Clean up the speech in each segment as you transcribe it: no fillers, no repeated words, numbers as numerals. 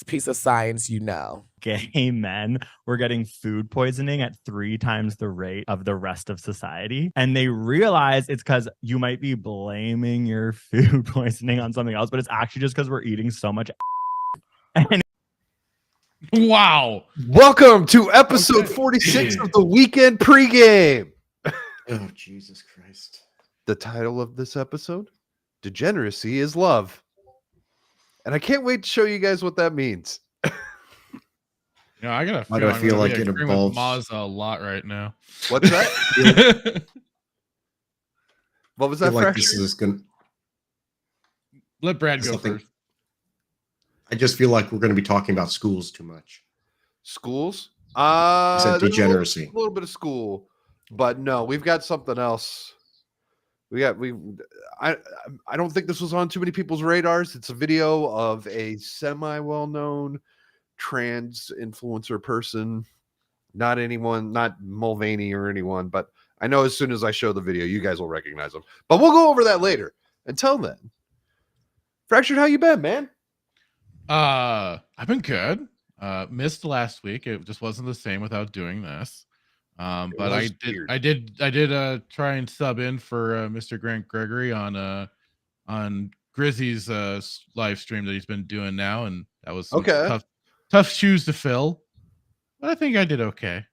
piece of science you know. Gay men were getting food poisoning at 3 times the rate of the rest of society. And they realize it's because you might be blaming your food poisoning on something else, but it's actually just because we're eating so much. And wow. Welcome to episode 46 of the weekend pregame. Oh, Jesus Christ. The title of this episode, Degeneracy is Love. And I can't wait to show you guys what that means. I got Why do I feel like it involves Mazza a lot right now? What's that? What was that? Like this is gonna let Brad go first. I just feel like we're going to be talking about schools too much. Schools? Degeneracy. A little bit of school, but no, we've got something else. I don't think this was on too many people's radars. It's a video of a semi-well-known trans influencer person. Not anyone, not Mulvaney or anyone, but I know as soon as I show the video, you guys will recognize them. But we'll go over that later. Until then, Fractured, how you been, man? I've been good. Missed last week. It just wasn't the same without doing this. But I did try and sub in for Mr. Grant Gregory on Grizzy's live stream that he's been doing now, and that was some tough shoes to fill. But I think I did okay.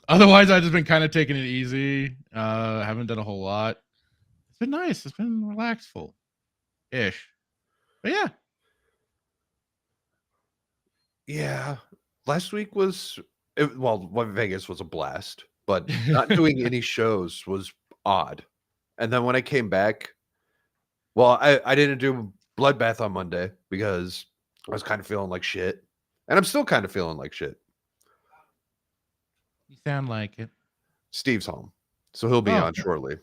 Otherwise, I've just been kind of taking it easy. Haven't done a whole lot. It's been nice. It's been relaxful-ish. But yeah. Last week was Vegas was a blast, but not doing any shows was odd. And then when I came back, I didn't do Bloodbath on Monday because I was kind of feeling like shit, and I'm still kind of feeling like shit. You sound like it. Steve's home, so he'll be on shortly.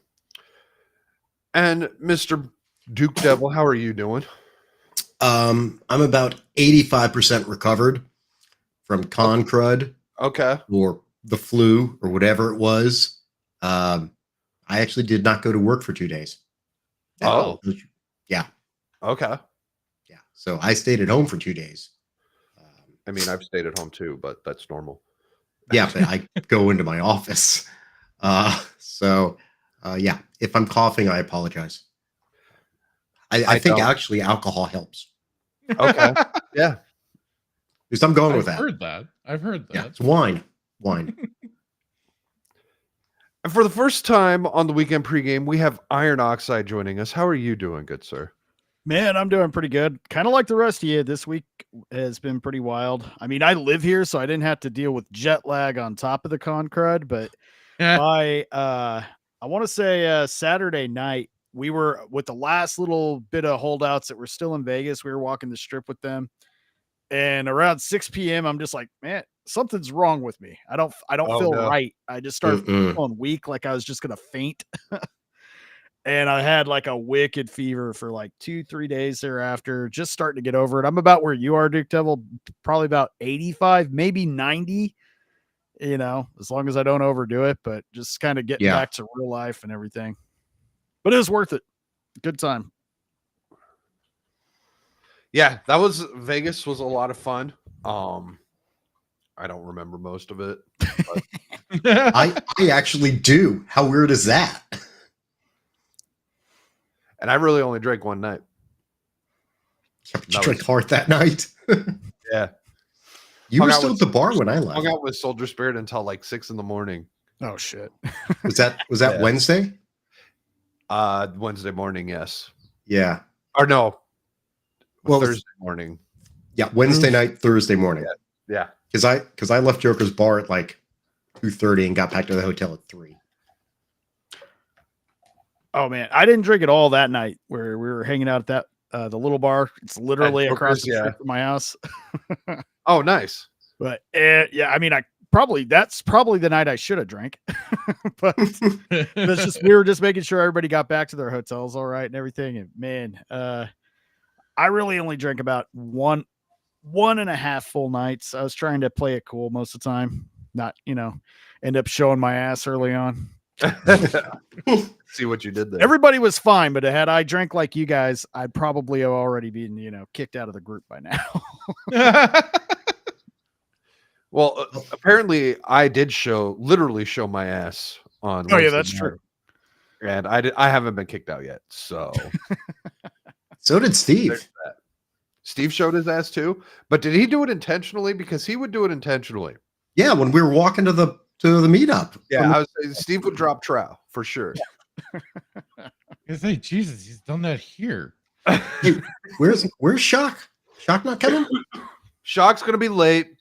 And Mr. Duke Devil, how are you doing? I'm about 85% recovered from con crud. Okay. Or the flu or whatever it was. I actually did not go to work for 2 days. Oh. Yeah. Okay. Yeah. So I stayed at home for 2 days. I mean, I've stayed at home too, but that's normal. Yeah, but I go into my office. Yeah, if I'm coughing, I apologize. I think actually alcohol helps. Okay. Yeah. Because I'm going with that. I've heard that. Yeah, it's wine. And for the first time on the weekend pregame, we have Iron Oxide joining us. How are you doing, good sir? Man, I'm doing pretty good. Kind of like the rest of you. This week has been pretty wild. I mean, I live here, so I didn't have to deal with jet lag on top of the con crud. But I want to say Saturday night, we were with the last little bit of holdouts that were still in Vegas. We were walking the strip with them. And around 6 p.m., I'm just like, man, something's wrong with me. I don't feel right. I just started feeling weak, like I was just going to faint. And I had like a wicked fever for like 2-3 days thereafter, just starting to get over it. I'm about where you are, Duke Devil, probably about 85, maybe 90, as long as I don't overdo it, but just kind of getting back to real life and everything. But it was worth it. Good time. Yeah, Vegas was a lot of fun. I don't remember most of it. But I actually do. How weird is that? And I really only drank one night. You drank hard that night? Yeah. You were still at the bar when I left. Hung out with Soldier Spirit until like 6 a.m. Oh shit. Was that Wednesday? Wednesday morning, yes. Yeah. Or no. Well, Thursday morning. Yeah, Wednesday night, Thursday morning. Yeah. Because I left Joker's bar at like 2:30 and got back to the hotel at 3. Oh man, I didn't drink it all that night where we were hanging out at that the little bar. It's literally across the street from my house. Oh, nice. But yeah, I mean, that's probably the night I should have drank. But it's just we were just making sure everybody got back to their hotels all right and everything. And man, I really only drank about one and a half full nights. I was trying to play it cool most of the time, not end up showing my ass early on. See what you did there. Everybody was fine, but had I drank like you guys, I'd probably have already been, kicked out of the group by now. Well, apparently I did literally show my ass on. Oh yeah, Wednesday that's night, true. and I haven't been kicked out yet. So So did Steve. there's that. Steve showed his ass too, but did he do it intentionally? Because he would do it intentionally. Yeah, when we were walking to the meetup. Yeah, I was saying Steve would drop trow for sure. I say, Jesus, he's done that here. Hey, where's Shock? Shock not coming? Shock's gonna be late.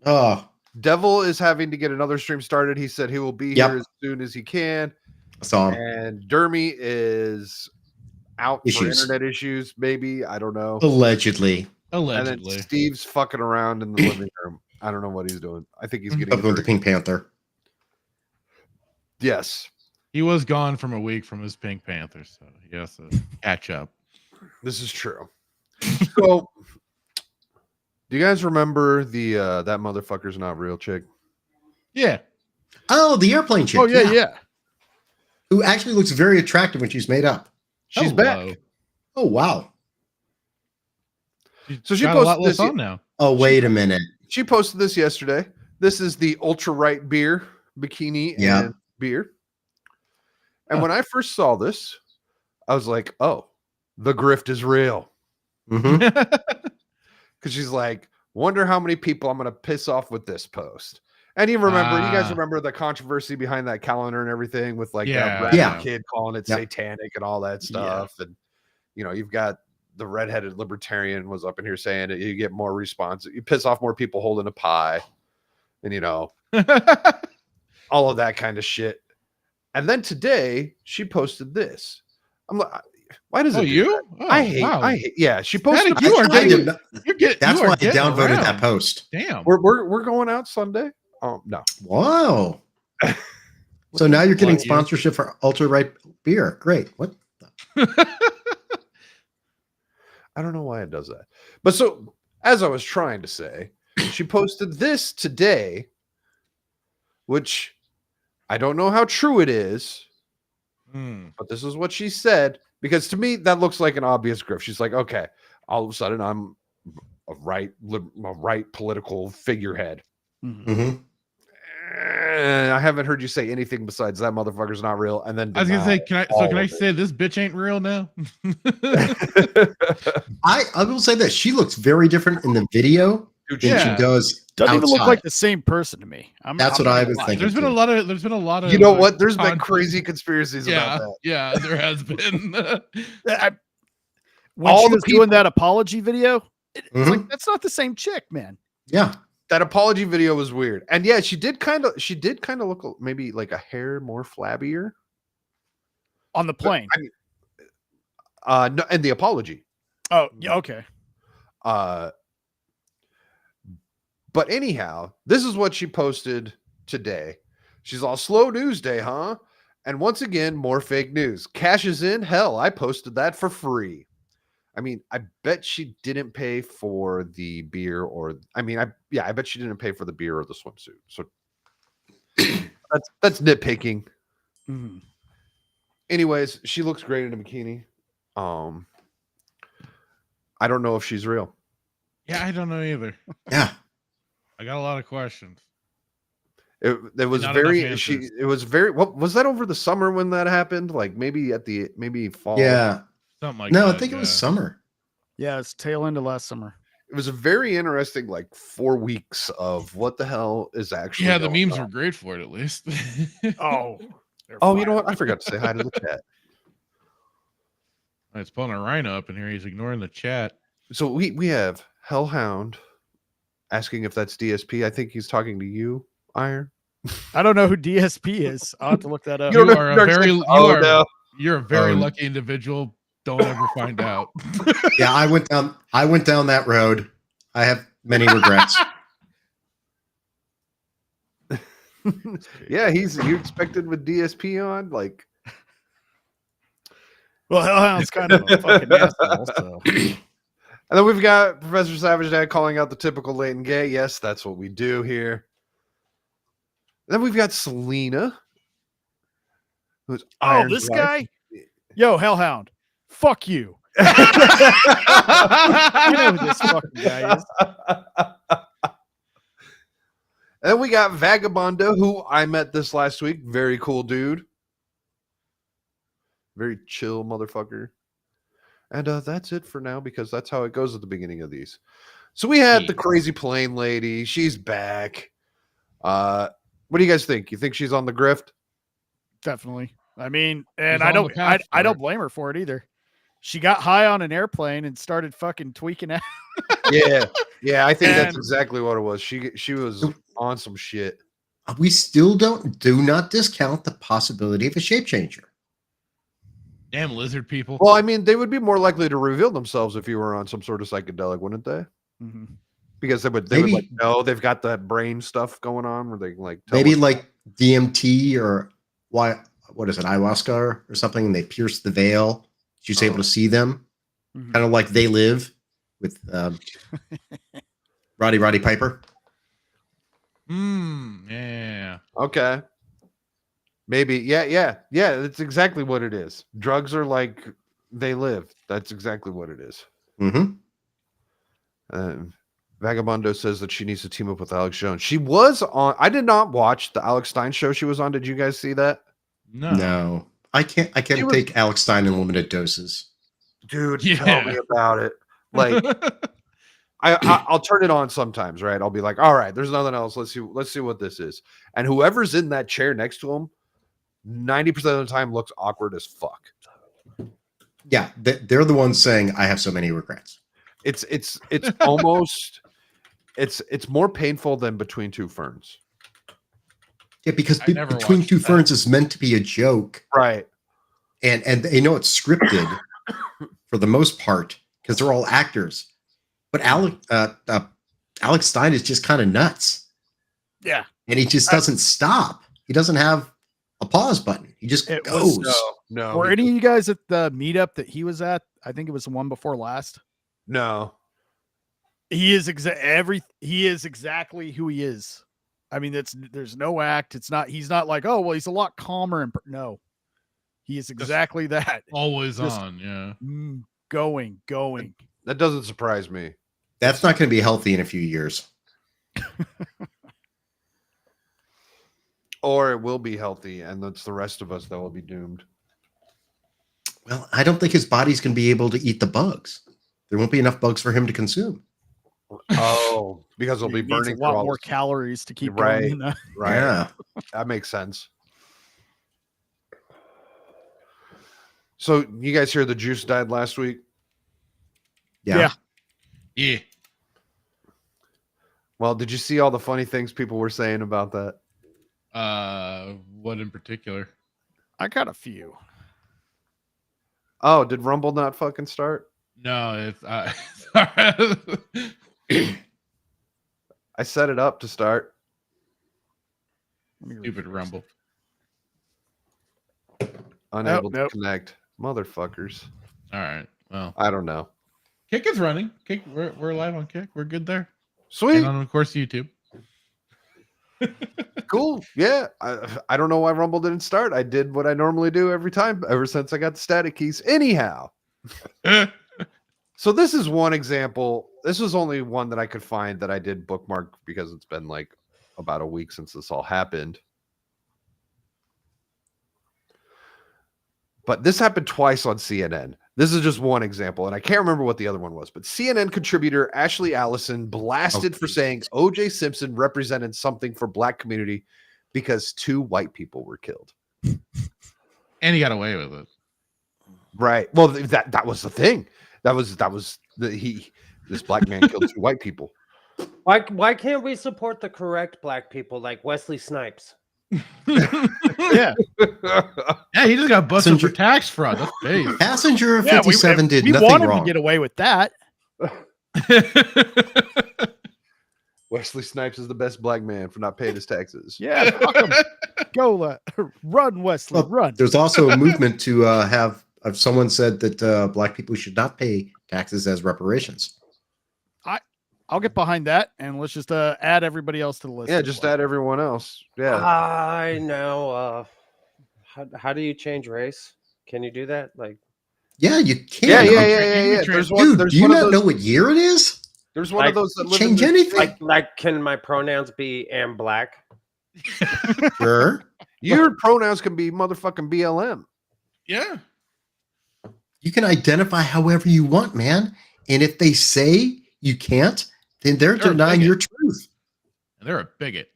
Oh, Devil is having to get another stream started. He said he will be here as soon as he can. I saw him. And Dermy is out for internet issues, maybe. I don't know. Allegedly. And then Steve's fucking around in the living room. I don't know what he's doing. I think he's getting Up with the Pink Panther. Yes. He was gone from a week from his Pink Panther, so he has to catch up. This is true. So, do you guys remember the that motherfucker's not real chick? Yeah. Oh, the airplane chick. Oh yeah. Who actually looks very attractive when she's made up. She's back. Oh wow. So she got posted a lot less this on now. Oh, wait a minute. She posted this yesterday. This is the ultra right beer bikini and beer. And when I first saw this, I was like, "Oh, the grift is real." Mm-hmm. Because she's like, "Wonder how many people I'm going to piss off with this post." And you guys remember the controversy behind that calendar and everything with like that redheaded kid calling it satanic and all that stuff. And you've got the redheaded libertarian was up in here saying that you get more response, you piss off more people holding a pie, and all of that kind of shit. And then today she posted this. I'm like, why does it? You? Oh, I hate. Yeah, she posted. That's why I downvoted that post. Damn. We're going out Sunday. Oh no! Wow. So now you're getting sponsorship for ultra right beer. Great. What? I don't know why it does that. But so, as I was trying to say, she posted this today, which I don't know how true it is, but this is what she said. Because to me, that looks like an obvious grift. She's like, okay, all of a sudden I'm a right political figurehead. Mm-hmm. I haven't heard you say anything besides that motherfucker's not real. And then I was gonna say, can I say this bitch ain't real now? I will say this: she looks very different in the video than she does. Doesn't even look like the same person to me. That's what I was thinking. There's been a lot of. You know what? There's been crazy conspiracies about that. Yeah, there has been. When she was doing that apology video, it's like that's not the same chick, man. Yeah. That apology video was weird. And yeah, she did kind of look maybe like a hair more flabbier on the plane. No, and the apology. Oh, yeah, okay. But anyhow, this is what she posted today. She's all, slow news day, huh? And once again, more fake news. Cash is in. Hell, I posted that for free. I mean, I bet she didn't pay for the beer I bet she didn't pay for the beer or the swimsuit. So that's nitpicking. Mm-hmm. Anyways, she looks great in a bikini. I don't know if she's real. Yeah, I don't know either. Yeah. I got a lot of questions. It was very what was that over the summer when that happened? Like maybe fall. Yeah. Something like that. No, I think it was summer. Yeah, it's tail end of last summer. It was a very interesting 4 weeks of what the hell is actually. Yeah, the memes were great for it at least. You know what? I forgot to say hi to the chat. It's pulling a rhino up in here. He's ignoring the chat. So we have Hellhound asking if that's DSP. I think he's talking to you, Iron. I don't know who DSP is. I'll have to look that up. You're a very lucky individual. Don't ever find out. Yeah, I went down that road. I have many regrets. Yeah, you expected with DSP on? Well, Hellhound's kind of a fucking asshole. So. And then we've got Professor Savage Dad calling out the typical latent gay. Yes, that's what we do here. And then we've got Selena Who's Oh, this guy? Yo, Hellhound. Fuck you. You know who this fucking guy is. And we got Vagabondo, who I met this last week. Very cool dude. Very chill motherfucker. And that's it for now, because that's how it goes at the beginning of these. So we had the crazy plane lady. She's back. What do you guys think? You think she's on the grift? Definitely. I mean, and I don't blame her for it either. She got high on an airplane and started fucking tweaking out. Yeah. I think that's exactly what it was. She was on some shit. We still do not discount the possibility of a shape changer. Damn lizard people. Well, I mean, they would be more likely to reveal themselves if you were on some sort of psychedelic, wouldn't they? Mm-hmm. Because they would like know they've got that brain stuff going on where they can like tell maybe like DMT or what is it, ayahuasca or something, and they pierce the veil. She's able to see them, kind of like They Live with Roddy Piper. Yeah. Okay. Maybe. Yeah. That's exactly what it is. Drugs are like They Live. That's exactly what it is. Vagabondo says that she needs to team up with Alex Jones. She was on. I did not watch the Alex Stein show she was on. Did you guys see that? No. I can't take Alex Stein in limited doses. Dude, tell me about it. Like, I'll turn it on sometimes, right? I'll be like, all right, there's nothing else. Let's see what this is. And whoever's in that chair next to him, 90% of the time looks awkward as fuck. Yeah, they're the ones saying, I have so many regrets. It's almost it's more painful than Between Two Ferns. Yeah, because Between Two Ferns is meant to be a joke. Right. And they know it's scripted for the most part because they're all actors. But Alex Stein is just kind of nuts. Yeah. And he just doesn't stop. He doesn't have a pause button. He just goes. No. Were any of you guys at the meetup that he was at? I think it was the one before last. No. He is exactly who he is. I mean, there's no act. He's not like, oh, well, he's a lot calmer. No, he is exactly that. Always on. Yeah. Going. That doesn't surprise me. That's not going to be healthy in a few years. Or it will be healthy, and that's the rest of us that will be doomed. Well, I don't think his body's going to be able to eat the bugs. There won't be enough bugs for him to consume. Oh, because he'll be burning a lot more calories to keep going. Right. Yeah. That makes sense. So you guys hear the Juice died last week? Yeah. Well, did you see all the funny things people were saying about that? What in particular? I got a few. Oh, did Rumble not fucking start? No, it's I set it up to start. Stupid Rumble. Unable to connect. Motherfuckers. All right. Well, I don't know. Kick is running. Kick, we're live on Kick. We're good there. Sweet. And on, of course, YouTube. Cool. Yeah. I don't know why Rumble didn't start. I did what I normally do every time ever since I got the static keys. Anyhow. So this is one example. This was only one that I could find that I did bookmark because it's been like about a week since this all happened. But this happened twice on CNN. This is just one example, and I can't remember what the other one was. But CNN contributor Ashley Allison blasted for saying O.J. Simpson represented something for Black community because 2 white people were killed. And he got away with it. Right. Well, that was the thing. This Black man killed 2 white people. Why can't we support the correct Black people like Wesley Snipes? Yeah. Yeah, he just got busted for tax fraud. That's big. Passenger 57 did we nothing wanted wrong. to get away with that. Wesley Snipes is the best Black man for not paying his taxes. Yeah, fuck him. Go run, Wesley, run. There's also a movement to have someone said that Black people should not pay taxes as reparations. I'll get behind that, and let's just add everybody else to the list. Yeah, just add everyone else. Yeah. I know. How do you change race? Can you do that? Like, Yeah, you can. Yeah. There's one. Dude, There's do you one of not those. know what year it is? There's one like, of those that live change in the anything. like, can my pronouns be am black? Sure. Your pronouns can be motherfucking BLM. Yeah. You can identify however you want, man. And if they say you can't, then they're They're a denying bigot. your truth. They're a bigot.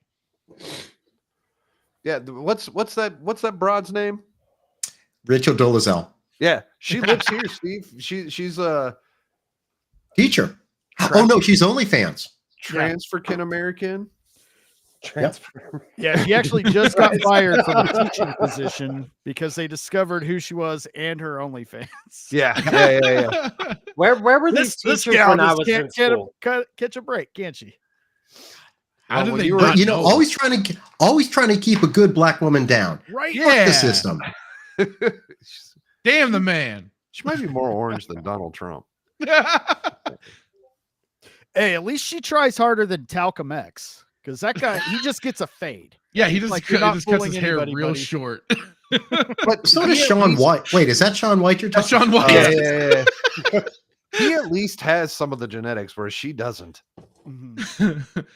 Yeah. What's that broad's name? Rachel Dolezal, Yeah, she lives here, Steve. She's a teacher. Oh no, she's OnlyFans. Transfrican American. Transfer. Yeah, he actually just got fired from a teaching position because they discovered who she was and her OnlyFans. Yeah. Where were these This teachers gal when I just was can't in school? catch a break, can't she? How Well, did when they you were- not But you know, know? always trying to keep a good black woman down. Right. Fuck Yeah. the system. Damn the man. She might be more orange than Donald Trump. Hey, at least she tries harder than Talcum X. Because that guy, he just gets a fade. Yeah, he just, Like, you're not just cuts fooling his hair anybody, real buddy. short. But So does he at Sean least- White. Wait, is that Sean White you're That's talking? Sean White. Yeah. He at least has some of the genetics, whereas she doesn't. Mhm.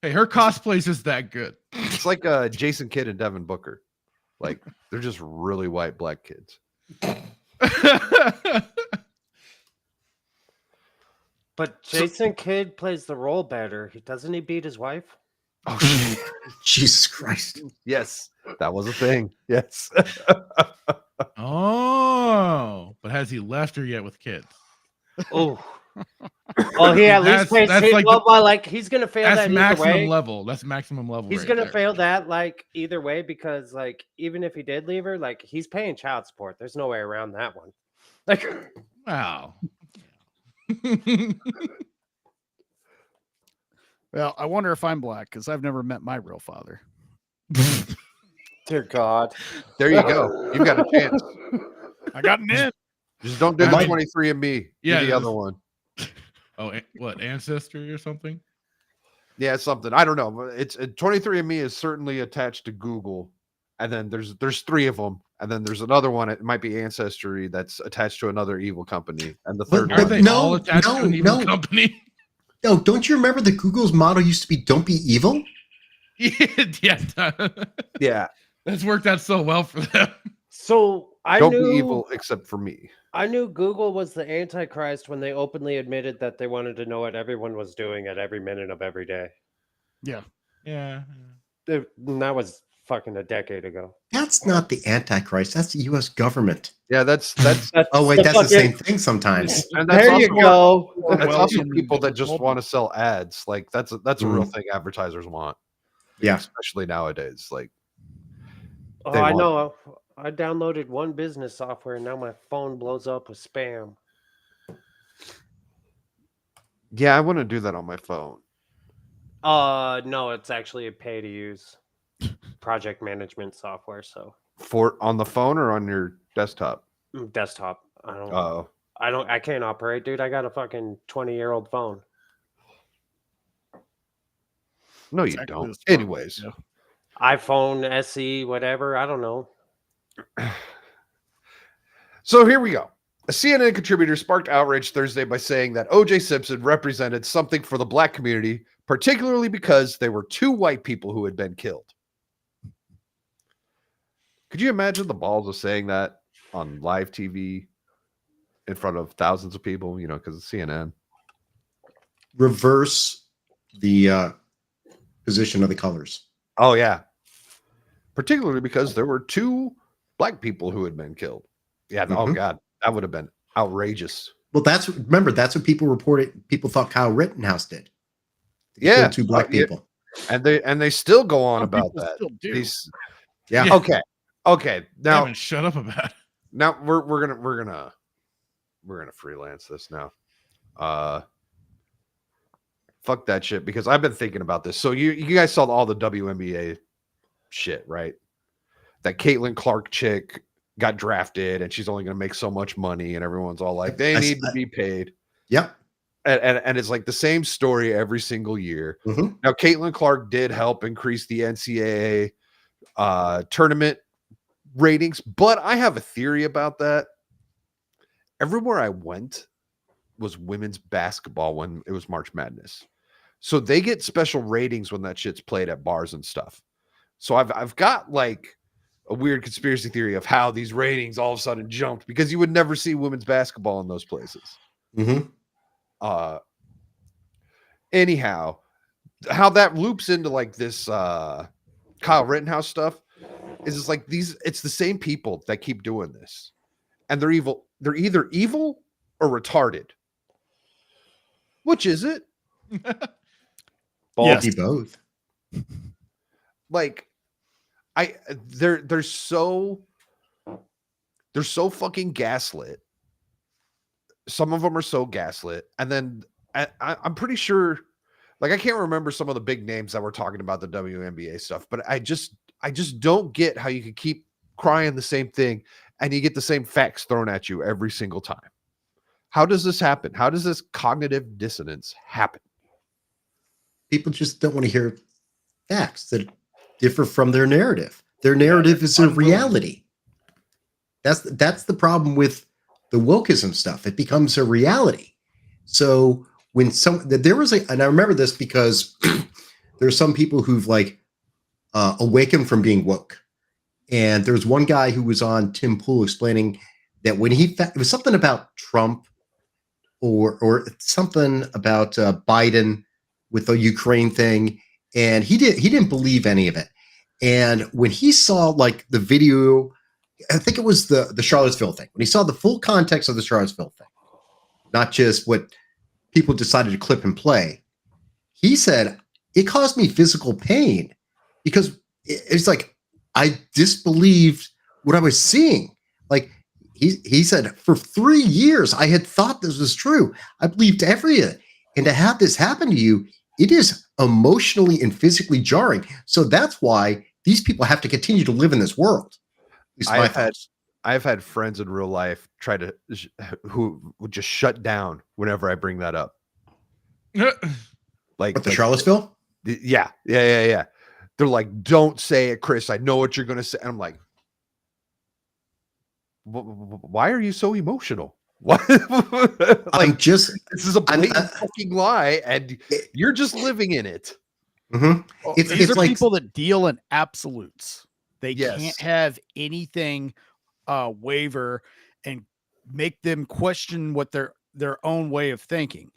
Hey, her cosplay's just that good. It's like Jason Kidd and Devin Booker. Like they're just really white black kids. But Jason Kidd plays the role better. Doesn't he beat his wife? Oh shit. Jesus Christ. Yes, that was a thing. Yes. Oh, but has he left her yet with kids? Oh. Well, he at least plays. That's His, like like he's gonna fail That's that either maximum way. level. That's maximum level. He's right gonna there. fail that like either way because like even if he did leave her, like he's paying child support. There's no way around that one. Like, Wow. Well, I wonder if I'm black because I've never met my real father. dear God. There you go. You've got a chance. I got an in. Just don't do the Mine- 23andMe. Yeah, Do the other just- one. Oh, what ancestry or something? Yeah, it's something. I don't know. But it's 23andMe is certainly attached to Google, and then there's three of them, and then there's another one. It might be Ancestry that's attached to another evil company, and the third But Aren't one. they no, all attached to an evil no. company? No, don't you remember that Google's motto used to be "Don't be evil"? Yeah, Yeah, that's worked out so well for them. So I don't knew be evil except for me. I knew Google was the Antichrist when they openly admitted that they wanted to know what everyone was doing at every minute of every day. Yeah. And that was fucking a decade ago. That's not the Antichrist. That's the U.S. government. Yeah, that's Oh wait, the that's the same fucking- thing sometimes. and that's There you also go. That's Well, also in people that the just global- want to sell ads. Like that's a real Mhm. thing advertisers want. Yeah. Especially nowadays. Like Oh, They I want- know. I downloaded one business software and now my phone blows up with spam. yeah, I wouldn't do that on my phone. No, it's actually a pay to use project management software. So For on the phone or on your desktop. desktop. Oh. I can't operate, dude. I got a fucking 20-year-old phone. No, you Exactly don't. the smart way to Anyways. go. iPhone SE, whatever. I don't know. So here we go. A CNN contributor sparked outrage Thursday by saying that O.J. Simpson represented something for the black community, particularly because they were two white people who had been killed. Could you imagine the balls of saying that on live TV in front of thousands of people, you know, because it's CNN? Reverse the position of the colors. Oh, yeah. Particularly because there were two black people who had been killed. Yeah. Oh, Mhm. God. That would have been outrageous. Well, that's what people reported. People thought Kyle Rittenhouse did. He Yeah. killed two black Yeah. people. And they still go on Some about people that. still do. These- Yeah. Yeah. Okay. Now, Shut up about it. now we're gonna freelance this now. Fuck that shit, because I've been thinking about this. So you guys saw all the WNBA shit, right? That Caitlin Clark chick got drafted and she's only gonna make so much money, and everyone's all like, they I need saw to be paid. Yep. And it's like the same story every single year. Mhm. Now, Caitlin Clark did help increase the NCAA tournament ratings, but I have a theory about that. Everywhere I went was women's basketball when it was March Madness. So they get special ratings when that shit's played at bars and stuff. So I've got like a weird conspiracy theory of how these ratings all of a sudden jumped because you would never see women's basketball in those places. Anyhow, how that loops into like this Kyle Rittenhouse stuff is it's like it's the same people that keep doing this. And they're evil. They're either evil or retarded. Which is it? Yes. Both. Like they're so fucking gaslit. Some of them are so gaslit. And then I'm pretty sure, like, I can't remember some of the big names that were talking about the WNBA stuff, but I just don't get how you could keep crying the same thing and you get the same facts thrown at you every single time. How does this happen? How does this cognitive dissonance happen? People just don't want to hear facts that differ from their narrative. Their narrative is a reality. That's the problem with the wokeism stuff. It becomes a reality. So when and I remember this because there's some people who've like awakened from being woke. And there's one guy who was on Tim Pool explaining that when it was something about Trump or something about Biden with the Ukraine thing, and he didn't believe any of it. And when he saw like the video, I think it was the Charlottesville thing, when he saw the full context of the Charlottesville thing, not just what people decided to clip and play, he said, it caused me physical pain because it's like I disbelieved what I was seeing. Like he said, for 3 years, I had thought this was true. I believed everything. And to have this happen to you, it is emotionally and physically jarring. So that's why these people have to continue to live in this world. I've had friends in real life who would just shut down whenever I bring that up. Like the Charlottesville? Yeah. They're like, don't say it, Chris. I know what you're going to say. And I'm like, why are you so emotional? What? Like, this is a blatant fucking lie, and you're just living in it. Mm-hmm. These are like people that deal in absolutes. They can't have anything waver and make them question what their own way of thinking.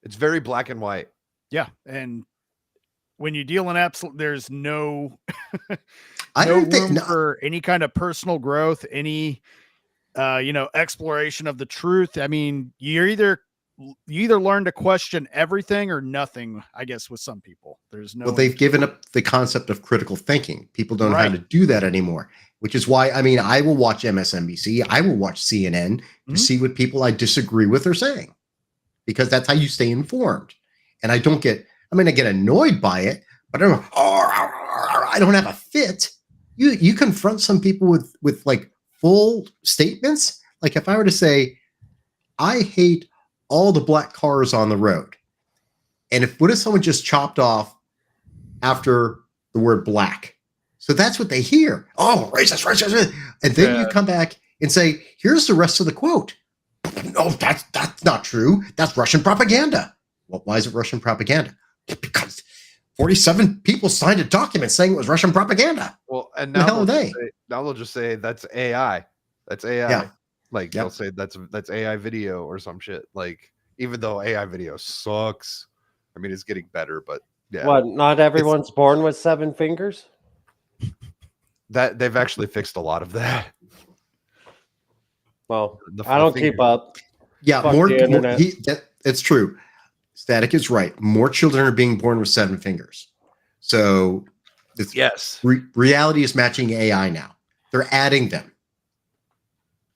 It's very black and white. Yeah, and when you deal in absolute, there's no room for any kind of personal growth, any exploration of the truth. I mean, you either learn to question everything or nothing, I guess, with some people. There's no. Well, they've given up the concept of critical thinking. People don't know how to do that anymore, which is why, I mean, I will watch MSNBC. I will watch CNN to see what people I disagree with are saying, because that's how you stay informed. And I get annoyed by it, but I don't have a fit. You confront some people with like full statements. Like if I were to say, I hate all the black cars on the road. And what if someone just chopped off after the word black? So that's what they hear. Oh, racist. And then you come back and say, here's the rest of the quote. No, that's not true. That's Russian propaganda. Well, why is it Russian propaganda? Because 47 people signed a document saying it was Russian propaganda. Well, and now they'll just say that's AI. That's AI. Yeah. Like they'll say that's AI video or some shit. Like, even though AI video sucks, I mean, it's getting better, but yeah. What? Not everyone's born with 7 fingers? That they've actually fixed a lot of that. Well, I don't keep up. Yeah, it's true. Static is right. More children are being born with 7 fingers. So reality is matching AI now. They're adding them.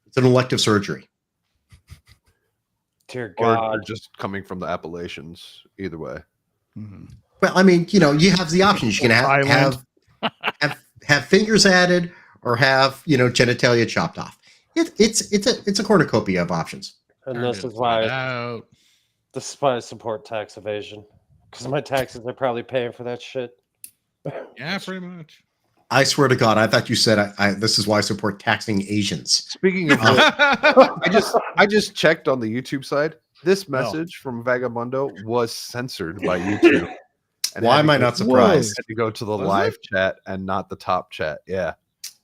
It's an elective surgery. Dear God. Or just coming from the Appalachians. Either way. Mm-hmm. Well, I mean, you have the options. You can have fingers added or have genitalia chopped off. It's a cornucopia of options. And this is why I support tax evasion, because my taxes are probably paying for that shit. Yeah, pretty much. I swear to God, I thought you said this is why I support taxing Asians. Speaking of which, I just checked on the YouTube side. This message from Vagamundo was censored by YouTube. And Why am I not surprised? Had to go to the Was live chat and not the top chat. Yeah.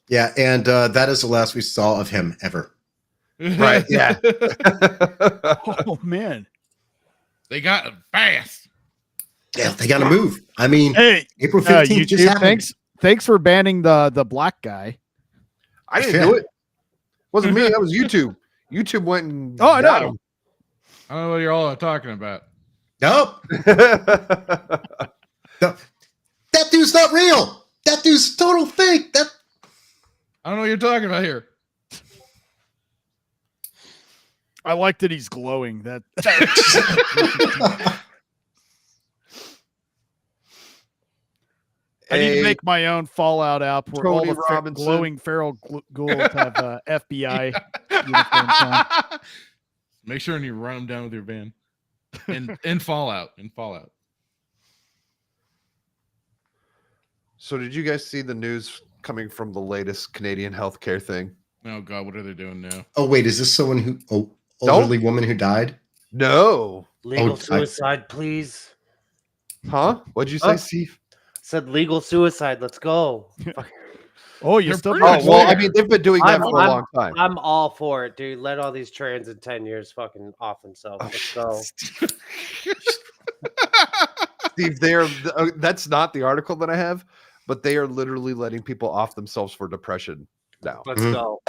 Yeah, and that is the last we saw of him ever. Right. Yeah. Oh man. They got it fast. Yeah, they got to move. I mean, Hey, April 15th just YouTube, happened. thanks for banning the black guy. I didn't do it. Wasn't me. That was YouTube. YouTube went and Oh, I got know. him. I don't know what you're all talking about. Nope. No. That dude's not real. That dude's total fake. That I don't know what you're talking about here. I like that he's glowing. That I need to make my own Fallout app where all Tony the Robinson. glowing feral ghouls have FBI uniforms on. Make sure and you run them down with your van. In Fallout. So did you guys see the news coming from the latest Canadian healthcare thing? Oh God, what are they doing now? Oh wait, is this someone who elderly woman who died? No. Legal Oh, suicide, please. Huh? What'd you say, Huh? Steve? Said legal suicide. Let's go. Oh, you're They're still pretty Oh, much well, I there. mean, they've been doing that for a long time. I'm all for it, dude. Let all these trans in 10 years fucking off themselves. Let's go. Steve, that's not the article that I have, but they are literally letting people off themselves for depression now. Let's Mhm. go.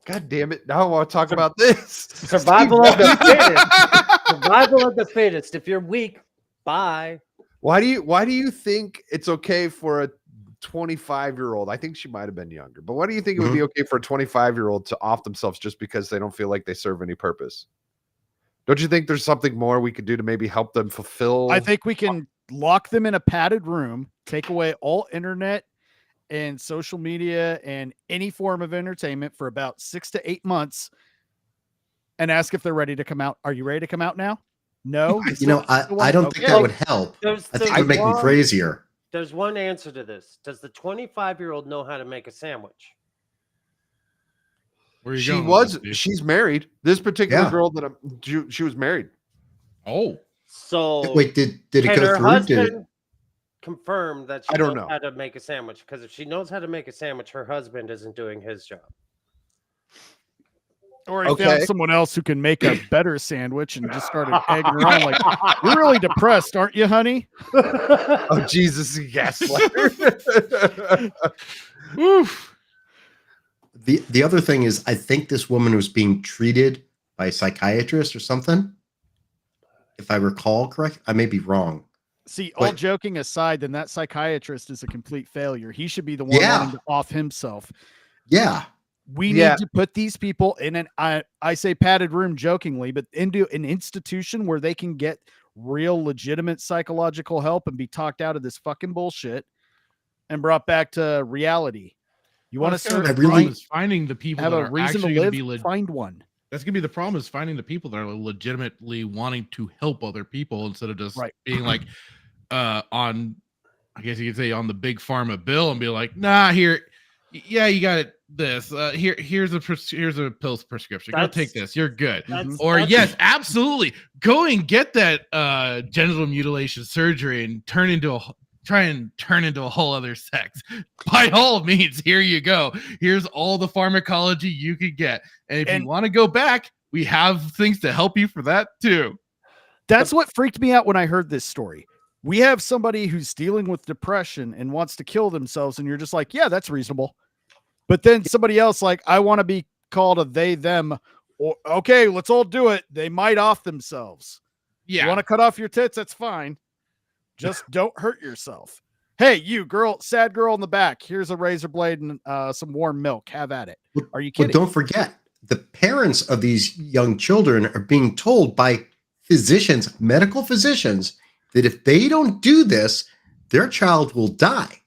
God damn it. Now I want to talk about this. Survival of the fittest. Survival of the fittest. If you're weak, bye. Why do you think it's okay for a 25-year-old? I think she might have been younger, but why do you think it would be okay for a 25-year-old to off themselves just because they don't feel like they serve any purpose? Don't you think there's something more we could do to maybe help them fulfill? I think we can lock them in a padded room, take away all internet and social media and any form of entertainment for about 6 to 8 months and ask if they're ready to come out. Are you ready to come out now? No. You know, I don't think that would help. I think it would make them crazier. There's one answer to this. Does the 25-year-old know how to make a sandwich? Where are you She going with was. this, Steve? She's married. This particular Yeah. girl that she was married. Oh, So Wait, did it can go her through? Did it, husband confirm that she I don't knows know. how to make a sandwich? Because if she knows how to make a sandwich, her husband isn't doing his job. Or he Okay. found someone else who can make a better sandwich and just started egging her on like, you're really depressed, aren't you, honey? Oh, Jesus, gaslighter. oof. the other thing is, I think this woman was being treated by a psychiatrist or something. If I recall correct, I may be wrong. See, all But- joking aside, then that psychiatrist is a complete failure. He should be the one Yeah. wanting to off himself. Yeah, We Yeah. need to put these people in an I say padded room jokingly, but into an institution where they can get real legitimate psychological help and be talked out of this fucking bullshit and brought back to reality. You want to serve I really- is finding the people have that a are reason to actually going live, to be find one. That's gonna be the problem, is finding the people that are legitimately wanting to help other people instead of just Right. being like on, I guess you could say, on the big pharma bill and be like, nah, here, yeah, you got it. This here's a pills prescription. Go take this. You're good. Or yes, absolutely, go and get that genital mutilation surgery and try and turn into a whole other sex. By all means, here you go. Here's all the pharmacology you could get. And if you want to go back, we have things to help you for that too. That's what freaked me out when I heard this story. We have somebody who's dealing with depression and wants to kill themselves, and you're just like, yeah, that's reasonable. But then somebody else, like, I want to be called a they, them, or okay, let's all do it. They might off themselves. Yeah. You want to cut off your tits? That's fine. Just don't hurt yourself. Hey, you girl, sad girl in the back. Here's a razor blade and some warm milk. Have at it. Are you but kidding? don't forget, the parents of these young children are being told by physicians, medical physicians, that if they don't do this, their child will die.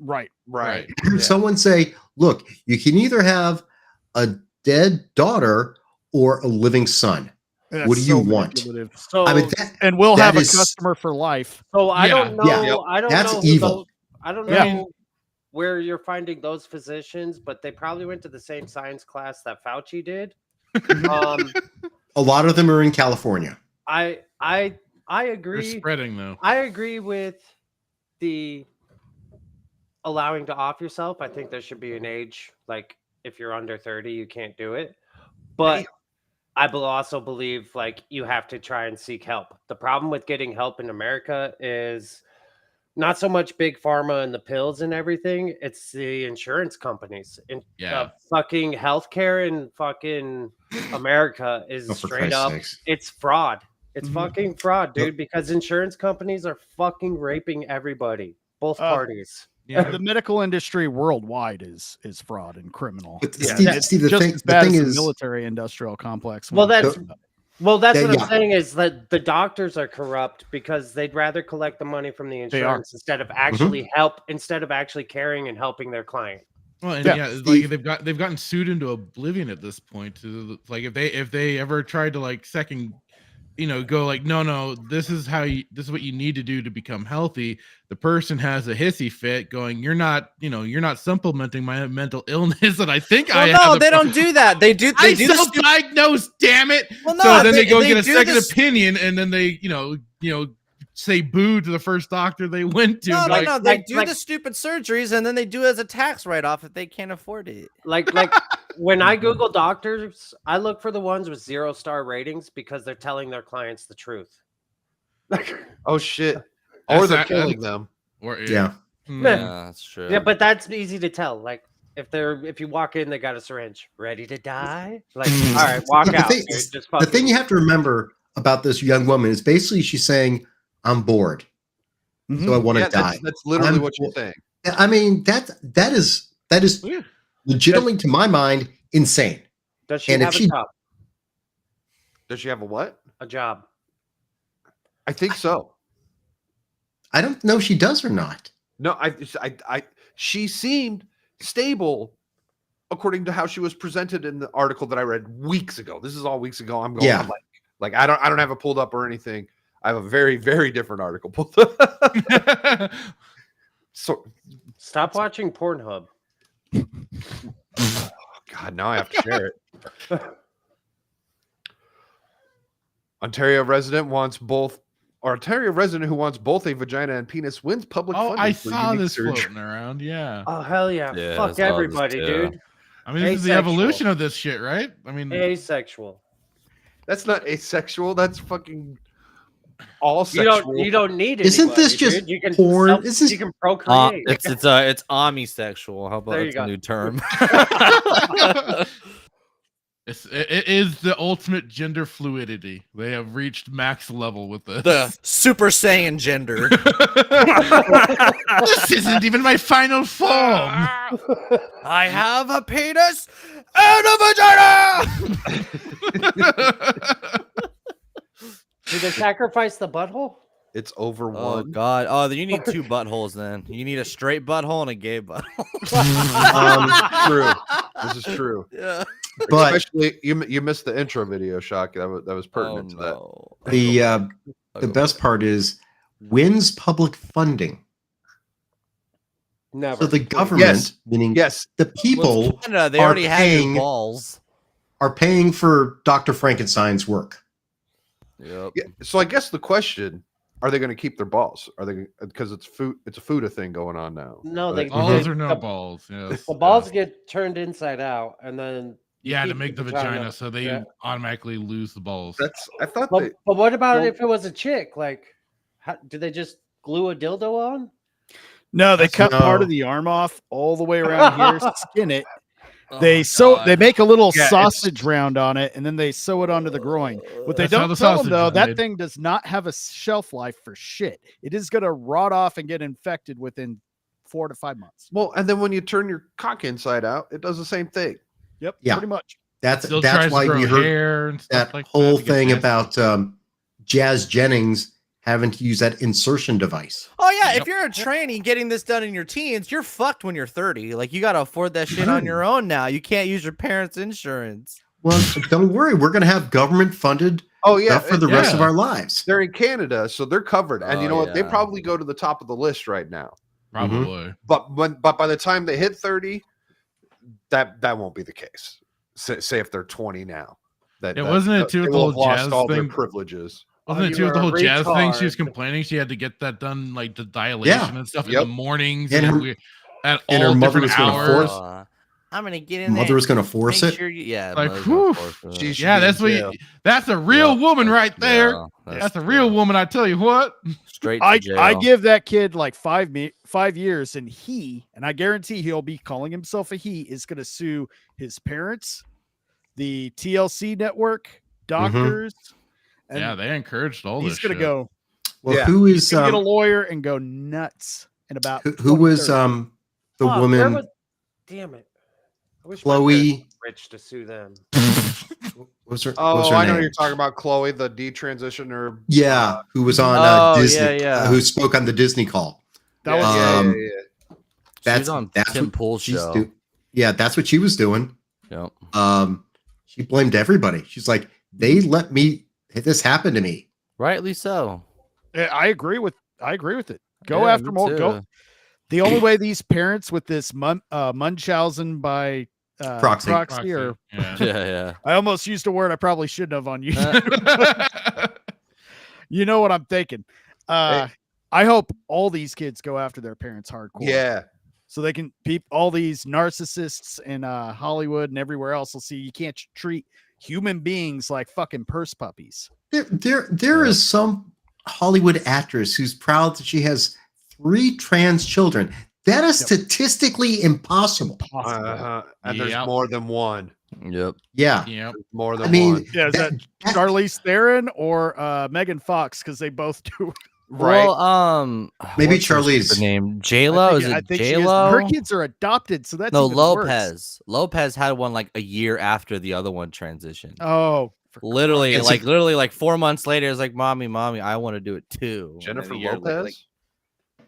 Right. Right. Someone say, look, you can either have a dead daughter or a living son. What do you want? manipulative. So I mean, And we'll that have a is- customer for life. so I Yeah. don't know. Yeah. I don't That's know. Who evil. those- I don't Yeah. know where you're finding those physicians, but they probably went to the same science class that Fauci did. um, a lot of them are in California. I They're agree. spreading though. I agree with the allowing to off yourself. I think there should be an age, like if you're under 30, you can't do it. But I also believe like you have to try and seek help. The problem with getting help in America is not so much big pharma and the pills and everything. It's the insurance companies. And Yeah. fucking healthcare in fucking America is Oh, for straight Christ's up. sakes. It's fraud. It's Mhm. fucking fraud, dude, because insurance companies are fucking raping everybody, both parties. Yeah. The medical industry worldwide is fraud and criminal. But Yeah, Steve, the Just thing, as bad the thing as the is, military industrial complex. Well, when it that's- comes up. Well, that's Yeah, what yeah. I'm saying is that the doctors are corrupt because they'd rather collect the money from the They are. insurance instead of actually instead of actually caring and helping their client. Well, and Yeah, yeah, it's Steve- like they've gotten sued into oblivion at this point. Like if they ever tried to like go like no, this is what you need to do to become healthy. The person has a hissy fit, going, you're not supplementing my mental illness, and I think Well, no, they don't do that. They do. They I do the self-diagnosed, damn it. Well, no, So then they go get a do second this- opinion, and then they say boo to the first doctor they went to. No, like, no, no. They like- do like- the stupid surgeries and then they do it as a tax write-off if they can't afford it. Like when I Google doctors, I look for the ones with 0-star ratings because they're telling their clients the truth. Oh shit! Or That's they're not- killing them. Or, yeah. Hmm. Yeah. Yeah, that's true. Yeah, but that's easy to tell. Like if you walk in, they got a syringe, ready to die. Like, all right, walk The out. thing- dude. Just The fucking- thing you have to remember about this young woman is basically she's saying, "I'm bored, so I want to Yeah, die." that's literally I'm- what she's saying. I mean, that is Yeah. legitimately, to my mind, insane. Does she and if have a she- job? Does she have a what? A job. I think so. I don't know if she does or not. No, she seemed stable according to how she was presented in the article that I read weeks ago. This is all weeks ago. I'm going, Yeah. I'm like I don't have it pulled up or anything. I have a very, very different article pulled up. So Stop watching Pornhub. God, now I have to share it. Ontario resident who wants both a vagina and penis wins public Oh, funding I for saw unique this surgery. floating around. Yeah. Oh hell yeah! Yeah, I Fuck saw this everybody, too. dude. I mean, this is the Asexual. evolution of this shit, right? I mean, Asexual. That's not asexual. That's fucking all sexual. You don't need. Isn't anybody, this just dude. You can porn? Is this- you can procreate. It's omisexual. How about There you that's a go. new term? it is the ultimate gender fluidity. They have reached max level with this. The Super Saiyan gender. This isn't even my final form. I have a penis and a vagina. Did they sacrifice the butthole? It's over Oh one. God! Oh, then you need two buttholes. Then you need a straight butthole and a gay butthole. True. This is true. Yeah. But Especially you missed the intro video, Shock. That was pertinent to that. no. the best part is wins public funding. Never. So the government, Yes. meaning Yes. the Well, people, it's Canada, they are already have paying- your balls. are paying for Dr. Frankenstein's work. Yep. Yeah. So I guess the question: are they going to keep their balls? Are they because it's food? It's a food thing going on now. No, they Balls they- or no the, balls? Yes. The balls get turned inside out, and then you Yeah, to keep make the vagina, so they Yeah. automatically lose the balls. That's I thought But, they, but what about Well- if it was a chick? Like, do they just glue a dildo on? No, they cut part no. of the arm off all the way around here, skin it. Oh They my sew. God. They make a little Yeah, it's- sausage round on it, and then they sew it onto the groin. What they That's how don't the tell them sausage though, is that made. thing does not have a shelf life for shit. It is going to rot off and get infected within 4 to 5 months. well, and then when you turn your cock inside out, it does the same thing. Yep. Yeah. Pretty much. That's Still that's tries why to grow we heard hair and stuff that like whole to get thing fancy. about Jazz Jennings having to use that insertion device. Oh yeah, Yep. if you're a tranny getting this done in your teens, you're fucked when you're 30. Like you got to afford that shit on your own now. You can't use your parents' insurance. Well, don't worry. We're going to have government funded Oh yeah, stuff for the rest of yeah. our lives. they're in Canada, so they're covered. And you Oh, know what? They yeah. probably go to the top of the list right now. Probably. But by the time they hit 30, that won't be the case. Say if they're 20 now. Wasn't it too they with the will whole have lost jazz all their thing? privileges. Wasn't it you too with the are a whole jazz thing? She was retard. complaining she had to get that done, like the dilation and stuff in Yep. the mornings And her- at and her all mother different was gonna hours. force- I'm gonna get in there. Mother was going to force Make it. sure yeah, Like, mother's gonna whew. force it. She should Yeah, be in that's what. jail. That's a real Yeah, woman right there. Yeah, That's a real true. woman. I tell you what. Straight to I jail. give that kid like 5 years, and I guarantee he'll be calling himself a he, is going to sue his parents, the TLC network, doctors. And Yeah, they encouraged all this. he's going to shit. go. Well, Yeah. who He's is going to get a lawyer and go nuts in about. who was 2030. the Fuck, woman damn it. I wish my parents Chloe? were rich to sue them. What was her? Oh, what was her I know name? you're talking about Chloe, the detransitioner. Yeah, who was on Oh, Disney? yeah, yeah. Who spoke on the Disney call? That was yeah. She was on Tim what Pool's she's show. yeah, that's what she was doing. Yep. She blamed everybody. She's like, they let this happen to me. Rightly so. I agree with it. Go Yeah, after me more. too. Go. The only way these parents with this Munchausen by Proxy. or Yeah. Yeah, I almost used a word I probably shouldn't have on you. Yeah. You know what I'm thinking. I hope all these kids go after their parents hardcore. Yeah. So they can all these narcissists in Hollywood and everywhere else will see you can't treat human beings like fucking purse puppies. There is some Hollywood actress who's proud that she has 3 trans children. That is statistically impossible. And there's Yep. more than one. Yep. Yeah. Yep. More than I mean, one. Yeah, is that Charlize Theron or Megan Fox? Because they both do. Right. Well, Maybe what's her Charlize. stupid name J-Lo. Is I it think she is. J-Lo? Her kids are adopted, so that's No, even worse. Lopez. Lopez had one like a year after the other one transitioned. Oh, Literally, It's like 4 months later, it's like, mommy, I want to do it too. And then Jennifer a year later, Lopez? like,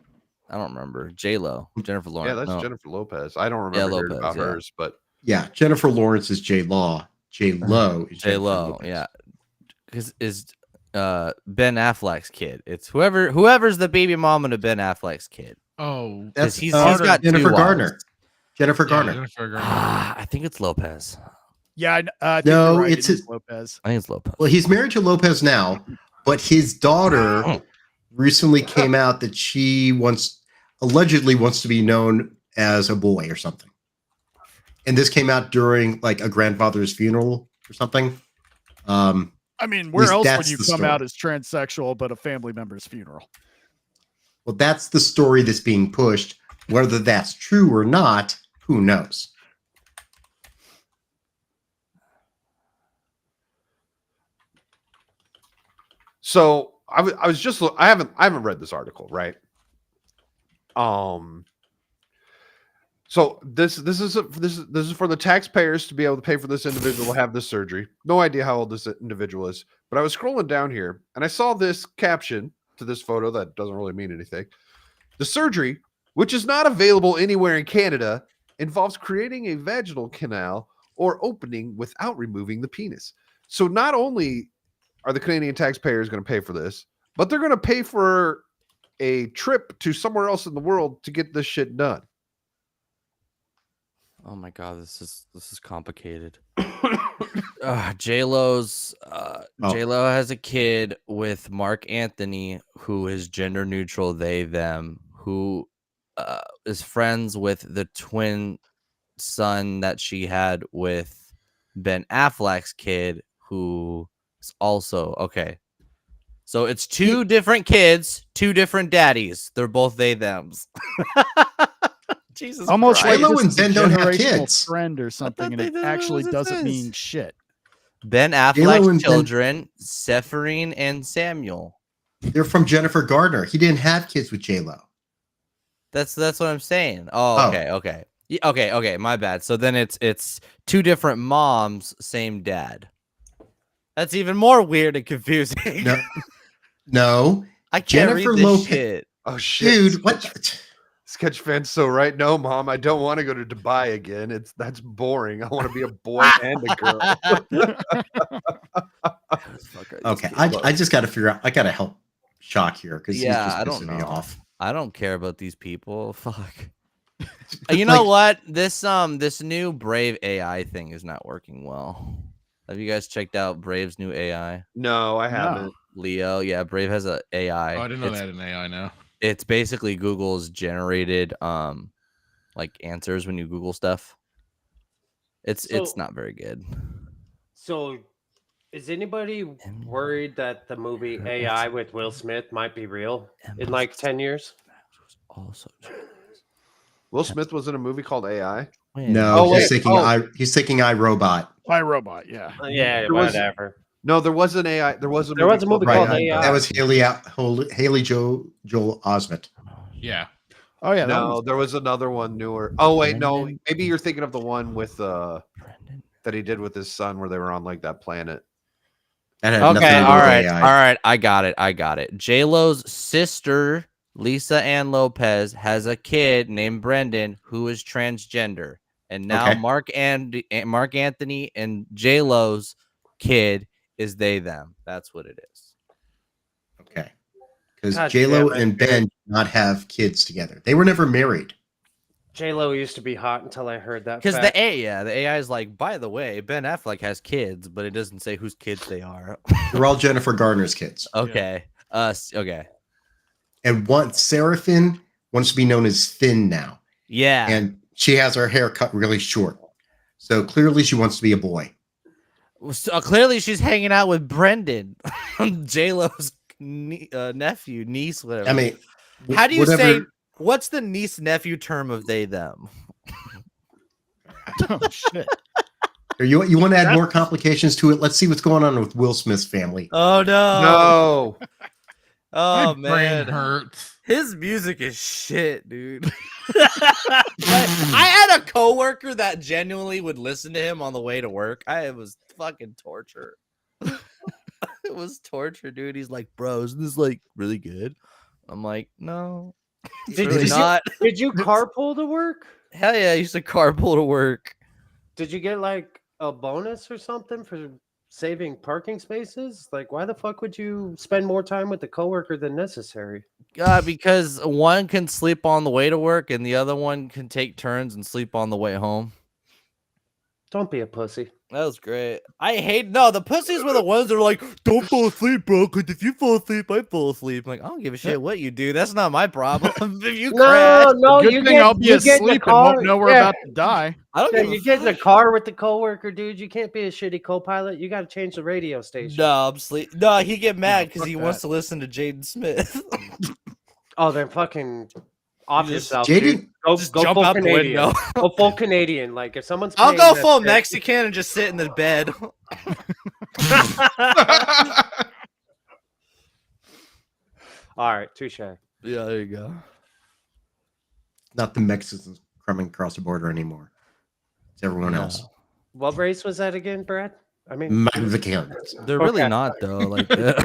I don't remember. J-Lo. Jennifer Lawrence. Yeah, that's no. Jennifer Lopez. I don't remember hearing Lopez, about yeah. hers, but Yeah. Jennifer Lawrence is J-Law. J-Lo is Jennifer J-Lo, Lopez. yeah. Is Ben Affleck's kid. It's whoever's the baby mama to Ben Affleck's kid. Oh, That's he's got Jennifer 2 Garner. wives. Jennifer yeah, Garner. Jennifer Garner. I think it's Lopez. yeah. I think No, you're right. it's It is Lopez. I think it's Lopez. Well, he's married to Lopez now, but his daughter recently came out that she allegedly wants to be known as a boy or something. And this came out during like a grandfather's funeral or something. I mean, where least else would that's you the come story. out as transsexual but a family member's funeral? Well, that's the story that's being pushed. Whether that's true or not, who knows? so I was just I haven't read this article, right? So this is for the taxpayers to be able to pay for this individual to have this surgery. No idea how old this individual is, but I was scrolling down here and I saw this caption to this photo that doesn't really mean anything. The surgery, which is not available anywhere in Canada, involves creating a vaginal canal or opening without removing the penis. So not only are the Canadian taxpayers going to pay for this, but they're going to pay for a trip to somewhere else in the world to get this shit done. Oh my god, this is complicated. J-Lo's J-Lo has a kid with Mark Anthony, who is gender neutral, they, them, who is friends with the twin son that she had with Ben Affleck's kid, who is also okay. So it's 2 different kids, 2 different daddies. They're both they, thems. Jesus Almost like Christ. J-Lo this and is a Ben don't have generational kids. trend or something, and they it didn't actually know what this doesn't is. mean shit. Ben J-Lo Affleck's and Ben- children, Sephirine and Samuel. They're from Jennifer Gardner. He didn't have kids with J-Lo. That's what I'm saying. Oh, okay. Okay, my bad. So then it's 2 different moms, same dad. That's even more weird and confusing. No. I can't Jennifer read this Lopez- shit. Oh shit, Dude, what? Sketch fans so right. No, Mom, I don't want to go to Dubai again. That's boring. I want to be a boy and a girl. Okay, I just got to figure out. I got to help Shock here because he's Yeah, just I don't pissing me know. off. I don't care about these people. Fuck. You know what? This new Brave AI thing is not working well. Have you guys checked out Brave's new AI? No, I haven't. Leo, yeah, Brave has a AI. Oh, I didn't know they had an AI now. It's basically Google's generated like answers when you Google stuff. It's not very good. So, is anybody worried that the movie AI with Will Smith might be real in like 10 years? Also, Will Smith was in a movie called AI. No, Oh, he's wait. thinking he's thinking iRobot. iRobot, yeah. Yeah, There was- whatever. No, there was an AI. There was a There was a movie called Right, AI. that was Haley Joel Osment. Yeah. Oh yeah, that No, was there was another one newer. Oh wait, no, maybe you're thinking of the one with that he did with his son, where they were on like that planet. That had nothing okay, to do all with right, AI. all right. I got it. J-Lo's sister, Lisa Ann Lopez, has a kid named Brendan who is transgender, and now Okay. Mark Anthony and J-Lo's kid is they them. That's what it is. Okay. Because God J-Lo damn it, and Ben did not have kids together. They were never married. J-Lo used to be hot until I heard that. Because fact. the AI is like, by the way, Ben Affleck has kids, but it doesn't say whose kids they are. They're all Jennifer Garner's kids. Okay. Okay. And Seraphin wants to be known as Finn now. Yeah. And she has her hair cut really short. So clearly she wants to be a boy. So, clearly she's hanging out with Brendan, J-Lo's nephew, niece, whatever. I mean, how do you whatever- say, what's the niece nephew term of they them? oh shit. You want to add more complications to it? Let's see what's going on with Will Smith's family. Oh no. No, Oh My brain man. hurts. His music is shit, dude. I had a coworker that genuinely would listen to him on the way to work. It was fucking torture. It was torture, dude. He's like, bro, isn't this like really good? I'm like, no. It's Did really you- not. Did you carpool to work? Hell yeah, I used to carpool to work. Did you get like a bonus or something for saving parking spaces? Like, why the fuck would you spend more time with the coworker than necessary? Because one can sleep on the way to work and the other one can take turns and sleep on the way home. Don't be a pussy. That was great. The pussies were the ones that are like, don't fall asleep, bro, because if you fall asleep, I fall asleep. I'm like, I don't give a shit what you do. That's not my problem. If you crash, No, Good you thing get, I'll be you get in the asleep and won't car. know we're Yeah. about to die. I don't Yeah, give a you get in the fuck. car with the coworker, dude. You can't be a shitty co-pilot. You got to change the radio station. No, I'm sleep. No, he get mad because fuck he that. wants to listen to Jaden Smith. Oh, then fucking off You just- yourself, Jaden- dude. Go Just go jump full out the Canadian. window. Go full Canadian. Like if someone's I'll paying go that full shit- Mexican and just sit in the bed. All right, touche. Yeah, there you go. Not the Mexicans coming across the border anymore. It's everyone No. else. What race was that again, Brad? I mean, Mexicans. They're really Okay. not though. Like they're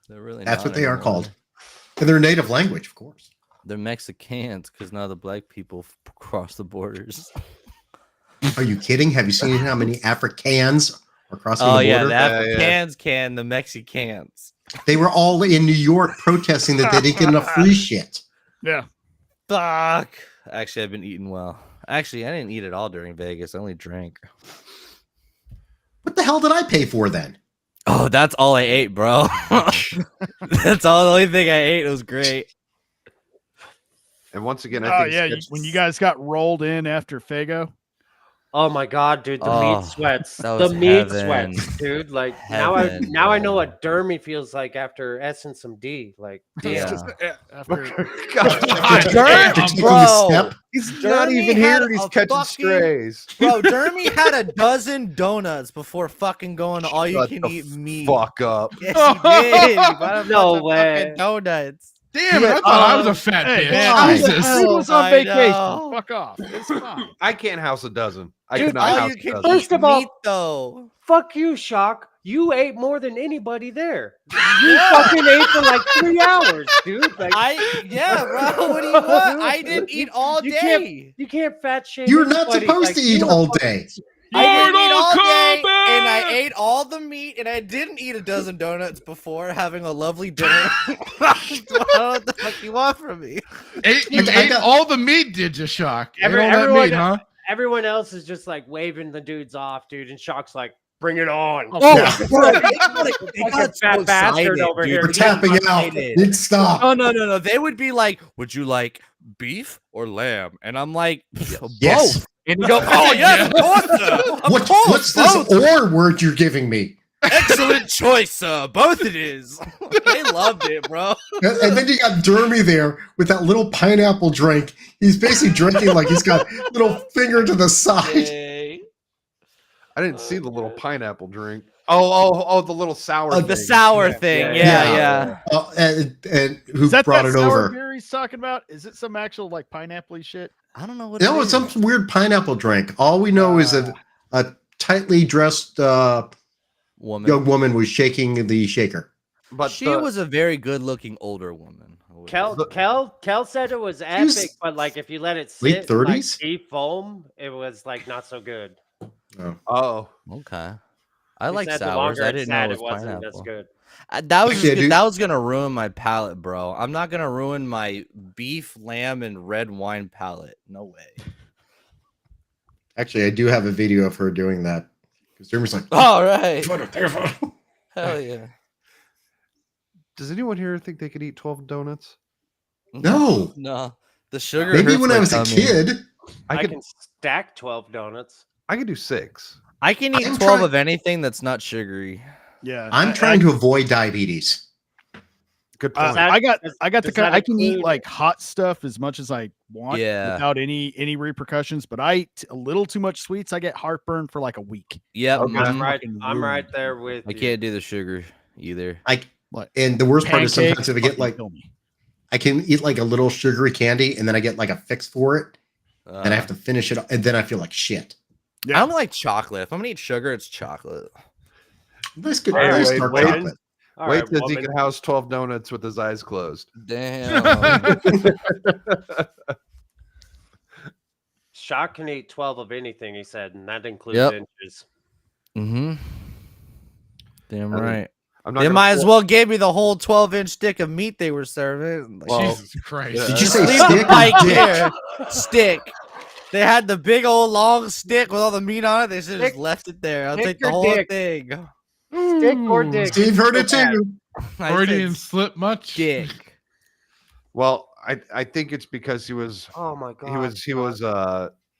really. That's not what they are anymore. called. In their native language, of course. They're Mexicans because now the black people cross the borders. Are you kidding? Have you seen how many Africans are crossing Oh the yeah, border? the Yeah, yeah. Africans can, the Mexicans. They were all in New York protesting that they didn't get enough free shit. Yeah. Fuck. Actually, I've been eating well. Actually, I didn't eat at all during Vegas. I only drank. What the hell did I pay for then? Oh, that's all I ate, bro. That's all the only thing I ate. It was great. and once again, I Oh think yeah, Sketch- when you guys got rolled in after Fago. oh my god, dude, the Oh, meat sweats. that The was meat heaven. sweats, dude. Like Heaven, now I bro. know what Dermy feels like after essing some D. Like, Yeah. After, God, Dirt, After taking a bro. step, he's not Dermy even had here. And he's a catching fucking- strays. Bro, Dermy had a dozen donuts before fucking going to all you Shut can the eat meat. Fuck up. Yes, he did. He bought a No bunch of way. fucking donuts. Damn it! I thought I was a fat Hey, bitch. man, Why? Jesus. he was on I vacation. know. Fuck off. It's fine. I can't house a dozen. I Dude, cannot All house you a can dozen. First eat of all- meat, though. fuck you, Shock. You ate more than anybody there. You fucking ate for like 3 hours, dude. Like, Yeah, bro. What do you want? I didn't eat all day. you can't fat shame. You're not anybody. supposed Like, to eat you were all fucking- day. I didn't eat Mortal all day, Kombat! and I ate all the meat, and I didn't eat a dozen donuts before having a lovely dinner. What the fuck you want from me? You I ate got- all the meat, did you, Shock? Ate all that everyone- meat, huh? Everyone else is just like waving the dudes off, dude, and Shock's like, "Bring it on!" Oh, Yeah. bro, they Fucking got so fat bastard excited, over dude. here. We're They tapping got out. excited. Need to stop. Oh no! They would be like, "Would you like beef or lamb?" And I'm like, Yes. "Both." And you go, "Oh yes, of course, sir. Of What's course, this both. or word you're giving me? Excellent choice, sir. Both it is." They loved it, bro. And then you got Dermy there with that little pineapple drink. He's basically drinking like he's got little finger to the side. Yay. I didn't see the little pineapple drink. Oh, the little sour. Oh, The thing. sour Yeah, thing, yeah. yeah. And who Is that brought that it sour over? beer he's talking about? Is it some actual like pineapple shit? I don't know what. No, it it's some is. weird pineapple drink. All we know is a tightly dressed Woman. young woman was shaking the shaker. But She the- was a very good-looking older woman. I would Kel said it was was epic, but like if you let it late sit, like 30s? deep foam, it was like not so good. Oh. Oh, Okay. I He like said the sours. longer I it didn't sat, know it was wasn't as pineapple. good. That was Actually, I do- that was gonna ruin my palate, bro. I'm not gonna ruin my beef, lamb, and red wine palate. No way. Actually, I do have a video of her doing that. Because Dermy's like, All right. oh. Hell yeah. does anyone here think they could eat 12 donuts? No. No. The sugar. Maybe hurts when my I was a tummy. kid. I can stack 12 donuts. I could do 6. I can eat I'm 12 trying- of anything that's not sugary. Yeah, I'm trying to avoid diabetes. Good point. that- I got does- the does kind. that I can eat include- like hot stuff as much as I want, Yeah. without any repercussions. But I eat a little too much sweets. I get heartburn for like a week. Yep. Okay. mhm. I'm right there with I you. can't do the sugar either. And the worst part is sometimes Pancakes if I get fucking like, kill me. I can eat like a little sugary candy and then I get like a fix for it and I have to finish it and then I feel like shit. I don't like chocolate. If I'm gonna eat sugar, it's chocolate. Nice, good, Hey, nice wait, dark wait. chocolate. All Wait right, till he woman. can house 12 donuts with his eyes closed. Damn. Shock can eat 12 of anything, he said, and that includes Yep. inches. mm-hmm. Damn I mean, right. I'm not They gonna might as pull- well give me the whole 12-inch stick of meat they were serving. Like, Well, Jesus Christ. yeah. Did you say leave the stick or pike dick? here. Stick. They had the big old long stick with all the meat on it. They should have just Stick- left it there. I'll stick take the or whole dick? thing. Stick or dick? Steve heard it So bad. too. I Freudian said slip much? dick. Well, I think it's because he was Oh my god. he was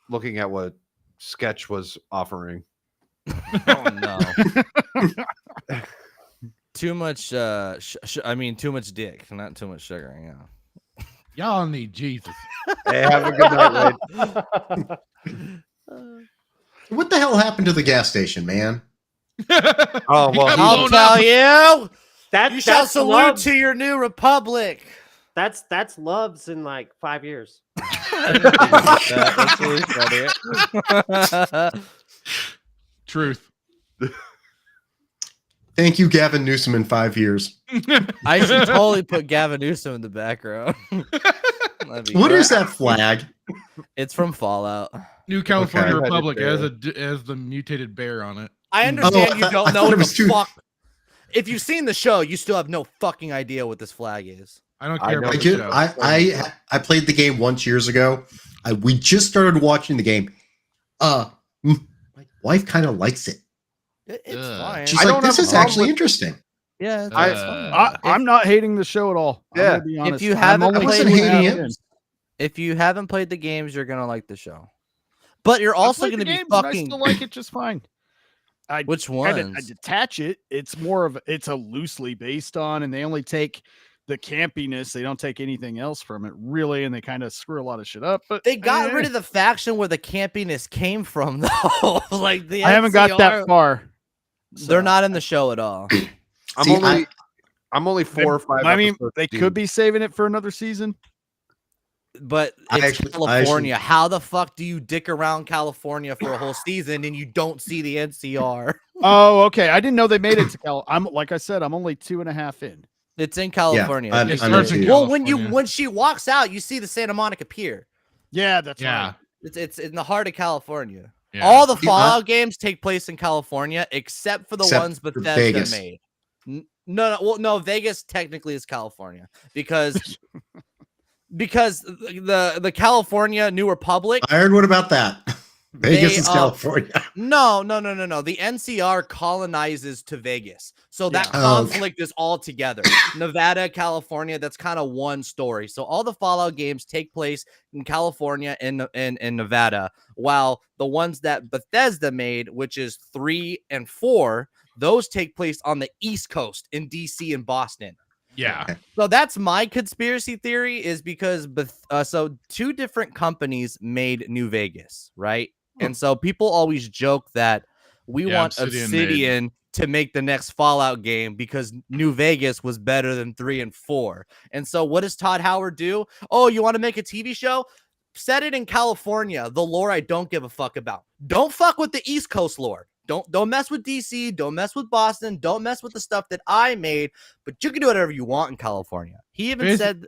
looking at what Sketch was offering. Oh no. Too much. I mean, too much dick, not too much sugar. Yeah. Y'all need Jesus. Hey, have a good night, Wade. What the hell happened to the gas station, man? Oh, well, got he- I'll blown tell up. you. You shall that's salute love. to your new republic. That's loves in like 5 years. That's really funny. Truth. Thank you, Gavin Newsom, in 5 years. I should totally put Gavin Newsom in the background. That'd be What great. is that flag? It's from Fallout. New California Okay. Republic as the mutated bear on it. I understand Oh, you I don't know thought it what was the too- fuck. If you've seen the show, you still have no fucking idea what this flag is. I don't I care know. about I the get. show. I played the game once years ago. We just started watching the game. My wife kind of likes it. It's Ugh. fine. She's I like, don't "This have a is problem actually with- interesting." Yeah, it's I- fine. I'm not hating the show at all. I'm Yeah. gonna be honest. you I'm haven't only I wasn't played playing hating it it. again. If you haven't played the games, you're gonna like the show. But you're I also played gonna the be games and I fucking. still like it just fine. Which I ones? detach it. It's more of it's a loosely based on, and they only take the campiness. They don't take anything else from it, really, and they kind of screw a lot of shit up. But They got rid of the faction where the campiness came from, though. Like the I haven't got that NCR far. They're not in the show at all. I'm only 4 or 5. I mean, episodes they deep. could be saving it for another season. But I it's actually- California. How the fuck do you dick around California for a whole season and you don't see the NCR? Oh, okay. I didn't know they made it to Cal. Like I said, I'm only 2.5 in. It's in California. I'm It in starts in too. Well, California. when she walks out, you see the Santa Monica Pier. Yeah, that's Yeah. right. It's in the heart of California. Yeah. All the See, I- Fallout games take place in California, except for the Except ones for Bethesda Vegas. made. No, Vegas technically is California because the California New Republic. Iron, what about that? Vegas They, is California. No. The NCR colonizes to Vegas. So that Yeah. Oh, okay. conflict is all together. Nevada, California, that's kind of one story. So all the Fallout games take place in California and in Nevada, while the ones that Bethesda made, which is 3 and 4, those take place on the East Coast in DC and Boston. Yeah. So that's my conspiracy theory, is because so 2 different companies made New Vegas, right? And so people always joke that we want Obsidian to make the next Fallout game because New Vegas was better than 3 and 4. And so what does Todd Howard do? Oh, you want to make a TV show? Set it in California, the lore I don't give a fuck about. Don't fuck with the East Coast lore. Don't mess with DC, don't mess with Boston, don't mess with the stuff that I made, but you can do whatever you want in California. He even said,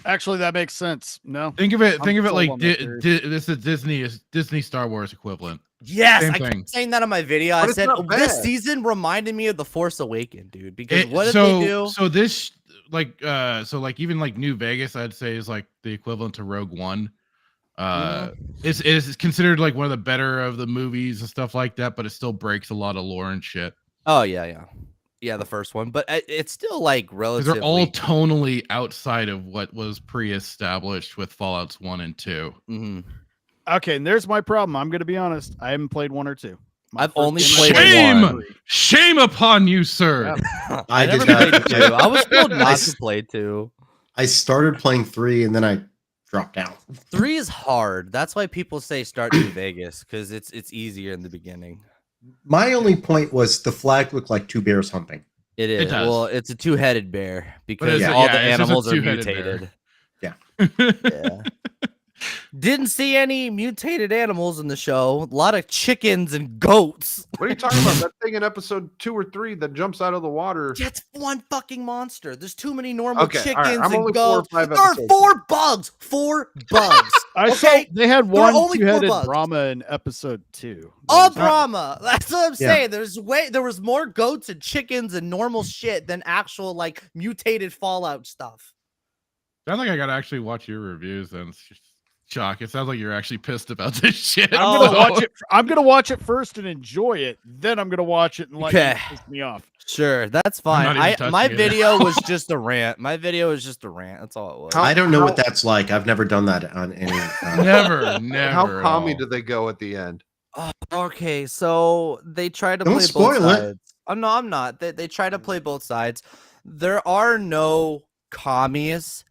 Actually, that makes sense. No. Think of it I'm like sold on that theory. this is Disney Star Wars equivalent. yes, Same I thing. kept saying that on my video. But I it's said, not this bad. season reminded me of The Force Awakens, dude, because It- what did so, they do? So this even like New Vegas, I'd say is like the equivalent to Rogue One. It's considered like one of the better of the movies and stuff like that, but it still breaks a lot of lore and shit. Oh, yeah, the first one, but it's still like 'Cause relatively. they're all tonally outside of what was pre-established with Fallout's 1 and 2. Mhm. Okay, and there's my problem. I'm going to be honest. I haven't played 1 or 2. My I've first only game I played Shame! was 3. Shame upon you, sir. I never did not. played 2. I was told I not s- to play 2. I started playing 3 and then I dropped out. 3 is hard. That's why people say start New Vegas, because it's easier in the beginning. My only point was the flag looked like 2 bears humping. It is. does. Well, it's a 2-headed bear because it's a- all the it's just a animals are 2-headed mutated. bear. Yeah. Didn't see any mutated animals in the show. A lot of chickens and goats. What are you talking about? That thing in episode 2 or 3 that jumps out of the water. That's one fucking monster. There's too many normal Okay, all right, chickens I'm and only 4 or goats. 5 There are episodes. 4 bugs. 4 bugs. I saw Okay, they had there were one only 4 2-headed bugs. Brahma in episode 2. Oh, That was- Brahma. That's what I'm Yeah. saying. There was more goats and chickens and normal shit than actual like mutated Fallout stuff. Sounds like I gotta actually watch your reviews then. Shock. It sounds like you're actually pissed about this shit. I'm Oh. gonna watch it. I'm gonna watch it first and enjoy it. Then I'm gonna watch it and let Okay. it piss me off. Sure, that's not fine. even touching My it. video was just a rant. My video was just a rant. That's all it was. I don't know what how- that's like. I've never done that on any. Never. How at calmly all. do they go at the end? Okay, so they try to Don't play spoil both it. sides. No, I'm not. They try to play both sides. There are no commies.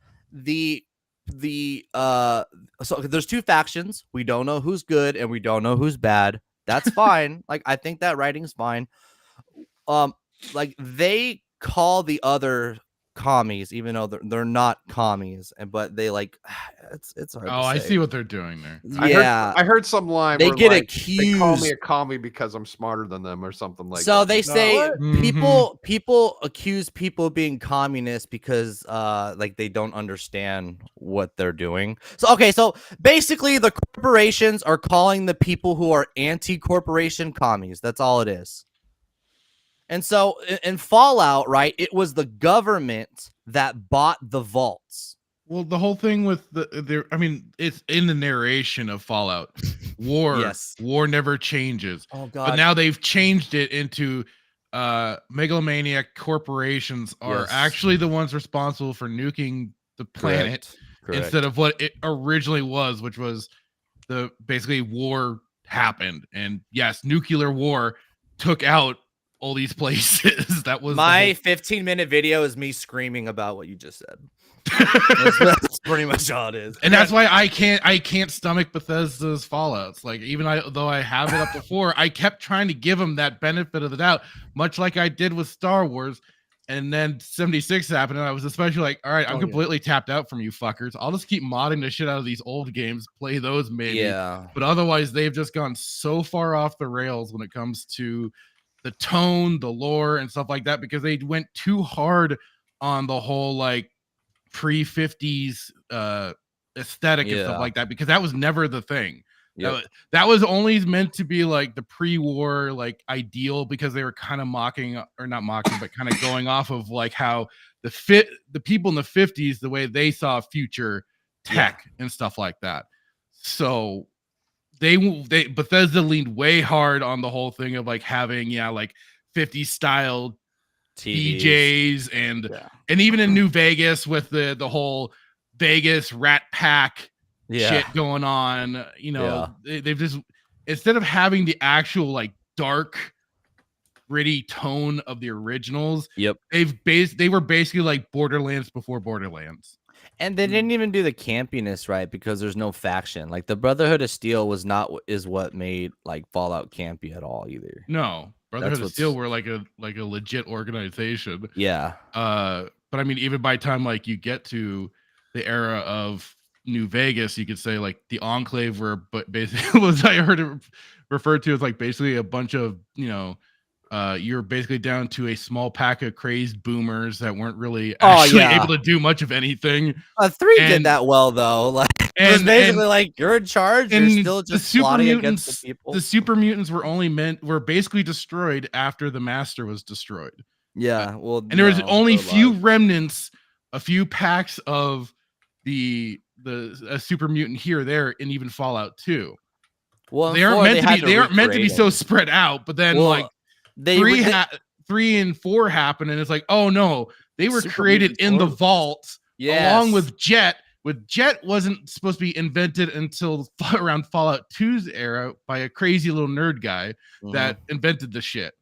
So there's 2 factions. We don't know who's good and we don't know who's bad. That's fine. Like I think that writing's fine. Like they call the other commies, even though they're not commies, but they like it's hard. Oh, to I say. see what they're doing there. Yeah. I heard some line. They where, get like, They call me accused. a commie because I'm smarter than them, or something like So that. they say What? people accuse people of being communist because like they don't understand what they're doing. So okay, so basically the corporations are calling the people who are anti-corporation commies. That's all it is. And so in Fallout, right, it was the government that bought the vaults. Well, the whole thing with I mean, it's in the narration of Fallout. War, Yes. war never changes. Oh But now they've changed it into megalomaniac corporations are Yes. actually the ones responsible for nuking the planet Correct. instead of what it originally was, which was the basically war happened. And yes, nuclear war took out all these places. That was the My whole- 15-minute video is me screaming about what you just said. That's pretty much all it is. And that's why I can't stomach Bethesda's Fallouts. Like though I have it up to 4, I kept trying to give them that benefit of the doubt, much like I did with Star Wars. And then 76 happened, and I was especially like, all right, I'm completely tapped out from you fuckers. I'll just keep modding the shit out of these old games, play those maybe. Yeah. But otherwise, they've just gone so far off the rails when it comes to tone, the lore, and stuff like that, because they went too hard on the whole like pre-50s aesthetic and stuff like that, because that was never the thing. That was only meant to be like the pre-war like ideal, because they were kind of mocking, or not mocking, but kind of going off of like how the people in the 50s, the way they saw future tech and stuff like that. So Bethesda leaned way hard on the whole thing of like having like 50s style DJs and even in New Vegas with the whole Vegas Rat Pack shit going on, they've just, instead of having the actual like dark gritty tone of the originals, they were basically like Borderlands before Borderlands. And they didn't even do the campiness right, because there's no faction. Like the Brotherhood of Steel is what made like Fallout campy at all either. No, Brotherhood of Steel were like a legit organization. Yeah. But I mean, even by time like you get to the era of New Vegas, you could say like the Enclave but basically was, I heard it referred to as like basically a bunch of, you're basically down to a small pack of crazed boomers that weren't really actually able to do much of anything. 3 did that well though. Like it was basically like you're in charge, you're still just plotting against the people. The super mutants were basically destroyed after the Master was destroyed. Yeah, well, and there was only few remnants, a few packs of the super mutant here or there, and even Fallout 2. Well, they aren't meant to be so spread out, but then like 3 and 4 happen, and it's like, oh no, they were created in the vault along with Jet. Jet wasn't supposed to be invented until around Fallout 2's era by a crazy little nerd guy that invented the shit.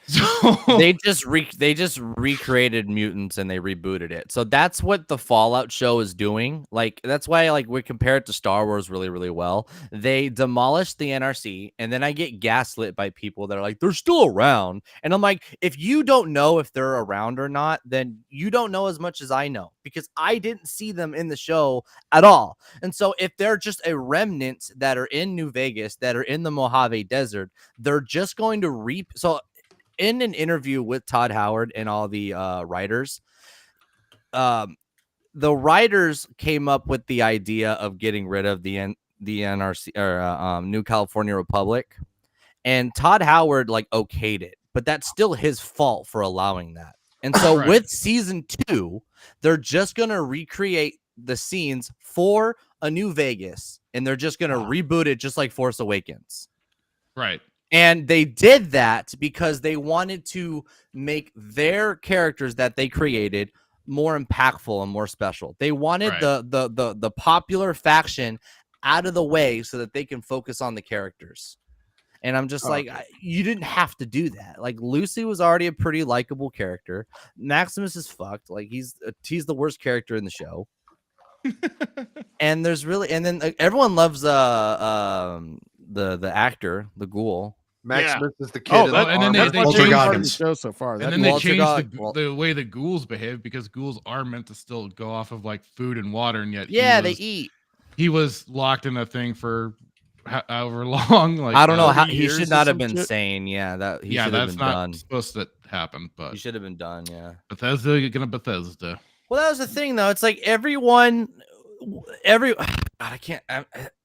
So they just recreated mutants and they rebooted it. So that's what the Fallout show is doing. Like that's why like we compare it to Star Wars really, really well. They demolished the NRC, and then I get gaslit by people that are like, they're still around. And I'm like, if you don't know if they're around or not, then you don't know as much as I know, because I didn't see them in the show at all. And so if they're just a remnant that are in New Vegas, that are in the Mojave Desert, they're just going to in an interview with Todd Howard and all the writers, the writers came up with the idea of getting rid of the NRC or New California Republic, and Todd Howard like okayed it, but that's still his fault for allowing that. And so with season 2, they're just gonna recreate the scenes for a New Vegas, and they're just gonna reboot it just like Force Awakens. Right. And they did that because they wanted to make their characters that they created more impactful and more special. They wanted the popular faction out of the way so that they can focus on the characters. And I'm just like, you didn't have to do that. Like Lucy was already a pretty likable character. Maximus is fucked. Like he's the worst character in the show. And then everyone loves the actor, the ghoul. Maximus is the kid. And then they changed the show so far. And then they changed the way the ghouls behave, because ghouls are meant to still go off of like food and water, and yet they eat. He was locked in a thing for however long. Like I don't know how he should not have been sane. Yeah, that's not done. Supposed to happen, but he should have been done. Yeah, Bethesda. Well, that was the thing, though. It's like I can't.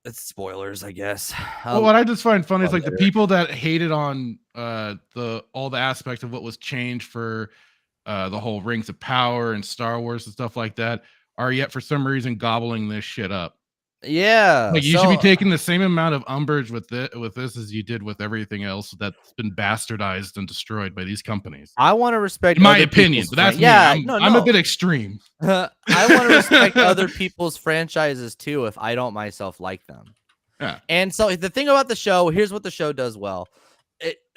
It's spoilers, I guess. Well, what I just find funny is like the people that hated on all the aspects of what was changed for the whole Rings of Power and Star Wars and stuff like that are yet for some reason gobbling this shit up. Yeah, like you should be taking the same amount of umbrage with this as you did with everything else that's been bastardized and destroyed by these companies. I want to respect, in my opinion, but that's me. I'm a bit extreme. I want to respect other people's franchises too, if I don't myself like them. Yeah. And so the thing about the show, here's what the show does well: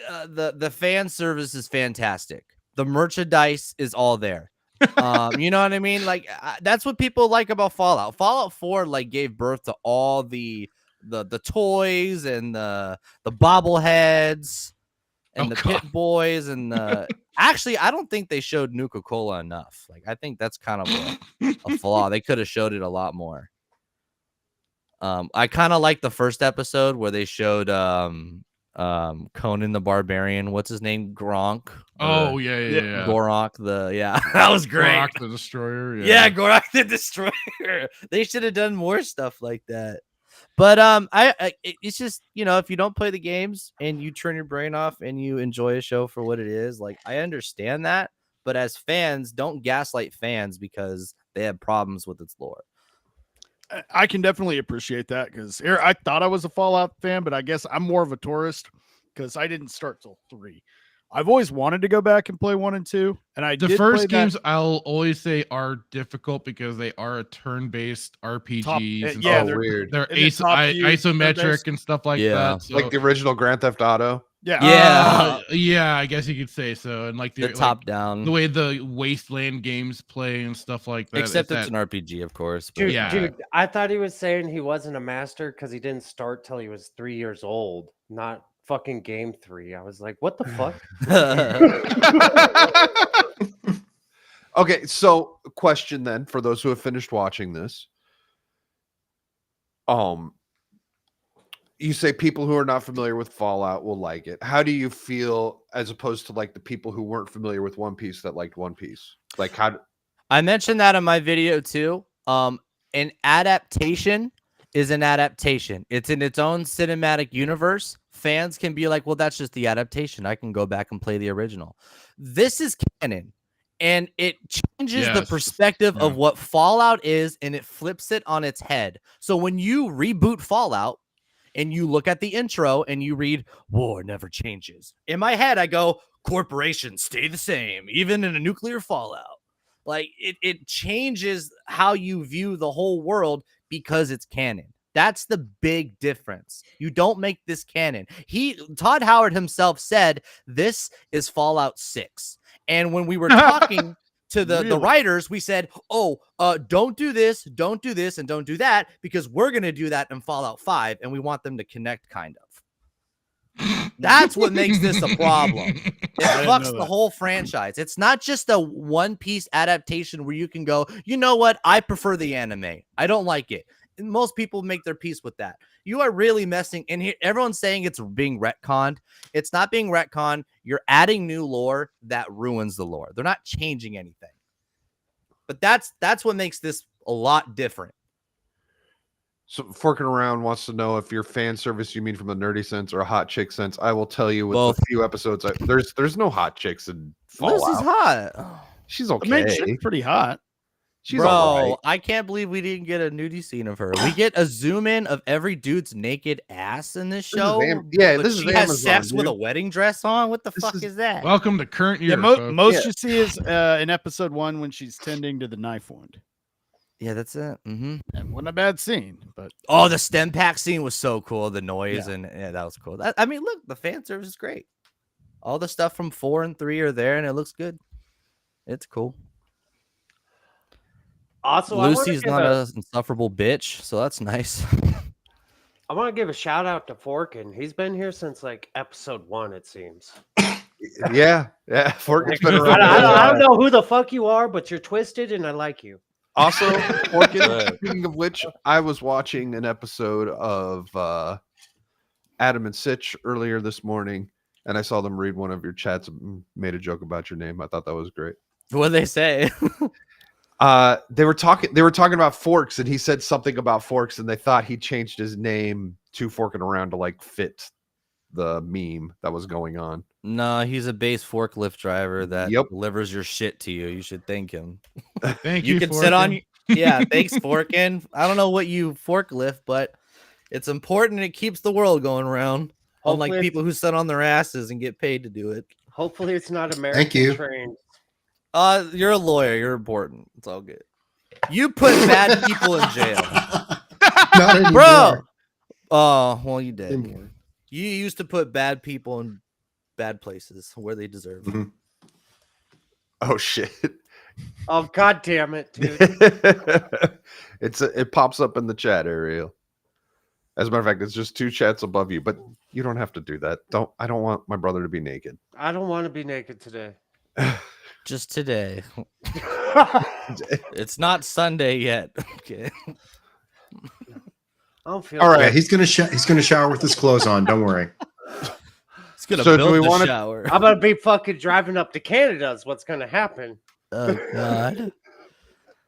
the fan service is fantastic. The merchandise is all there. You know what I mean? Like that's what people like about Fallout. Fallout 4 like gave birth to all the toys and the bobbleheads and the Pit Boys and the actually I don't think they showed Nuka-Cola enough. Like I think that's kind of a flaw. They could have showed it a lot more. I kind of like the first episode where they showed Conan the Barbarian. What's his name? Gronk. Oh yeah. Goronk that was great. Goronk the Destroyer. Yeah, Goronk the Destroyer. They should have done more stuff like that. But it's just, if you don't play the games and you turn your brain off and you enjoy a show for what it is, like, I understand that. But as fans, don't gaslight fans because they have problems with its lore. I can definitely appreciate that because I thought I was a Fallout fan, but I guess I'm more of a tourist because I didn't start till 3. I've always wanted to go back and play 1 and 2, and the first games I'll always say are difficult because they are a turn-based RPGs. They're weird. They're isometric and stuff like that. So. Like the original Grand Theft Auto. Yeah, I guess you could say so. And like the top down, the way the Wasteland games play and stuff like that. Except it's an RPG, of course. Dude, I thought he was saying he wasn't a master because he didn't start till he was 3 years old, not fucking game 3. I was like, what the fuck? Okay, so question then for those who have finished watching this. You say people who are not familiar with Fallout will like it. How do you feel as opposed to like the people who weren't familiar with One Piece that liked One Piece? Like I mentioned that in my video too. An adaptation is an adaptation. It's in its own cinematic universe. Fans can be like, well, that's just the adaptation. I can go back and play the original. This is canon. And it changes the perspective of what Fallout is, and it flips it on its head. So when you reboot Fallout, and you look at the intro and you read war never changes. In my head, I go, corporations stay the same, even in a nuclear fallout. Like it changes how you view the whole world because it's canon. That's the big difference. You don't make this canon. Todd Howard himself said this is Fallout 6. And when we were talking to the writers, we said, don't do this, and don't do that, because we're going to do that in Fallout 5, and we want them to connect, kind of. That's what makes this a problem. It fucks the whole franchise. It's not just a One Piece adaptation where you can go, you know what? I prefer the anime. I don't like it. And most people make their peace with that. You are really messing in here. Everyone's saying it's being retconned. It's not being retconned. You're adding new lore that ruins the lore. They're not changing anything. But that's what makes this a lot different. So Forking Around wants to know if your fan service you mean from a nerdy sense or a hot chick sense. I will tell you with both. A few episodes, there's no hot chicks in Fallout. Lucy's hot. She's okay. She's pretty hot. She's all right. I can't believe we didn't get a nudie scene of her. We get a zoom in of every dude's naked ass in this show. She has sex with a wedding dress on. What the fuck is that? Welcome to current year. Most you see is in episode 1 when she's tending to the knife wound. Yeah, that's it. Mm-hmm. And wasn't a bad scene, but the stem pack scene was so cool. The noise and that was cool. Look, the fan service is great. All the stuff from 4 and 3 are there, and it looks good. It's cool. Also, Lucy's not an insufferable bitch, so that's nice. I want to give a shout out to Forkin. He's been here since like episode 1, it seems. Yeah. Forkin's been around. I don't know who the fuck you are, but you're twisted, and I like you. Also, Forkin, speaking of which, I was watching an episode of Adam and Sitch earlier this morning, and I saw them read one of your chats and made a joke about your name. I thought that was great. What'd they say? They were talking about Forks, and he said something about Forks, and they thought he changed his name to Forking Around to like fit the meme that was going on. No, he's a base forklift driver that delivers your shit to you. You should thank him. Thank you. You can sit on. Yeah, thanks, Forkin. I don't know what you forklift, but it's important. It keeps the world going around. Unlike people who sit on their asses and get paid to do it. Hopefully, it's not American trained. You're a lawyer. You're important. It's all good. You put bad people in jail. Not anymore. Bro. Oh, well, you did. You used to put bad people in bad places where they deserve. Mm-hmm. Oh shit. Oh god damn it, dude. It pops up in the chat, Ariel. As a matter of fact, it's just 2 chats above you, but you don't have to do that. I don't want my brother to be naked. I don't want to be naked today. Just today. It's not Sunday yet. Okay. I don't feel all right. He's gonna shower with his clothes on. Don't worry. gonna So do build we the wanna- shower. I'm gonna be fucking driving up to Canada. Is what's gonna happen. Oh God.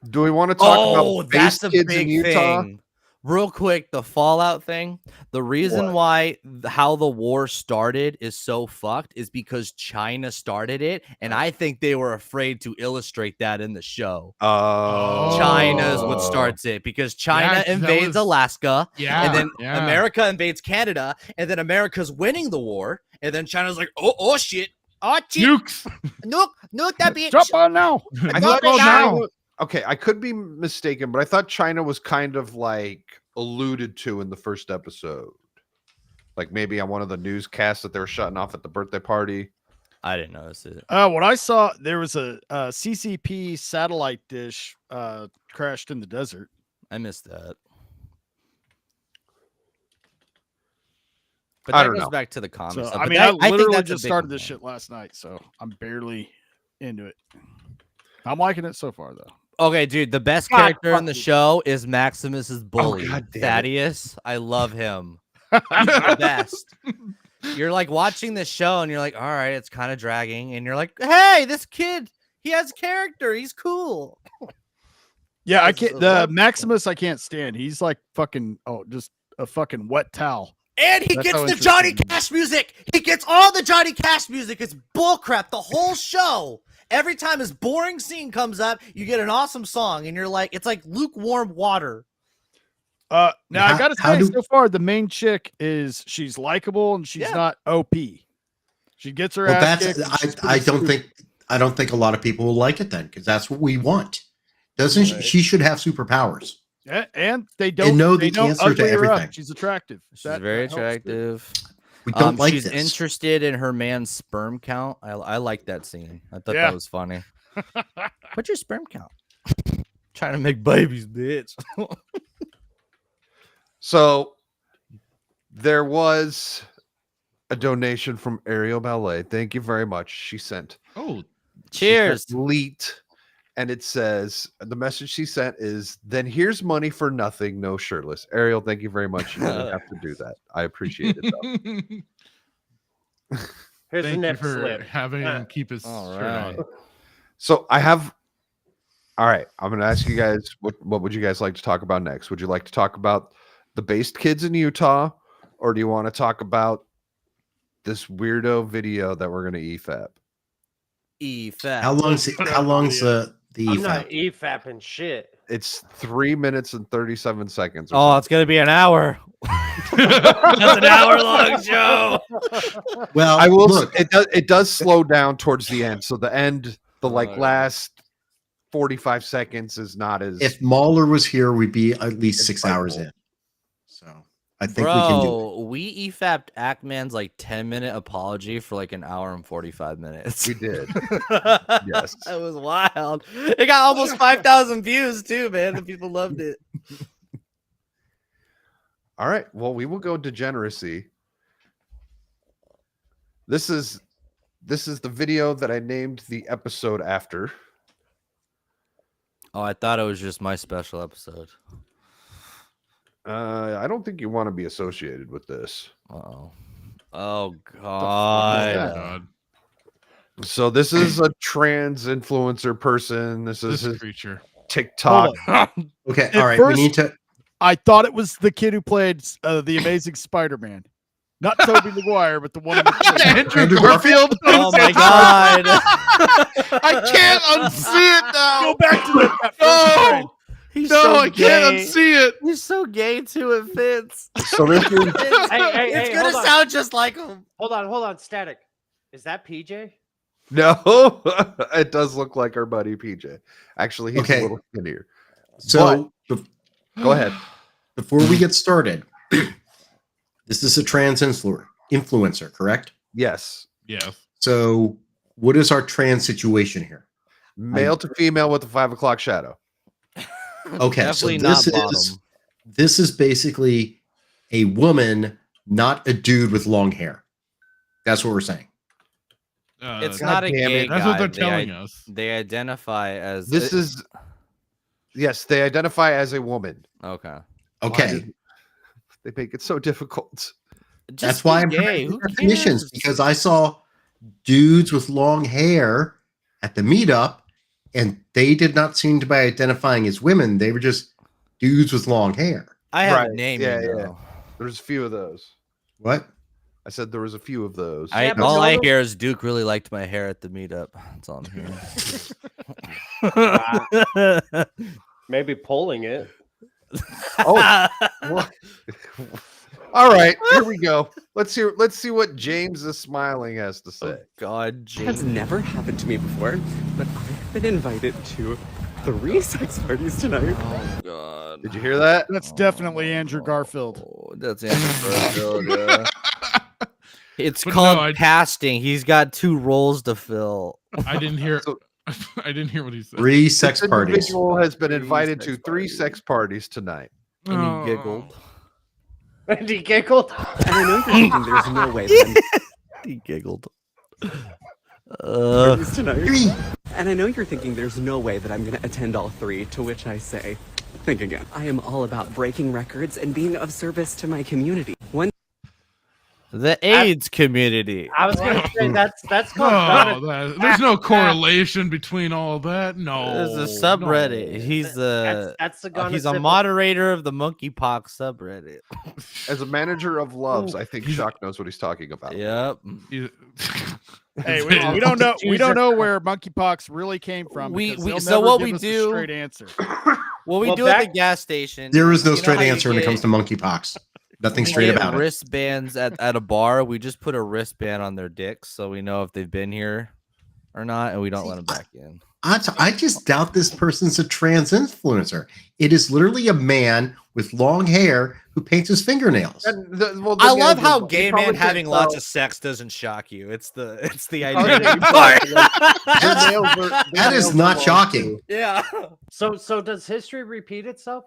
Do we want to talk Oh, about that's based a kids in big Utah? thing. Real quick, the Fallout thing. The reason why how the war started is so fucked is because China started it, and I think they were afraid to illustrate that in the show. China is what starts it because China 'cause that invades was- Oh. Alaska, Yeah. and then yeah. America invades Canada, and then America's winning the war, and then China's like, oh shit, oh shit, Nukes. nuke that bitch. Jump on now. I No, thought they China. don't. Okay, I could be mistaken, but I thought China was kind of like alluded to in the first episode. Like maybe on one of the newscasts that they were shutting off at the birthday party. I didn't notice it. What I saw, there was a CCP satellite dish crashed in the desert. I missed that. But I that don't goes know. back to the comics. So, stuff. I But mean, that- I think literally that's a just big started this one. shit last night, so I'm barely into it. I'm liking it so far, though. Okay, dude, the best God character in the fucking- show is Maximus's bully, God damn it. Thaddeus. I love him. He's the best. You're like watching this show and you're like, all right, it's kind of dragging, and you're like, hey, this kid, he has character. He's cool. Yeah, I This can't. is The love- Maximus, I can't stand. He's like fucking just a fucking wet towel. And he That's gets how the Johnny interesting. Cash music. He gets all the Johnny Cash music. It's bullcrap. The whole show. Every time his boring scene comes up, you get an awesome song, and you're like, it's like lukewarm water. Now How- I gotta how say, do- so far the main chick she's likable and she's Yeah. not OP. She gets her Well, ass that's kicked. and she's I pretty don't stupid. think a lot of people will like it then because that's what we want. Doesn't Right. she should have superpowers? Yeah, and they don't know they the don't answer to ugly her up. everything. She's attractive. She's That very helps too. attractive. We don't like she's this. interested in her man's sperm count. I like that scene. I thought Yeah. that was funny. What's your sperm count? Trying to make babies, bitch. So there was a donation from Ariel Ballet. Thank you very much. She sent. Oh, Cheers. Leet. And it says the message she sent is then here's money for nothing, no shirtless. Ariel, thank you very much. You didn't have to do that. I appreciate it though. Here's the Thank you nip for slip. having him keep his All shirt right. on. So I have all right. I'm gonna ask you guys what would you guys like to talk about next? Would you like to talk about the based kids in Utah, or do you want to talk about this weirdo video that we're gonna EFAP? E-fat. How long's the I'm EFAP? not EFAPing shit. It's 3 minutes and 37 seconds. or Oh, something. it's gonna be an hour. That's an hour-long show. Well, I will. look. It does slow down towards the end. So the end, the like Alright. last 45 seconds is not as. If Mahler was here, we'd be at least 6 hours Insightful. in. So I think we can do it. Bro, we EFAP'd Ackman's like 10-minute apology for like an hour and 45 minutes. we did. Yes. That was wild. It got almost 5,000 views too, man. The people loved it. All right. Well, we will go Degeneracy. This is the video that I named the episode after. Oh, I thought it was just my special episode. I don't think you want to be associated with this. Uh-oh. Oh Oh, god. God. So this is a trans influencer person. This is This his creature. TikTok. Hold on. Okay, At all right. first- We need to. I thought it was the kid who played the Amazing Spider-Man, not Tobey Maguire, but the one. In the Andrew Andrew Garfield. Oh my god. I can't unsee it now. Go back to that No! first frame. He's No, so I can't gay. unsee it. He's so gay too, it fits. So this is It's, Hey, it's hey, gonna hold on. sound just like him. Hold on, Static. Is that PJ? no, it does look like our buddy PJ. Actually, he's Okay. a little skinnier. So Go ahead. before we get started, this is a trans influencer, correct? Yes. Yes. So what is our trans situation here? Male to female with the 5 o'clock shadow. Okay, Definitely so not this bottom. is basically a woman, not a dude with long hair. That's what we're saying. It's God not a damn gay it. That's guy. what they're They telling i- us. They identify as This is yes, they identify as a woman. okay. Okay, Why do they make it so difficult? That's why I'm gay. trying Who definitions, cares? because I saw dudes with long hair at the meetup, and they did not seem to be identifying as women. They were just dudes with long hair. I have Right. a name, Yeah, you yeah. know. There's a few of those. What? I said there was a few of those. Yeah, but All I no- hear is Duke really liked my hair at the meetup. That's all I'm hearing. Maybe pulling it. Oh, what? All right, here we go. Let's see what James is smiling has to say. God, Has James. never happened to me before, but I've been invited to 3 sex parties tonight. Oh God. Did you hear that? That's definitely Andrew Garfield. Oh, that's Andrew Garfield. Yeah. It's But called no, I- casting. He's got 2 roles to fill. I didn't hear. So- I didn't hear what he said. 3 This sex parties. individual has been Three invited to sex 3 parties. sex parties tonight. And Oh. he giggled. And he giggled. And I know you're thinking there's no way that He giggled. I'm tonight. 3. And I know you're thinking there's no way that I'm going to attend all 3, to which I say, think again. I am all about breaking records and being of service to my community. One The AIDS community. I was gonna say that's called No, there's no correlation between all that. No, There's a subreddit. no. He's the that's the he's a moderator of the monkeypox subreddit. As a manager of loves, Ooh. I think Shock knows what he's talking about. Yep. He- Hey, we don't know. We don't know where monkeypox really came from. We- because we- they'll so never what give we us a do- straight answer. What we Well, do at the back- gas station. There is no you know straight how you answer when it get- comes to monkeypox. Nothing we straight get about it. wristbands at a bar. We just put a wristband on their dicks so we know if they've been here or not, and we don't let them back in. I just doubt this person's a trans influencer. It is literally a man with long hair who paints his fingernails. I love how gay man having lots of sex doesn't shock you. It's the Probably identity can't part. That is not shocking. Yeah. So does history repeat itself?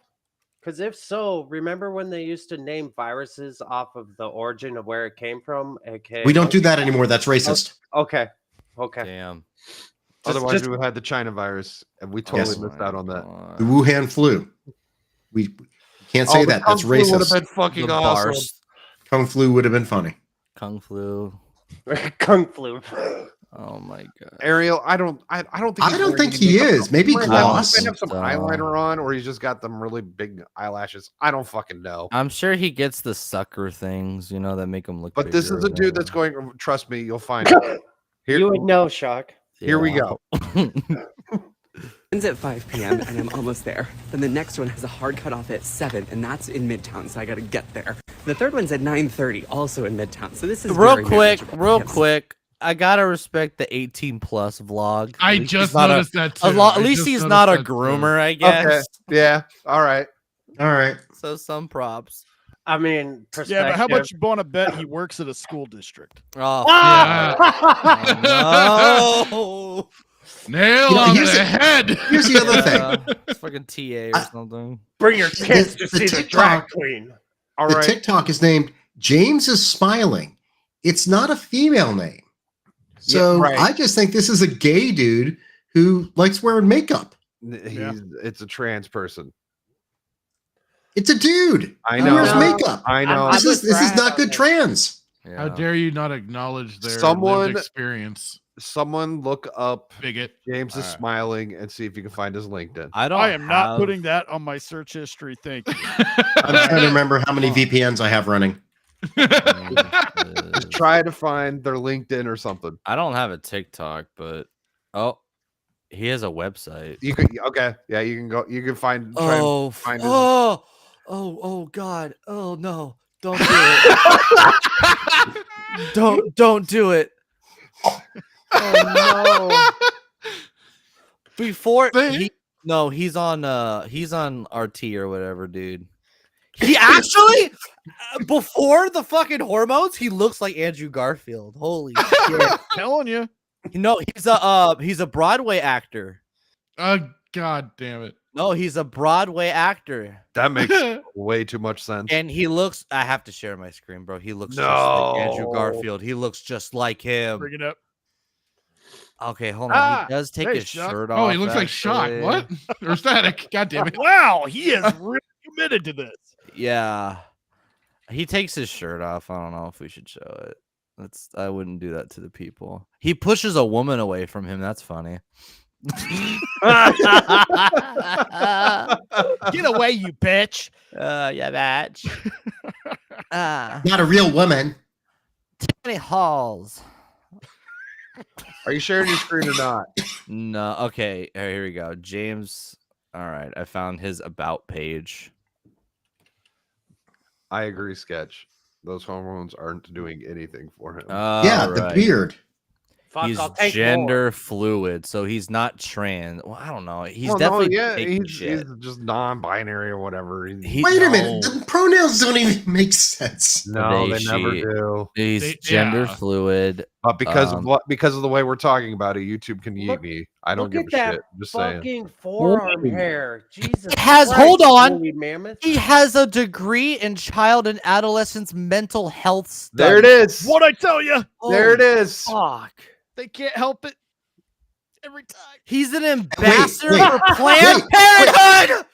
Because if so, remember when they used to name viruses off of the origin of where it came from? AKA We don't do that anymore. That's racist. Okay. Damn. Otherwise, we would have had the China virus, and we totally Yes. missed out on that. The Wuhan flu. We can't say that. That's Would have racist. been fucking The awesome. bars. Kung flu would have been funny. Kung flu. Kung flu. Oh my god. Ariel, I don't think. I don't wearing think any he makeup. is. Maybe He might gloss. have some eyeliner on, or he's just got them really big eyelashes. I don't fucking know. I'm sure he gets the sucker things, you know, that make him look. But this bigger is or a dude that's whatever. going. Trust me, you'll find it. Here, You would know, Shock. here we Yeah. go. ends at 5 p.m. and I'm almost there. Then the next one has a hard cutoff at 7, and that's in Midtown, so I gotta get there. The third one's at 9:30, also in Midtown. So this is very manageable. Yes. quick. I gotta respect the 18 plus vlog. I At least just he's not noticed that too. At I least just he's noticed not a that too. groomer, I guess. Okay. Yeah. All right. All right. So some props. I mean, Yeah, but how perspective. much you want to bet he works at a school district? Oh, Yeah. no. Nail You know, on here's the the- head. Here's the other thing. Yeah, it's fucking TA or something. Bring your kids to The see the drag TikTok, queen. All the right. TikTok is named James is Smiling. It's not a female name. So Yeah, right. I just think this is a gay dude who likes wearing makeup. It's a trans person. It's a dude. I who know. wears makeup. I know. This is not good trans. Yeah. How dare you not acknowledge their Someone- lived experience, Someone look up bigot. James is All right. smiling and see if you can find his LinkedIn. I am not putting that on my search history. Thank you. I'm trying to remember how many VPNs I have running. Just try to find their LinkedIn or something. I don't have a TikTok, but he has a website. You could okay, yeah, you can go. You can find. Try and Oh, find his- oh, God. Oh no. Don't do it. don't do it. Oh Before They- he's on RT or whatever, dude. He actually before the fucking hormones, he looks like Andrew Garfield. Holy shit. Telling you. No, he's a Broadway actor. God damn it. No, he's a Broadway actor. That makes way too much sense. And he looks, I have to share my screen, bro. He looks just No. like Andrew Garfield. He looks just like him. Bring it up. Okay, hold on. Ah, He does take hey, his Shock. shirt off. Oh, he looks like Shock. actually. What? Or Static. God damn it. Wow, he is really committed to this. Yeah. He takes his shirt off. I don't know if we should show it. I wouldn't do that to the people. He pushes a woman away from him. That's funny. Get away, you bitch. Yeah, bitch. Not a real woman. Many halls. Are you sharing your screen or not? No. Okay. Here we go. James. All right. I found his about page. I agree, Sketch. Those hormones aren't doing anything for him. Yeah, the beard. He's gender fluid, so he's not trans. Well, I don't know. He's definitely he's just non-binary or whatever. Wait a minute, the pronouns don't even make sense. No, they never do. He's gender fluid. But because of the way we're talking about it, YouTube can yeet me. I don't give a shit. I'm just saying. Fucking forearm hair. Jesus. Hold on. He has a degree in child and adolescents mental health studies. There it is. What'd I tell you? There it is. Fuck. They can't help it. Every time. He's an ambassador for Planned Parenthood.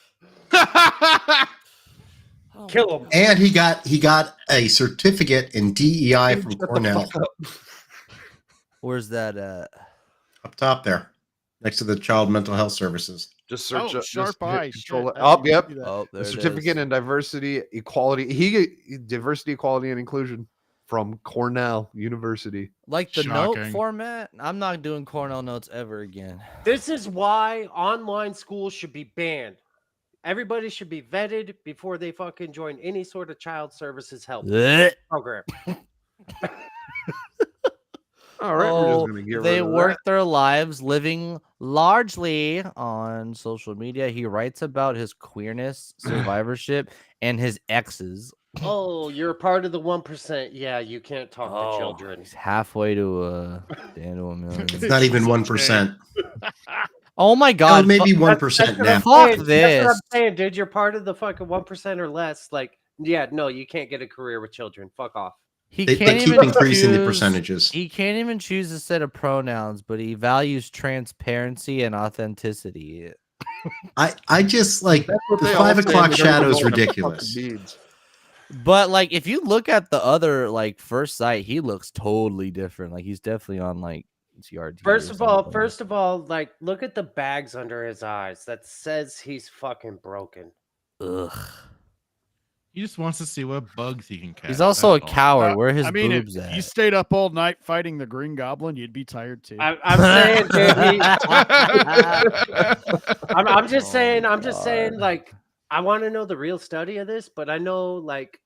Kill him. And he got a certificate in DEI from Cornell. Where's that at? Up top there, next to the Child Mental Health Services. Just search up. Sharp eye. Yep. Oh, The certificate in diversity, equality, diversity, equality, and inclusion from Cornell University. Like the note format? I'm not doing Cornell notes ever again. This is why online schools should be banned. Everybody should be vetted before they fucking join any sort of child services help program. All right, we're just gonna get rid they of work their lives living largely on social media. He writes about his queerness, survivorship, and his exes. Oh, you're part of the 1%. Yeah, you can't talk to children. He's halfway to a million. It's not even 1%. Oh my god! Maybe 1% now. Fuck this! That's what I'm saying, dude. You're part of the fucking 1% or less. Like, yeah, no, you can't get a career with children. Fuck off. They keep increasing the percentages. He can't even choose a set of pronouns, but he values transparency and authenticity. I just like the 5 o'clock shadow is ridiculous. But like, if you look at the other like first sight, he looks totally different. Like he's definitely on like CRT. First of all, like look at the bags under his eyes. That says he's fucking broken. Ugh. He just wants to see what bugs he can catch. He's also a coward. Where are his boobs if at? you stayed up all night fighting the Green Goblin, you'd be tired too. I'm saying, dude, I'm just saying, like, I want to know the real study of this, but I know, like,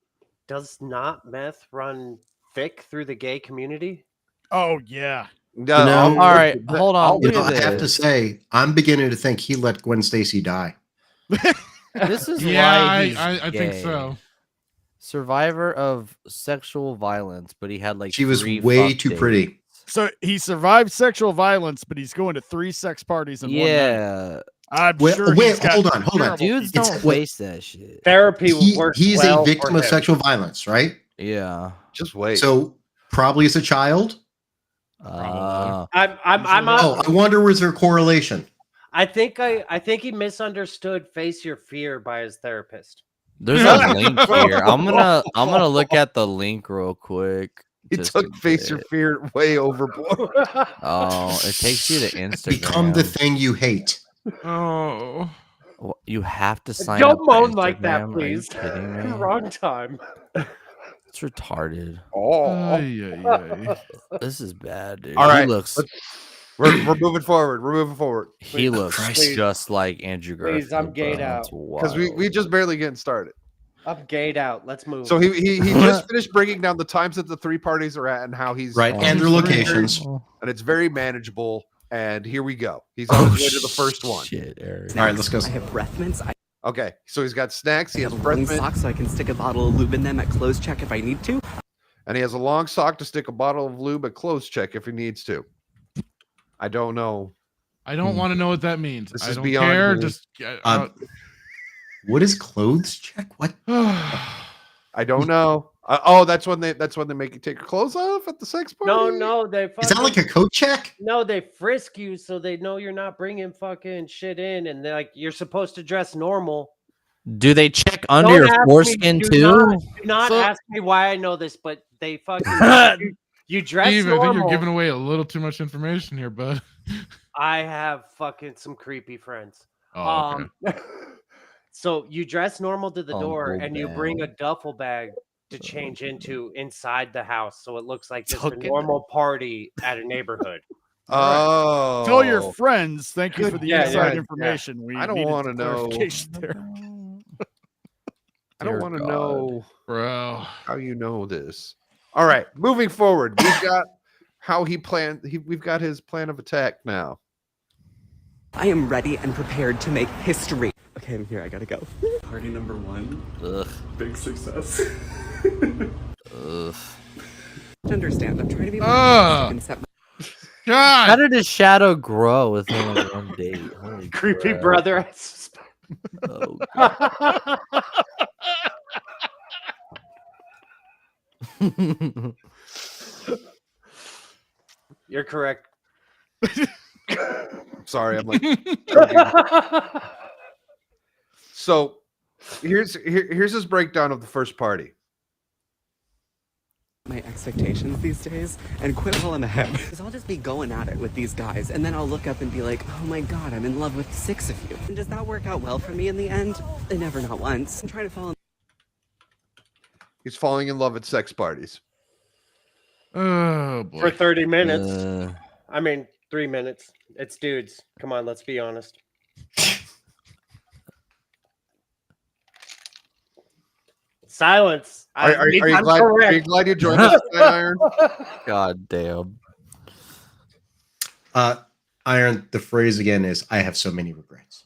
does not meth run thick through the gay community? Oh yeah. All right, hold on. I have to say, I'm beginning to think he let Gwen Stacy die. This is why I think so. Survivor of sexual violence, but he had like she was way too pretty. So he survived sexual violence, but he's going to 3 sex parties in one night. I'm sure. Hold on. Dudes don't face that shit. Therapy works. He's a victim of sexual violence, right? Yeah. Just wait. So probably as a child. I wonder was there a correlation? I think he misunderstood "Face Your Fear" by his therapist. There's a link here. I'm gonna look at the link real quick. He took "Face Your Fear" way overboard. Oh, it takes you to Instagram. Become the thing you hate. Oh, well, you have to sign Don't up. moan like that, Instagram. please. Are you kidding me? Wrong time. It's retarded. This is bad, dude. All right, he looks. We're moving forward. He looks just like Andrew Garfield. Please, I'm gayed out because we just barely getting started. I'm gayed out. Let's move. So he just finished breaking down the times that the 3 parties are at and how he's and their locations, and it's very manageable. And here we go. He's on his way to the first one. Shit, Eric. All right, let's go. I have breath mints. Okay, so he's got snacks. He has a breath long mint, sock so I can stick a bottle of lube in them at close check if I need to. and he has a long sock to stick a bottle of lube at close check if he needs to. I don't know. I don't want to know what that means. This I is don't beyond care. me. Just what is clothes check? What? I don't know. That's when they make you take your clothes off at the sex party. No, they. Is that like a coat check? No, they frisk you so they know you're not bringing fucking shit in, and they're like you're supposed to dress normal. Do they check under your foreskin too? Do not ask me why I know this, but they fucking you dress Steve, normal. I think you're giving away a little too much information here, bud. I have fucking some creepy friends. Oh, okay. So you dress normal to the door Uncle and you bring a duffel bag to change into inside the house, so it looks like just a normal party at a neighborhood. Oh, Tell your friends. Thank you Good. for the Yeah, inside yeah, information. We I don't needed wanna some know. clarification there. I don't want to know Bro. how you know this. All right, moving forward, we've got how he planned. We've got his plan of attack now. I am ready and prepared to make history. Okay, I'm here. I gotta go. Party number 1. Ugh. Big success. Ugh. Understand. I'm trying to be Ah. and set God. How did his shadow grow within like one day? Holy Creepy crap. brother, I suspect. Oh, You're correct. Sorry, I'm like. So here's his breakdown of the first party. my expectations these days and quit while I'm ahead. Because I'll just be going at it with these guys, and then I'll look up and be like, oh my god, I'm in love with 6 of you. And does that work out well for me in the end? Never, not once. I'm trying to fall in. He's falling in love at sex parties. Oh boy. For 30 minutes. I mean, 3 minutes. It's dudes. Come on, let's be honest. Silence. Are you glad you joined us, Iron? God damn. Iron, the phrase again is, I have so many regrets.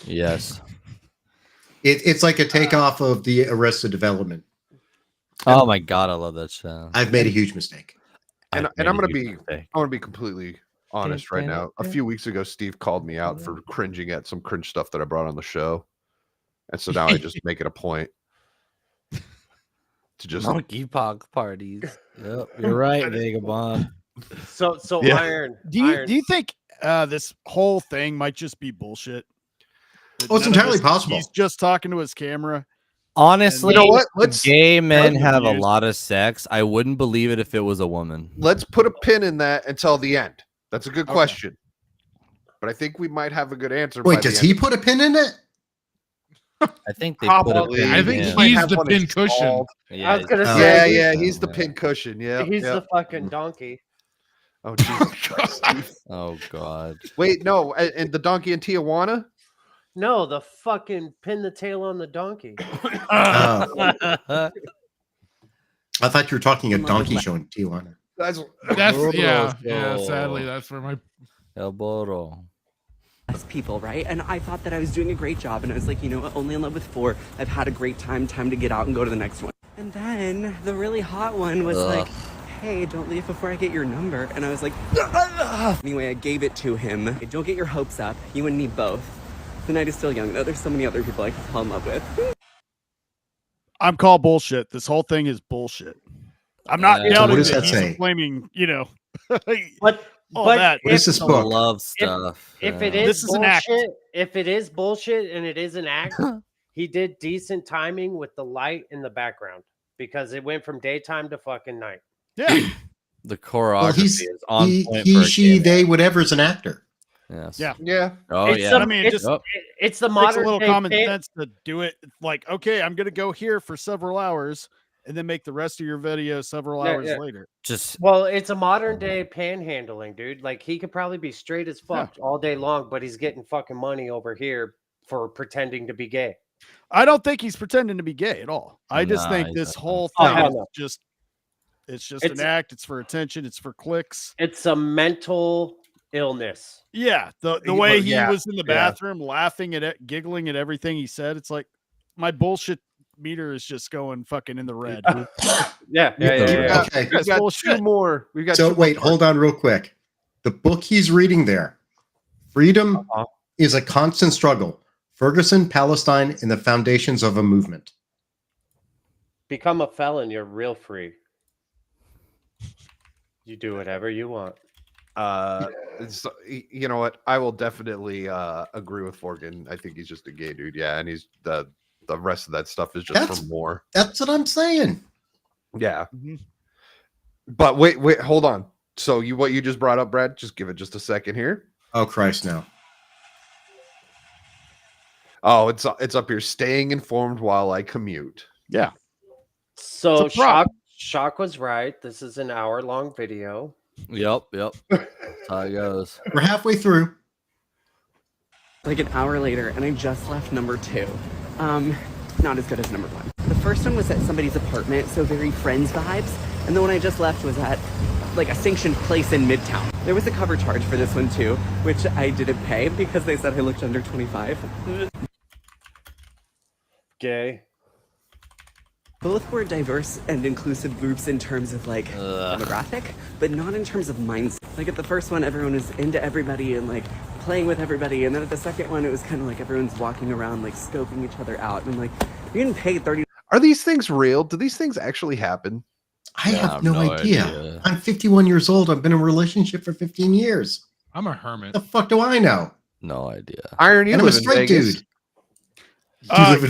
Yes. It's like a takeoff of the Arrested Development. Oh my god, I love that show. I've made a huge mistake. And I'm gonna be completely honest right now. A few weeks ago, Steve called me out for cringing at some cringe stuff that I brought on the show. And so now I just make it a point to just monkeypox parties. Yep, you're right, Vagabond. So Yeah. Iron. Do you think this whole thing might just be bullshit? Oh, it's entirely possible. He's just talking to his camera. Honestly, You know what? gay men have a used- lot of sex. I wouldn't believe it if it was a woman. Let's put a pin in that until the end. That's a good question. But I think we might have a good answer. Wait, does he put a pin in it? I think they put a Probably. pin I think in. might he's have the one pin cushion. installed. I was gonna Oh. say, Yeah, he's the pin cushion. Yeah, he's yeah. the fucking donkey. Oh, Jesus Christ, Steve. Oh god. Wait, no, and the donkey in Tijuana? No, the fucking pin the tail on the donkey. I thought you were talking a donkey show in Tijuana. That's Yeah. Oh. Sadly, that's where my El Boro. People, right? And I thought that I was doing a great job, and I was like, you know what, only in love with 4. I've had a great time to get out and go to the next one. And then the really hot one was like, hey, don't leave before I get your number. And I was like, anyway, I gave it to him. Don't get your hopes up. You and me both. The night is still young, though. There's so many other people I can fall in love with. I'm called bullshit. This whole thing is bullshit. I'm not Yeah. doubting What does that that he's say? blaming, But all but that. What is this book? Love stuff. if yeah. it is This is an act. bullshit, if it is bullshit and it is an act, he did decent timing with the light in the background because it went from daytime to fucking night. Yeah. the choreography Well, is on he, point he for a she, gay they, whatever is an actor. man. Yes. Yeah. yeah. Oh It's yeah. some- I mean, it's, just it's the takes a modern little day common fan- sense to do it. Like, okay, I'm going to go here for several hours and then make the rest of your video several Yeah, hours yeah. later. Just Well, it's a modern day panhandling, dude. Like he could probably be straight as fuck all day long, but he's getting fucking money over here for pretending to be gay. I don't think he's pretending to be gay at all. I just Nah, think he's this not. whole Oh, thing hell is no. it's just It's- an act. It's for attention. It's for clicks. It's a mental illness. Yeah. The He way was- he yeah, was in the yeah. bathroom laughing at it, giggling at everything he said. It's like my bullshit meter is just going fucking in the red. Yeah. Okay. We've got bullshit. 2 more. We've got So 2 wait, more. hold on real quick. The book he's reading there, Freedom is a constant struggle. Ferguson, Palestine, and the foundations of a movement. Become a felon, you're real free. You do whatever you want. You know what? I will definitely agree with Forgan. I think he's just a gay dude. Yeah, and he's the The rest of that stuff is just for more. That's what I'm saying. Yeah. But wait, hold on. So what you just brought up, Brad, just give it just a second here. Oh Christ, no. Oh, it's up here. Staying informed while I commute. Yeah. So Shock was right. This is an hour-long video. Yep. That's how it goes. We're halfway through. Like an hour later, and I just left number 2. Not as good as number 1. The first one was at somebody's apartment, so very Friends vibes. And the one I just left was at like a sanctioned place in Midtown. There was a cover charge for this one too, which I didn't pay because they said I looked under 25. Gay. Both were diverse and inclusive groups in terms of like demographic, but not in terms of mindset. Like at the first one, everyone was into everybody and like playing with everybody, and then at the second one, it was kind of like everyone's walking around like scoping each other out, and I'm like, you're getting paid $30. Are these things real? Do these things actually happen? I have no idea. I'm 51 years old. I've been in a relationship for 15 years. I'm a hermit. The fuck do I know? No idea. Iron, you I'm a live in straight Vegas. dude.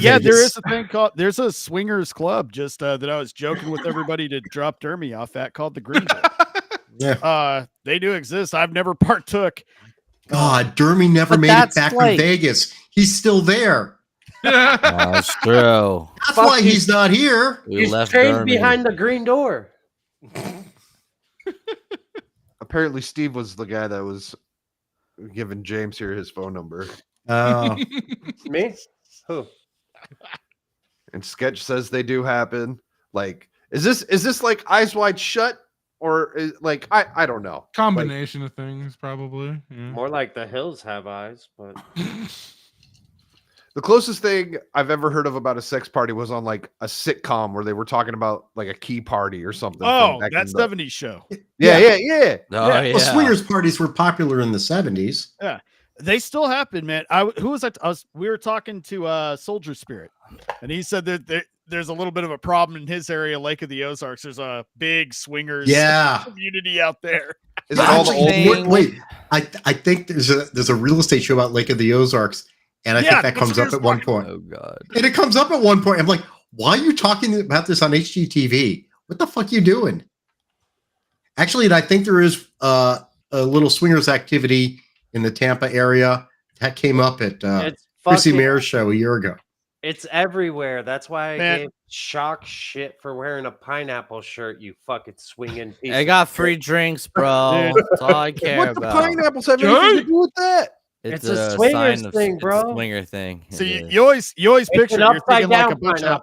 Yeah, there is a thing called there's a swingers club just that I was joking with everybody to drop Dermy off at called the Green Book. Yeah. They do exist. I've never partook. God, Dermy never made it back from Vegas. He's still there. That's true. That's why he's not here. He's trained behind the green door. Apparently, Steve was the guy that was giving James here his phone number. Oh. Me? Who? And Sketch says they do happen. Like, is this like Eyes Wide Shut, or is, like I don't know. Combination of things, probably. Yeah. More like the hills have eyes, but the closest thing I've ever heard of about a sex party was on like a sitcom where they were talking about like a key party or something. Oh, that 70s show. Yeah. Well, swingers parties were popular in the 70s. Yeah. They still happen, man. Who was that? We were talking to Soldier Spirit, and he said that there's a little bit of a problem in his area, Lake of the Ozarks. There's a big swingers community out there. Is it all the old? Wait, I think there's a real estate show about Lake of the Ozarks, and I think that comes up at one point. Oh God! And it comes up at one point. I'm like, why are you talking about this on HGTV? What the fuck are you doing? Actually, I think there is a little swingers activity in the Tampa area that came up at Chrissy Mayer's show a year ago. It's everywhere. That's why I gave Shock shit for wearing a pineapple shirt. You fucking swinging piece. I got free drinks, bro. That's all I care what about. The pineapples have anything to do with that? It's a swingers thing, bro. It's a swinger thing. So you always picture you're thinking like a bunch of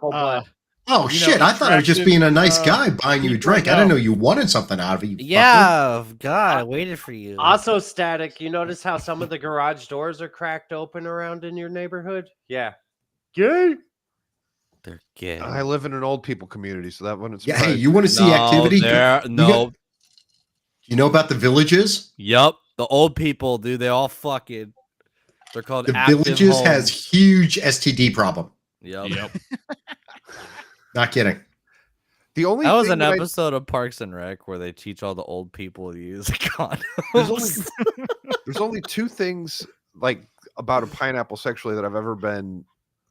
oh shit! I thought I was just being a nice guy buying you a drink. I didn't know you wanted something out of it. Yeah, God, I waited for you. Also, Static, you notice how some of the garage doors are cracked open around in your neighborhood? Yeah. Gay? They're gay. I live in an old people community, so that wouldn't. Yeah, hey, you want to see activity? No. You know about the villages? Yep, the old people, dude. They all fucking. They're called the villages homes. Has huge STD problem. Yep. Not kidding. The only that was an episode of Parks and Rec where they teach all the old people to use condoms. There's only two things like about a pineapple sexually that I've ever been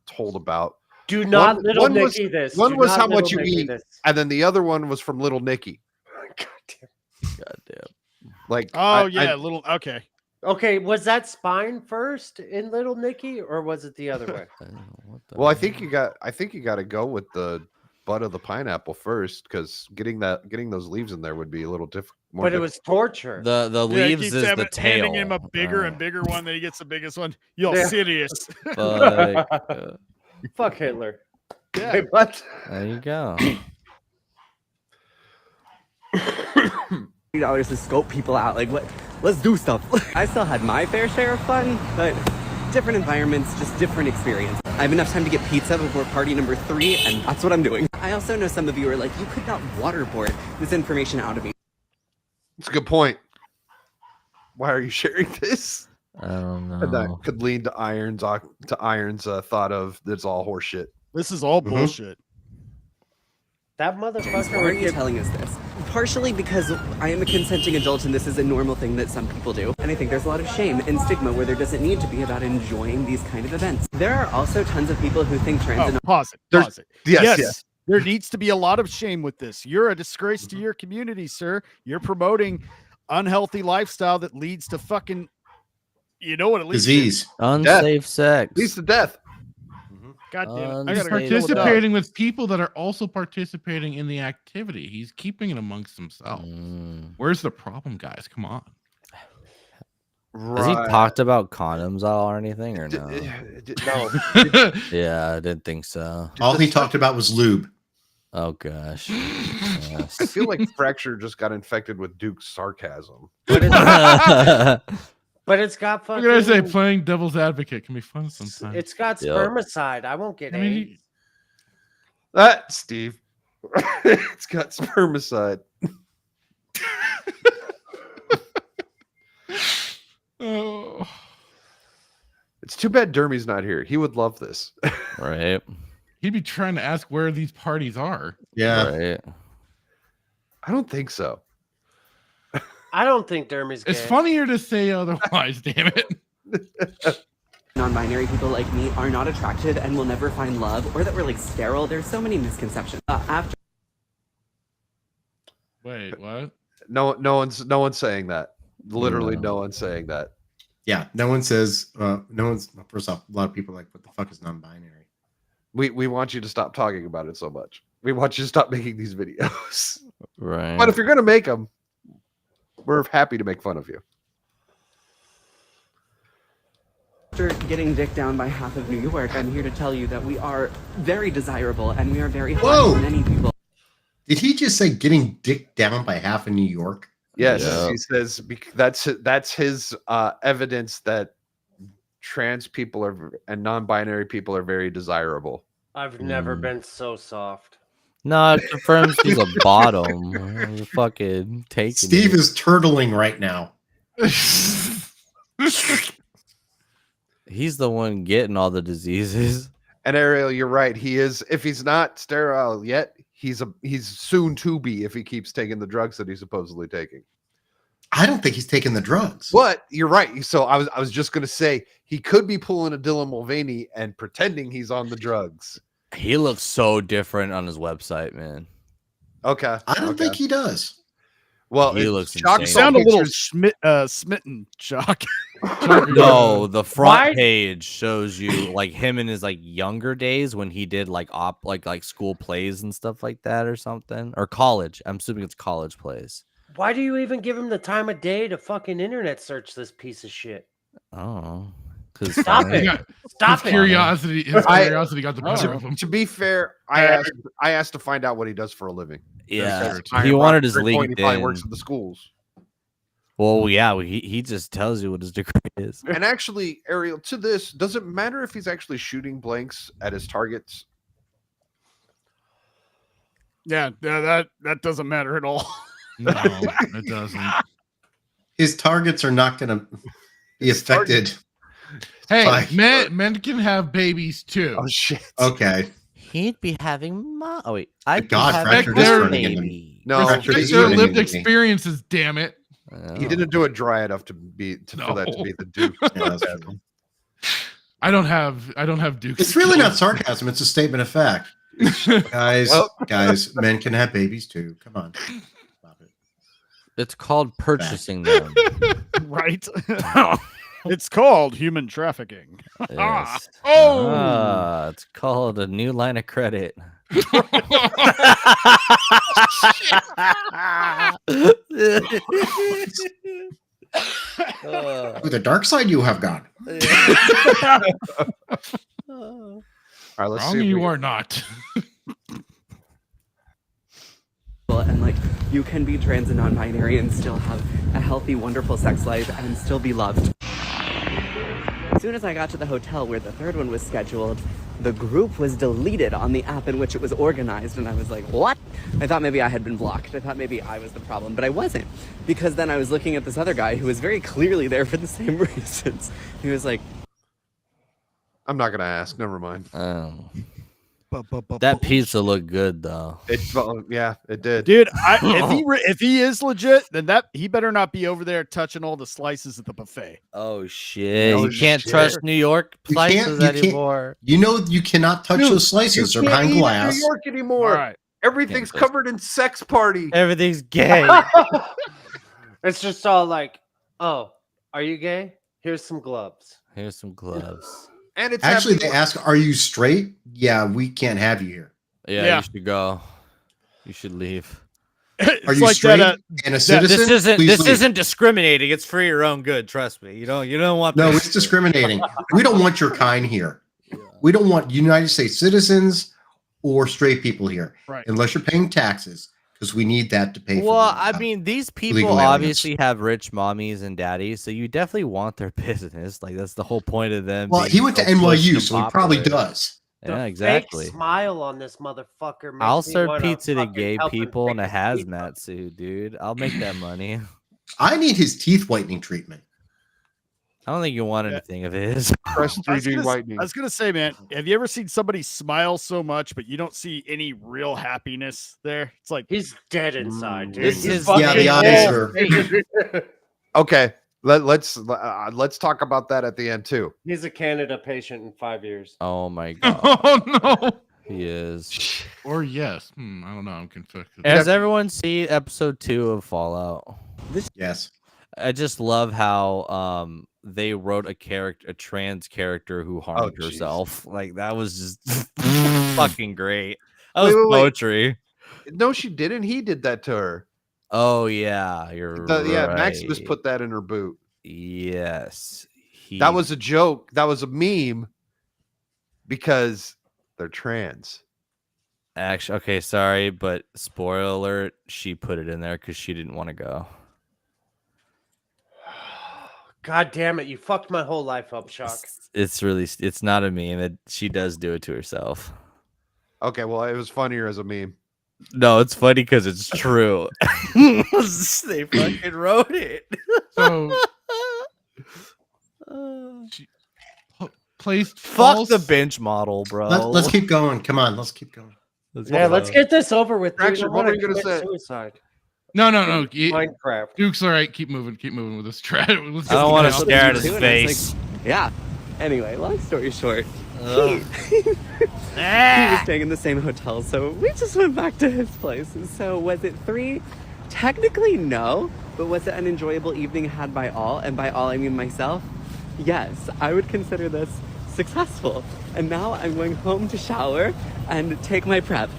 told about. Do not Little Nicky this. One was how much you eat, and then the other one was from Little Nicky. Goddamn. Like, little. Okay. Okay, was that spine first in Little Nicky, or was it the other way? Well, I think you got to go with the butt of the pineapple first, because getting those leaves in there would be a little difficult. But it was torture. The leaves is the tail. Handing him a bigger and bigger one, then he gets the biggest one. You're serious. Fuck Hitler. Yeah. Wait, what? There you go. $30 to scope people out. Like, what? Let's do stuff. I still had my fair share of fun, but different environments, just different experience. I have enough time to get pizza before party number 3, and that's what I'm doing. I also know some of you are like, you could not waterboard this information out of me. That's a good point. Why are you sharing this? I don't know. And that could lead to Iron's thought of it's all horseshit. This is all bullshit. That James, motherfucker. why are you telling us this? Partially because I am a consenting adult and this is a normal thing that some people do. And I think there's a lot of shame and stigma where there doesn't need to be about enjoying these kind of events. There are also tons of people who think trans and pause it. There's- Pause it. yes. There needs to be a lot of shame with this. You're a disgrace to your community, sir. You're promoting unhealthy lifestyle that leads to fucking, you know what it leads Disease. Unsafe sex. Leads to death. God damn it. I He's gotta go deal with that. participating with people that are also participating in the activity. He's keeping it amongst himself. Where's the problem, guys? Come on. Has he talked about condoms or anything or no? No. Yeah, I didn't think so. All he talked about was lube. Oh gosh. I feel like Fracture just got infected with Duke's sarcasm. But it's got What fucking. can I say? Playing devil's advocate can be fun sometimes. It's got Yep. spermicide. I won't get I mean, AIDS. Steve. It's got spermicide. oh. It's too bad Dermy's not here. He would love this. Right. He'd be trying to ask where these parties are. Yeah. Right. I don't think so. I don't think Dermy's gay. It's funnier to say otherwise, damn it. non-binary people like me are not attracted and will never find love, or that we're like sterile. There's so many misconceptions. After Wait, what? No one's saying that. Literally, no one's saying that. Yeah. No one says, first off, a lot of people are like, what the fuck is non-binary? We want you to stop talking about it so much. We want you to stop making these videos. Right. But if you're going to make them, we're happy to make fun of you. After getting dicked down by half of New York, I'm here to tell you that we are very desirable and we are very hot to many people. Did he just say getting dicked down by half of New York? Yes, Yeah. he says that's his evidence that trans people and non-binary people are very desirable. I've never been so soft. No, it confirms he's a bottom. You're fucking taking Steve it. is turtling right now. He's the one getting all the diseases. And Ariel, you're right. He is. If he's not sterile yet, he's soon to be if he keeps taking the drugs that he's supposedly taking. I don't think he's taking the drugs. But you're right. So I was just gonna say he could be pulling a Dylan Mulvaney and pretending he's on the drugs. He looks so different on his website, man. Okay. I don't think he does. Well, He looks Shock insane. You Saw sound a little pictures- smitten, Shock. No, the front Why- page shows you like him in his like younger days when he did like like school plays and stuff like that or something, or college. I'm assuming it's college plays. Why do you even give him the time of day to fucking internet search this piece of shit? Oh, because Stop it. Stop His it. curiosity, his I- curiosity got the better of him. To be fair, I asked to find out what he does for a living. Yeah, Because he wanted his He probably LinkedIn. works at the schools. Well, yeah, he just tells you what his degree is. And actually, Ariel, to this, does it matter if he's actually shooting blanks at his targets? Yeah, that doesn't matter at all. No, it doesn't. His targets are not going to be affected. Hey, Fine. men can have babies too. Oh shit! Okay. He'd be having oh wait, I'd be God, having Fracture a just running in baby. No, Fracture Respect is their running lived into me. experiences, damn it. He didn't do it dry enough for that to be the Duke. Yeah, that's true. I don't have Duke. It's really not sarcasm. It's a statement of fact. Guys, Well- guys, men can have babies too. Come on. Stop it. It's called purchasing them. Right? It's called human trafficking. Yes. Oh! It's called a new line of credit. With the dark side you have gone. All right, let's Wrong see. if you we- are not. And like you can be trans and non-binary and still have a healthy, wonderful sex life and still be loved. As soon as I got to the hotel where the third one was scheduled, the group was deleted on the app in which it was organized, and I was like, what? I thought maybe I had been blocked. I thought maybe I was the problem, but I wasn't. Because then I was looking at this other guy who was very clearly there for the same reasons. He was like, I'm not gonna ask. Never mind. Oh. That pizza looked good though. Yeah, it did. Dude, if he is legit, then he better not be over there touching all the slices at the buffet. Oh shit! Oh, You can't shit. trust New York You can't- slices you can't- anymore. You know you cannot touch Dude, those slices. You They're can't behind eat in glass. New York anymore. All right. Everything's Can't touch- covered in sex party. Everything's gay. It's just all like, oh, are you gay? Here's some gloves. Here's some gloves. And it's Actually, happy- they ask, "Are you straight?" Yeah, we can't have you here. Yeah, you should go. You should leave. Are you straight and a citizen? This isn't discriminating. It's for your own good. Trust me. You don't want. No, it's discriminating. We don't want your kind here. We don't want United States citizens or straight people here, right? Unless you're paying taxes, because we need that to pay. Well, for I mean, these people legal obviously have rich mommies and daddies, so you definitely want their business. Like that's the whole point of them. Well, being he went to so pushed NYU, and so he probably popular. does. Yeah, exactly. Fake smile on this motherfucker. Makes I'll me serve wanna pizza to fucking gay help him people in a take his teeth hazmat suit, dude. I'll make that money. I need his teeth whitening treatment. I don't think you want anything of his. Press I was 3D gonna- whitening. I was gonna say, man, have you ever seen somebody smile so much, but you don't see any real happiness there? It's like He's dead inside, dude. This He's is- fucking Yeah, the eyes dead. are. Okay, let's talk about that at the end too. He's a Canada patient in 5 years. Oh my god, Oh no. he is. Or yes. I don't know. I'm confused. Has everyone seen episode 2 of Fallout? Yes. I just love how they wrote a trans character who harmed jeez. herself. Like that was just fucking great. That was Wait. poetry. No, she didn't. He did that to her. Oh yeah, you're right. Yeah, Maximus put that in her boot. Yes. That was a joke. That was a meme because they're trans. actually okay, sorry, but spoiler alert, she put it in there because she didn't want to go. God damn it! You fucked my whole life up, Shock. It's not a meme. She does do it to herself. Okay, well, it was funnier as a meme. No, it's funny because it's true. They fucking wrote it. So placed Fuck false. the bench model, bro. Let's keep going. Come on, let's keep going. Let's get this over with. Dude. Fraction, I what were wanna you gonna commit say? Suicide. No. Minecraft. Duke's all right. Keep moving with this trash. I don't want to stare at his And I was face. like, yeah. Anyway, long story short, Ugh. he was staying in the same hotel, so we just went back to his place. And so was it 3? Technically, no. But was it an enjoyable evening had by all? And by all, I mean myself? Yes, I would consider this successful. And now I'm going home to shower and take my prep.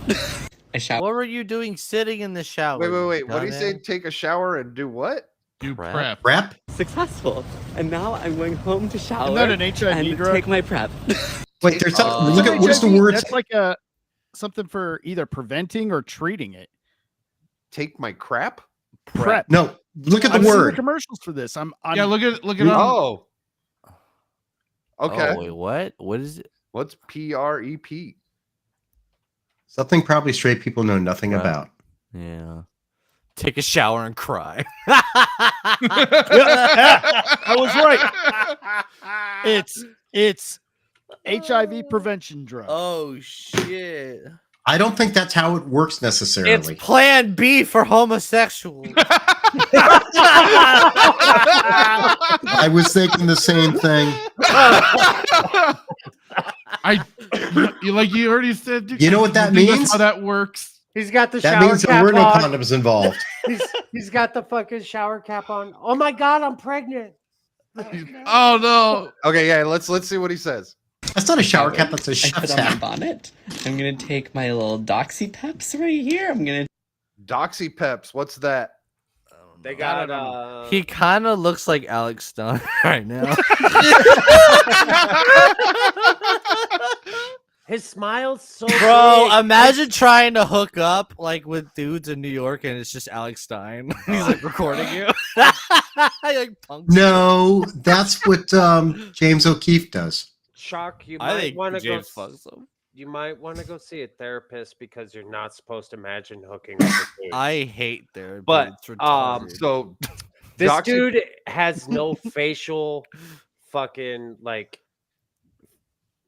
I shower. What were you doing sitting in the shower? Wait. What do you dumbass? say? Take a shower and do what? Do Prep? prep. Rap. Successful. And now I'm going home to shower that an HIV and drug? take my prep. Wait, there's something. Oh. Look at what is the word? That's like a something for either preventing or treating it. Take my crap? Prep. No, look at the I've seen the word. commercials for this. I'm Yeah, look at Oh. Okay. Oh, wait, what? What is it? What's PREP? Something probably straight people know nothing Right. about. Yeah. Take a shower and cry. I was right. It's HIV prevention drug. Oh shit. I don't think that's how it works It's necessarily. plan B for homosexuals. I was thinking the same thing. You already said. Duke, You know what that think that's means? How that works. He's got the That shower means there cap were no on. condoms involved. He's got the fucking shower cap on. Oh my god, I'm pregnant. Oh no. Okay, yeah, let's see what he says. That's not a shower cap. That's a I chef's put on my hat. bonnet. I'm gonna take my little Doxy Peps right here. I'm gonna Doxy Peps, what's that? They got He kind of looks like Alex Stone right now. his smile's so Bro, big. imagine trying to hook up like with dudes in New York and it's just Alex Stein. He's like recording you. Like, punks you. No, that's what James O'Keefe does. Shock. You I might think want to go. James fucks him. You might want to go see a therapist because you're not supposed to imagine hooking up with dudes. I hate therapy. But, It's retarded. So This Doxy- dude has no facial fucking like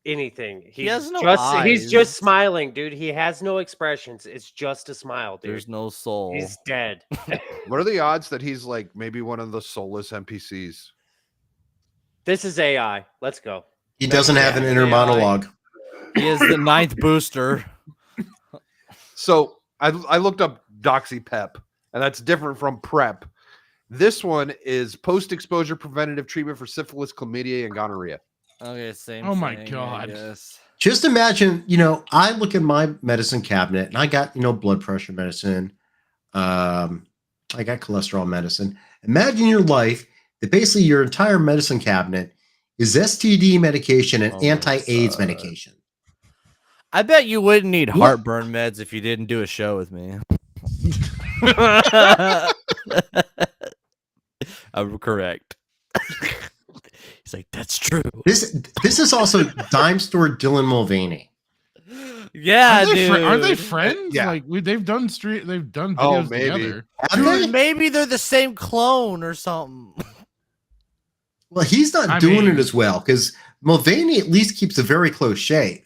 anything. He has no He's eyes. just smiling, dude. He has no expressions. It's just a smile, dude. There's no soul. He's dead. What are the odds that he's like maybe one of the soulless NPCs? This is AI. Let's go. He doesn't have an inner monologue. He is the 9th booster. So I looked up Doxy Pep, and that's different from PrEP. This one is post-exposure preventative treatment for syphilis, chlamydia, and gonorrhea. Okay, same. Oh my thing, God. I guess. Just imagine, I look at my medicine cabinet and I got, blood pressure medicine. I got cholesterol medicine. Imagine your life that basically your entire medicine cabinet is STD medication and anti-AIDS medication. I bet you wouldn't need heartburn meds if you didn't do a show with me. I'm correct. He's like, that's true. This is also dime store Dylan Mulvaney. Yeah, Aren't they friends? Yeah. Like they've done videos Oh, maybe. together. Dude, maybe they're the same clone or something. Well, he's not doing it as well because Mulvaney at least keeps a very close shave.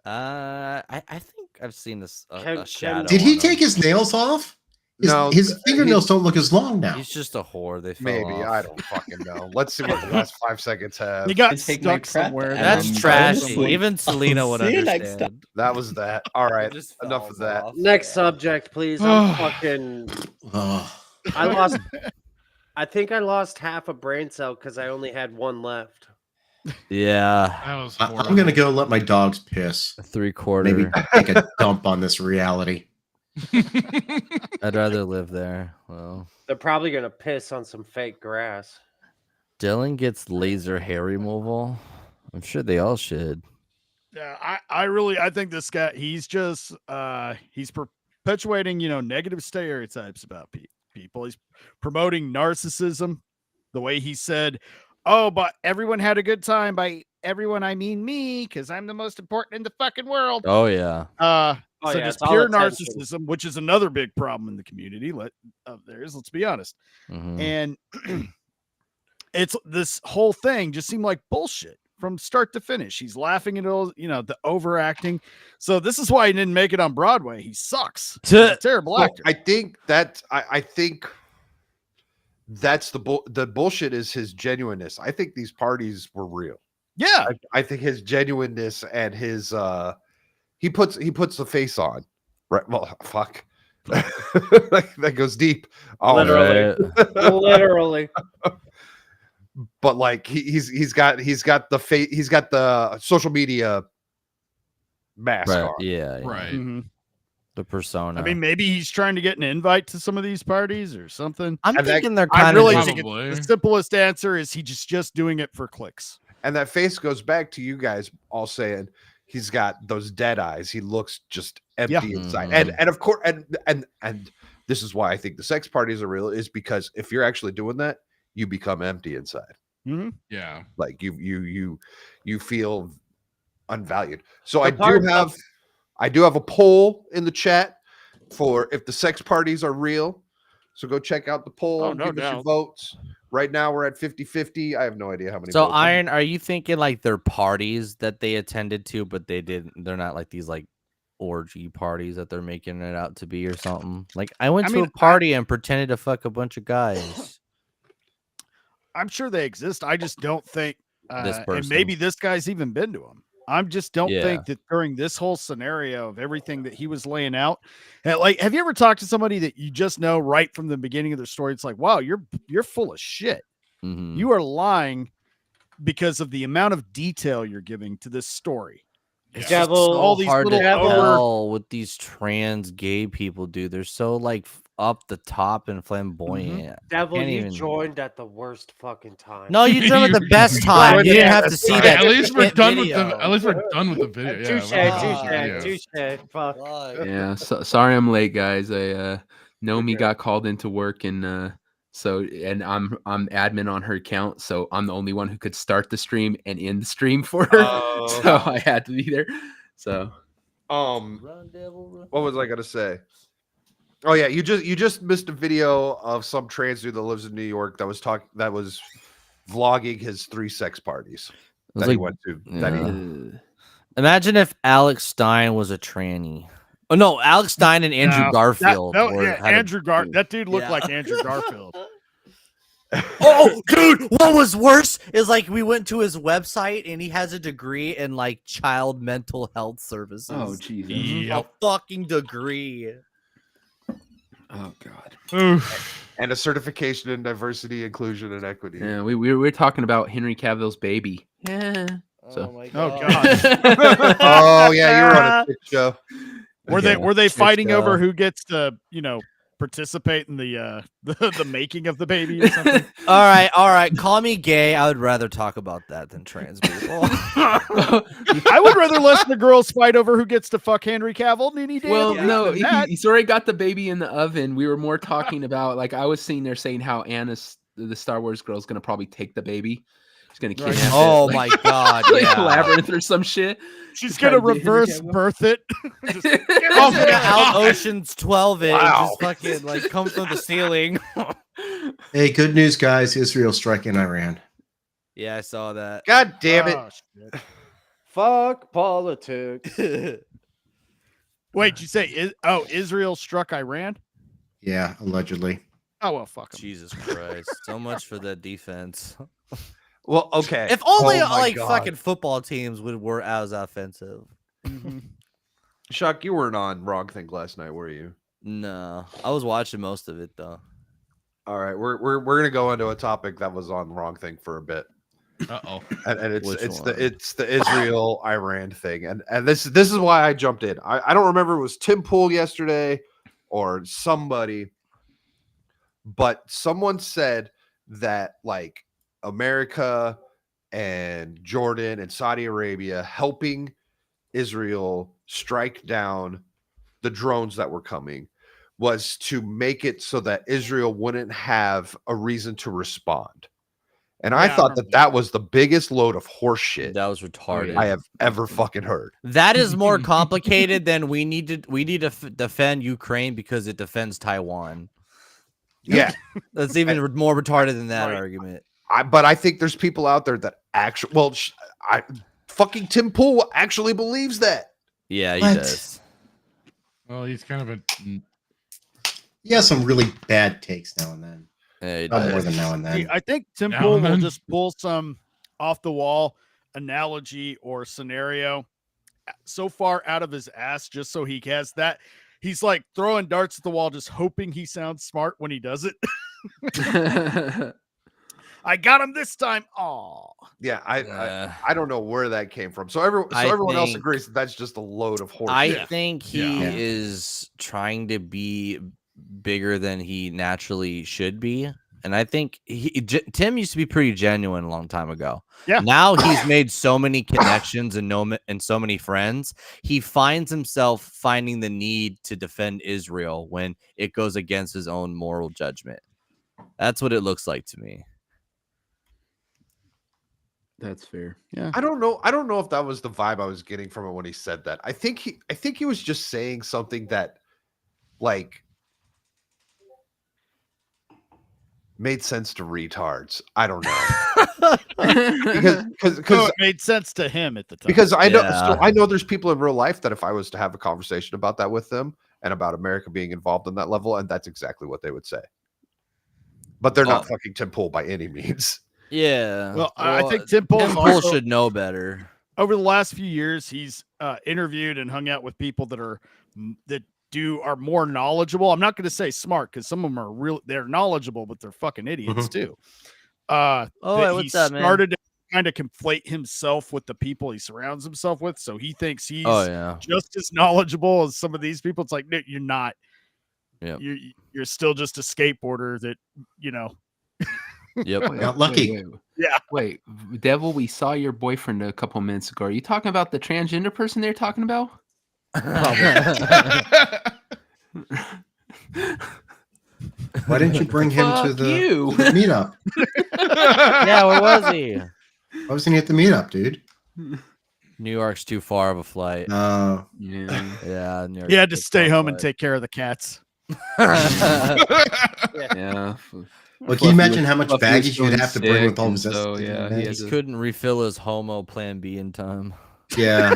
I think I've seen this a shadow. Did he on take him. his nails off? No, his fingernails don't look as long now. He's just a whore. They fell Maybe. off. I don't fucking know. Let's see what the last 5 seconds have. He got Take my stuck prep somewhere. and That's then trashy. go. Even Selena would See you next understand. That was that. All right. Just Enough falls of that. off. Next subject, please. I'm fucking. Oh. I lost. I think I lost half a brain cell because I only had one left. Yeah, That was I'm gonna go let my dogs piss. 3/4. Maybe take a dump on this reality. I'd rather live there. Well, They're probably gonna piss on some fake grass. Dylan gets laser hair removal. I'm sure they all should. Yeah, I think this guy, he's just he's perpetuating, negative stereotypes about people. He's promoting narcissism. The way he said, "Oh, but everyone had a good time." By everyone, I mean me, because I'm the most important in the fucking world. Oh yeah. So yeah, just it's all pure attention. narcissism, which is another big problem in the community. Let's be honest. Mhm. And it's this whole thing just seemed like bullshit from start to finish. He's laughing at all, the overacting. So this is why he didn't make it on Broadway. He sucks. He's a terrible Well, actor. I think I think that's the bullshit is his genuineness. I think these parties were real. Yeah. I think his genuineness and his he puts the face on. Right. Well, fuck. that goes deep. Literally. Literally. But like he's got the face, he's got the social media mask Right. on. Yeah. Right. Mhm. The persona. I mean, maybe he's trying to get an invite to some of these parties or something. I'm and that- thinking they're I kind really of. think Probably. the simplest answer is he's just doing it for clicks. And that face goes back to you guys all saying he's got those dead eyes. He looks just empty Yeah. inside. Mhm. And of course, and this is why I think the sex parties are real, is because if you're actually doing that, you become empty inside. Yeah. Like you feel unvalued. So The I part of- do have a poll in the chat for if the sex parties are real. So go check out the poll. Oh, no give us your doubt. votes. Right now we're at 50-50. I have no idea how many So votes. Iron, are you thinking like they're parties that they attended to, but they're not like these like orgy parties that they're making it out to be or something? Like I went to a party and pretended to fuck a bunch of guys. I'm sure they exist. I just don't think, This and person. maybe this guy's even been to them. I just don't Yeah. think that during this whole scenario of everything that he was laying out, and like, have you ever talked to somebody that you just know right from the beginning of their story? It's like, wow, you're full of shit. Mhm. You are lying because of the amount of detail you're giving to this story. It's Yeah. just Devil- so all these hard to little tell what these trans gay people do. They're so like up the top and flamboyant. Devil, Can't you even- joined at the worst fucking time. No, you done at the best time. You didn't have to see that. At least we're shit done with video. the. At least we're done with the video. Yeah, Touche, we're done with the video. touche. Fuck. Yeah, so, sorry I'm late, guys. I Nomi got called into work, and I'm admin on her account, so I'm the only one who could start the stream and end the stream for her. Oh. So I had to be there. So Run, devil, run. What was I gonna say? Oh yeah, you just missed a video of some trans dude that lives in New York that was vlogging his 3 sex parties. that he went to. That he, Imagine if Alex Stein was a tranny. Oh no, Alex Stein and Andrew Garfield. That dude looked like Andrew Garfield. Oh, dude, what was worse is like we went to his website and he has a degree in like child mental health services. Oh, Jesus. A fucking degree. Oh, God. and a certification in diversity, inclusion, and equity. Yeah, we were talking about Henry Cavill's baby. Yeah. So. Oh my God. Oh yeah, you were on a shit show. Were they fighting over who gets to, participate in the making of the baby or something? All right. Call me gay. I would rather talk about that than trans people. I would rather listen to girls fight over who gets to fuck Henry Cavill any day. Well, no, he's already got the baby in the oven. We were more talking about, like, I was sitting there saying how Anna, the Star Wars girl, is going to probably take the baby. She's going to kidnap it. Oh, my God. Like Labyrinth or some shit. She's going to reverse birth it. Out Ocean's 12 it. Wow. Just fucking, like, come from the ceiling. Hey, good news, guys. Israel striking Iran. Yeah, I saw that. God damn it. Fuck politics. Wait, you say Israel struck Iran? Yeah, allegedly. Oh, well, fuck 'em. Jesus Christ. So much for the defense. Well, okay. If only fucking football teams were as offensive. Chuck, you weren't on Wrong Thing last night, were you? No, I was watching most of it though. All right, we're gonna go into a topic that was on Wrong Thing for a bit. And it's the Israel Iran thing, and this is why I jumped in. I don't remember if it was Tim Pool yesterday or somebody, but someone said that like America and Jordan and Saudi Arabia helping Israel strike down the drones that were coming was to make it so that Israel wouldn't have a reason to respond. And I thought that was the biggest load of horse shit that was retarded I have ever fucking heard. That is more complicated than we need to defend Ukraine because it defends Taiwan. Yeah, that's even more retarded than that argument. But I think there's people out there that actually, fucking Tim Pool actually believes that. Yeah, he does. Well, he's kind of a. He has some really bad takes now and then. Yeah, not more than now and then. I think Tim Pool will just pull some off the wall analogy or scenario so far out of his ass just so he has that. He's like throwing darts at the wall, just hoping he sounds smart when he does it. I got him this time. Oh, yeah. I don't know where that came from. So everyone else agrees that that's just a load of horse. I think he is trying to be bigger than he naturally should be. And I think Tim used to be pretty genuine a long time ago. Yeah. Now he's made so many connections and so many friends. He finds himself finding the need to defend Israel when it goes against his own moral judgment. That's what it looks like to me. That's fair. Yeah. I don't know if that was the vibe I was getting from it when he said that. I think he was just saying something that like made sense to retards. I don't know. because it made sense to him at the time. Because I know I know there's people in real life that if I was to have a conversation about that with them and about America being involved in that level, and that's exactly what they would say. But they're not fucking Tim Pool by any means. Yeah. Well, I think Tim Pool should know better. Over the last few years, he's interviewed and hung out with people that are more knowledgeable. I'm not going to say smart because some of them they're knowledgeable, but they're fucking idiots too. What's up, man? Started to kind of conflate himself with the people he surrounds himself with. So he thinks he's just as knowledgeable as some of these people. It's like, no, you're not. Yeah. You're still just a skateboarder that, Yep. Got lucky. Yeah. Wait, Devil, we saw your boyfriend a couple minutes ago. Are you talking about the transgender person they're talking about? Why didn't you bring him to the meetup? Yeah, where was he? Why wasn't he at the meetup, dude? New York's too far of a flight. Oh, yeah. New York he had to stay home and take care of the cats. Yeah. Well, can you imagine how much Fluffy was baggage you'd feeling have to bring with sick, all and his so, yeah, he had He to- couldn't refill his homo plan B in time. Yeah.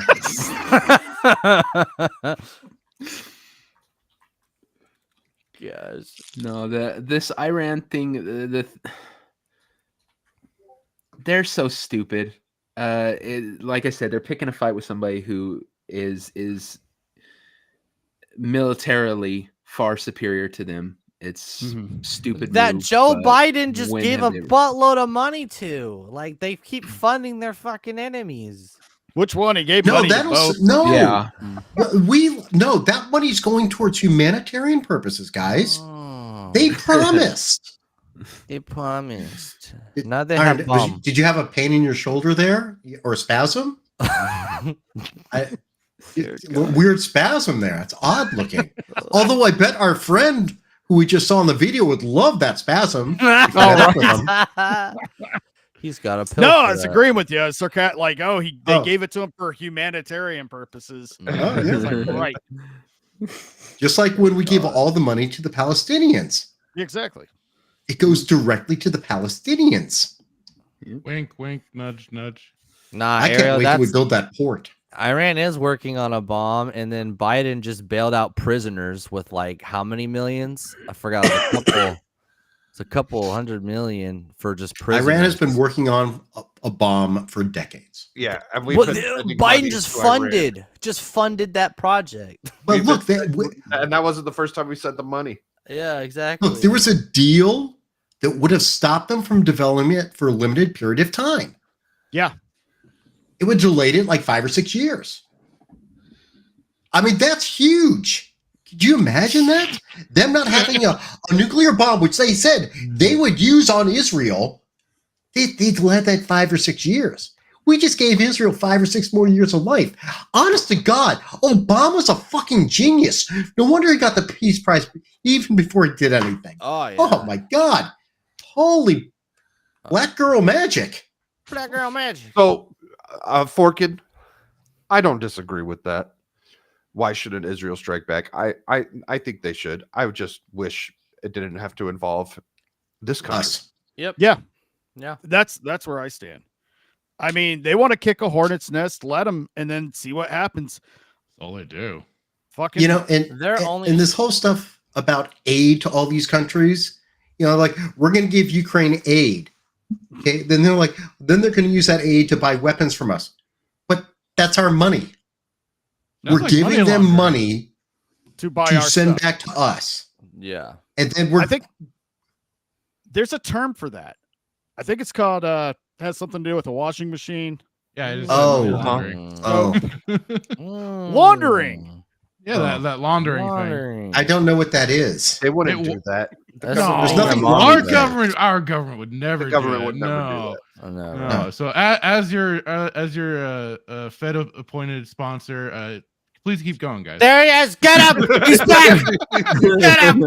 Gosh. No, this Iran thing, they're so stupid. Like I said, they're picking a fight with somebody who is militarily far superior to them. It's stupid. That move, Joe but Biden just when gave have a they- buttload of money to. Like, they keep funding their fucking enemies. Which one? He gave No, money to that'll both. no. Yeah. No, that money's going towards humanitarian purposes, guys. Oh, They promised. they promised. Did- Now they All have right, bomb. did you have a pain in your shoulder there or a spasm? Weird spasm there. It's odd looking. Although I bet our friend who we just saw in the video would love that spasm. If you met up with him. He's got a pill. No, for I was that. agreeing with you. Sarcat, like, they Oh. gave it to him for humanitarian purposes. Oh, yeah. It's like, right. Just like when we give all the money to the Palestinians, Exactly. it goes directly to the Palestinians. Wink, wink, nudge, nudge. Nah, I can't Ariel, wait till we that's build that port. Iran is working on a bomb, and then Biden just bailed out prisoners with like how many millions? I forgot. It's a couple $100 million for just prisoners. Iran has been working on a bomb for decades. Yeah, and we've Well, been sending Biden money just to Iran. funded that project. But We've look, been and that wasn't the first time we sent the money. Yeah, exactly. look, there was a deal that would have stopped them from developing it for a limited period of time. Yeah. It would delay it like 5 or 6 years. I mean, that's huge. Could you imagine that? Them not having a nuclear bomb, which they said they would use on Israel, they'd let that 5 or 6 years. We just gave Israel 5 or 6 more years of life. Honest to God, Obama's a fucking genius. No wonder he got the Peace Prize even before he did anything. Oh yeah. Oh my God. Holy black girl magic. Black girl magic. So, Forkin, I don't disagree with that. Why shouldn't Israel strike back? I think they should. I would just wish it didn't have to involve this country. Us. Yep. Yeah. Yeah. That's where I stand. I mean, they want to kick a hornet's nest, let them, and then see what happens. That's all they do. Fucking, You know, and this whole stuff about aid to all these countries, you know, like we're going to give Ukraine aid. Okay. Then they're going to use that aid to buy weapons from us. But that's our money. That's We're like giving money them laundering. money to buy to our send stuff. back to us. Yeah. And then we're I think there's a term for that. I think it's called has something to do with a washing machine. Yeah. It is Oh, money uh-huh. laundering. Oh, Laundering. Yeah, that laundering thing. Laundering. I don't know what that is. They wouldn't It do that. That's No. There's nothing wrong wrong Our with that. government would never. The government do would that. never no. do that. Oh, no. No. So as your Fed appointed sponsor, please keep going, guys. There he is. Get him. He's back. Get him.